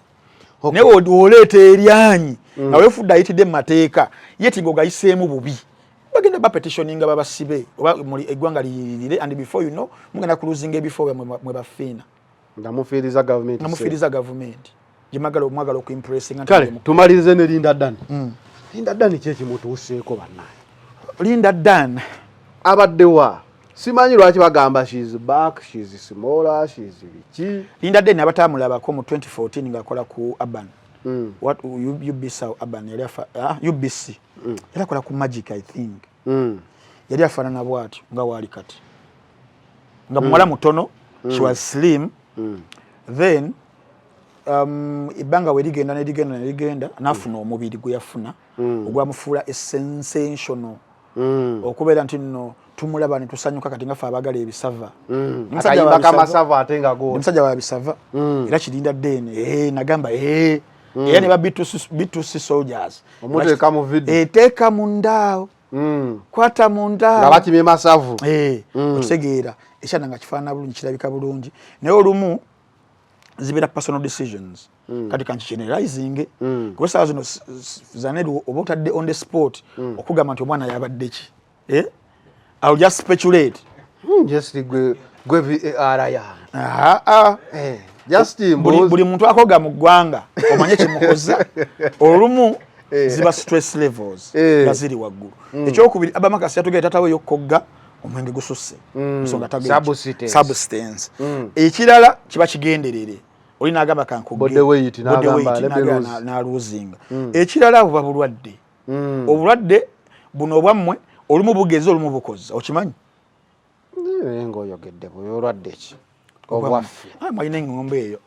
Ne oleta eryanyi nga weefudde ayitidde mu mateeka yeti ng'ogayiseemu bubi bagenda ba petitioninga babasibe oba eggwanga liyiririre and before you know mugenda kuluzinga ebifo mwe bafiina nga mufiiriza gavumenti mwagala okuimpressinga kale tumalirize ne Linda Dan Linda Dan kyeki mutuuseeko bannaye Linda Dan abaddewa simanyi lwaki bagamba she's back she's smaller she's biki Linda Dan abatamulabako mu 2014 ngakola ku Urban what UBC Urban yali UBC yali akola ku Magic I think yali afaanana bwatyo nga wali kati nga mwala mutono she was slim then ibanga werigenda nafuna omubiri gwe yafuna ogwamufuula sensational okubeera nti nno tumulaba ne tusanyuka kati ngafa abagala ebisava akayimba kamasava ate nga go omusajja wa bisava era kirinda dene nagamba era ne ba B2C soldiers omuteeka mu video eteeka mu ndaawo kwata mu ndaawo nga bakimye masavu okutegeera ekyana nga kifaanana bulungi kirabika bulungi naye olumu zibera personal decisions kati kanchi generalizing kuba saa zino zanedu oba otadde on the spot okugamba nti omwana yabadde ki I'll just speculate just gwe VAR ya just buli muntu akoga mu ggwanga omanye kimukoze olumu ziba stress levels baziri waggulu ekyokubiri abamakasi yatugenda tatawe yokogga omwenge gususse nsonga substance ekirala kiba kigenderere oli nagamba body weight na losing ekirala buba bulwadde obulwadde buno obwammwe olumu bugeze olumu bukoza okimanyi ngo yogedde bulwadde ki obwaffe mwalina engombe eyo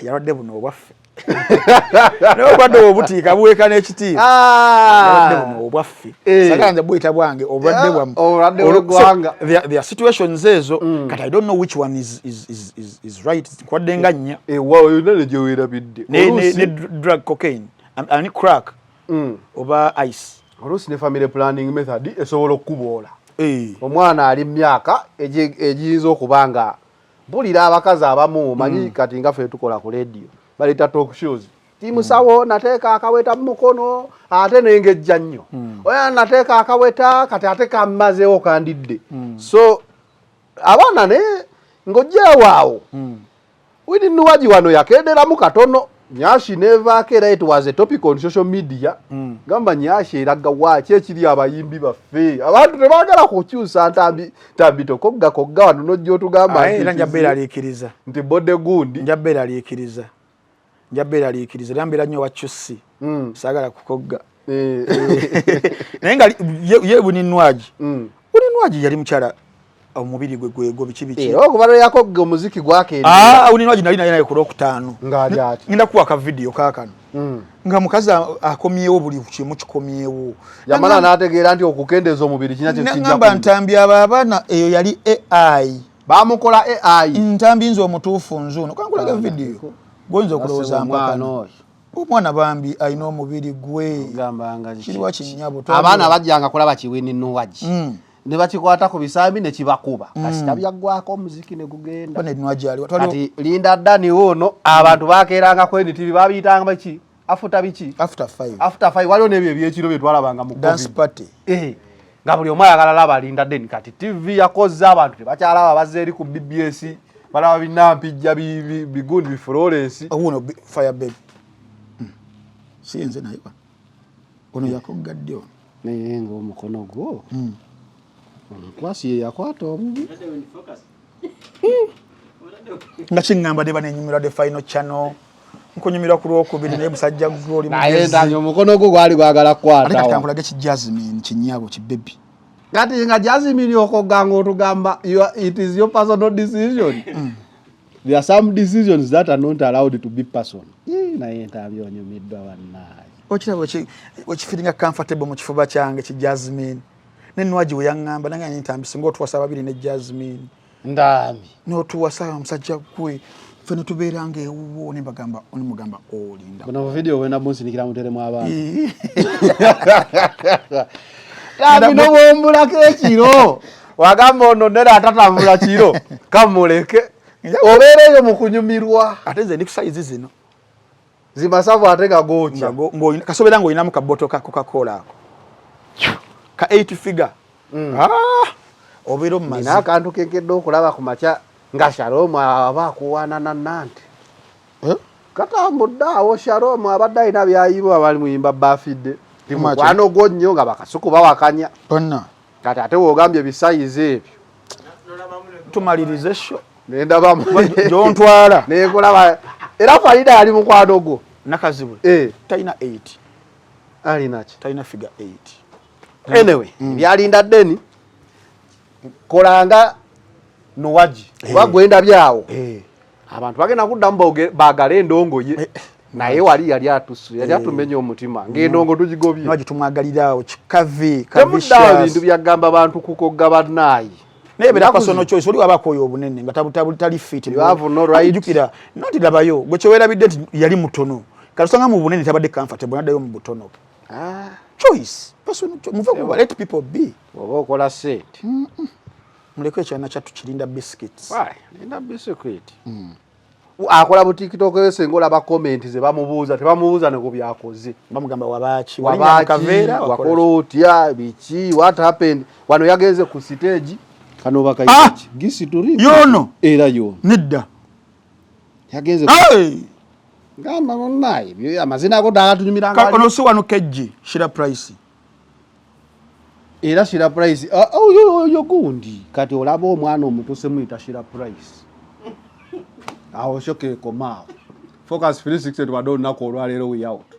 yalwadde buno obwaffe n'obulwadde obutiika buweeka n'ekitiibwa yalwadde buno obwaffe sagala nze buyita bwange obulwadde bwammwe there are situations ezo kati I don't know which one is right nkwadde nga nnya yonna gye weerabidde ne drug cocaine ani crack oba ice oluusi ne family planning method esobola okukuboola omwana ali myaka egiyinza okuba nga mpulira abakazi abamu manyi kati nga ffe tukola ku radio baleta talk shows timusawo nateeka akaweta mu mukono ate nengejja nnyo oya nateeka akaweta kati ate kammazeewo kandidde so abaana ne ng'ojjeewaawo wini nuwaji wano yakeenderamu katono Nyashi nevaako era it was a topic on social media gamba Nyashi eraga waaki ekiri abayimbi baffe abantu tebaagala kukyusa ntambi tokogga wano nojja otugamba era njabbeera aliikiriza nti bode gundi njabbeera aliikiriza era mbeera nnyo wakyusi saagala kukogga naye nga ye buninwaji yali mukyala omubiri gwego biki okubala yakogga omuziki gwake uninwaji nali naye ku Lwokutaano ngenda kuwa ka video kaakano nga mukazi akomyewo buli kimu kikomyewo yamala n'ategeera nti okukendeeza omubiri kina kye kijja ngamba ntambi abo abaana eyo yali AI bamukola AI ntambi nzo omutuufu nzuno kankulaga video goyinza okulowooza mpaka omwana bambi alina omubiri gwe kiriwa kinyabo abaana bajjanga kulaba kiwini Nuwaji ne bakikwata ku bisambi ne kibakuba kasita byaggwako omuziki ne gugenda kati Linda Dani ono abantu bakeranga kweni TV babiyitanga baki after 5 waliwo nebyo ebyekiro bye twalabanga mu dance party nga buli omu ayagala laba Linda Dani kati TV yakozza abantu tebakyalaba bazze eri ku BBS balaba binampijja bigundi bi Florence uno fire baby siyenze nayo ono yakogadde ono naye ng'omukono gwo omukwasi yakwata omubi nga kiŋŋamba ne banenyumirwa the final channel nkunyumirwa ku lwokubiri naye musajja gwoli naye ntanyo omukono gwo gwali gwagala kukwata ate kankulage ki Jasmine kinyabo ki baby kati nga Jasmine okoganga otugamba it is your personal decision there are some decisions that are not allowed to be personal naye ntabyo onyumiddwa bannaye okirabo wekifiringa comfortable mu kifuba kyange ki Jasmine Nuwaji we yaŋŋamba nange ntambi singa otuwasa babiri ne Jasmine ndami n'otuwasa omusajja gwe ffe ne tubeeranga ewuwo ne bagamba mugamba olinda buno video wena bunsinikira muteremu abaana tabi n'obumbulako ekiro wagamba ono nera atatambula kiro kamuleke obeereyo mu kunyumirwa ate nze ndi ku sayizi zino zimasavu ate nga gookya kasobeera ng'olinamu kaboto ka Coca-Cola ako ka 8 figure obeera omumazi nina akantu kenkedde okulaba ku makya nga Shalom aba akuwaana na Nante katambudde awo Shalom abadde alina byayibwa abali muyimba bafidde mukwano gwo nnyo nga bakasuku bawakanya bonna kati ate woogambye ebisayizi ebyo tumalirize sho nendabamu gyontwala nekolaba era Farida yali mukwano gwo nakazibwe talina 8 alinaki talina figure 8 anyway byalinda Deni kolanga Nuwaji bagwenda byawo abantu bagenda kuddamu bagala endongoye naye wali yali atusu yali atumenya omutima ng'endongo tugigobye Nuwaji tumwagaliraawo kikavi kavisha bintu byagamba abantu kukoga bannayi naye bera personal choice oli wabakoyo obunene nga tali fit you have no right jukira noti labayo gwe kyowera yali mutono kalusanga mu bunene tabadde comfortable nadayo mu butono choice personal choice let people be oba okola set muleko ekyana kyatu kirinda biscuits linda biscuit akola bu TikTok esengo laba comment ze bamubuuza tebamubuuza ne ku byakoze bamugamba wabachi kavera wakola otya bichi what happened wano yageze ku stage kano bakayiki gisi turi yono era yo nedda yageze ngamba munayi byo amazina ago dagatunyumira nga kono so wano keji shira price era shira price yo gundi kati olaba omwana omutuse muita shira price aho shoke komao focus 360 wadon nako olwalero we out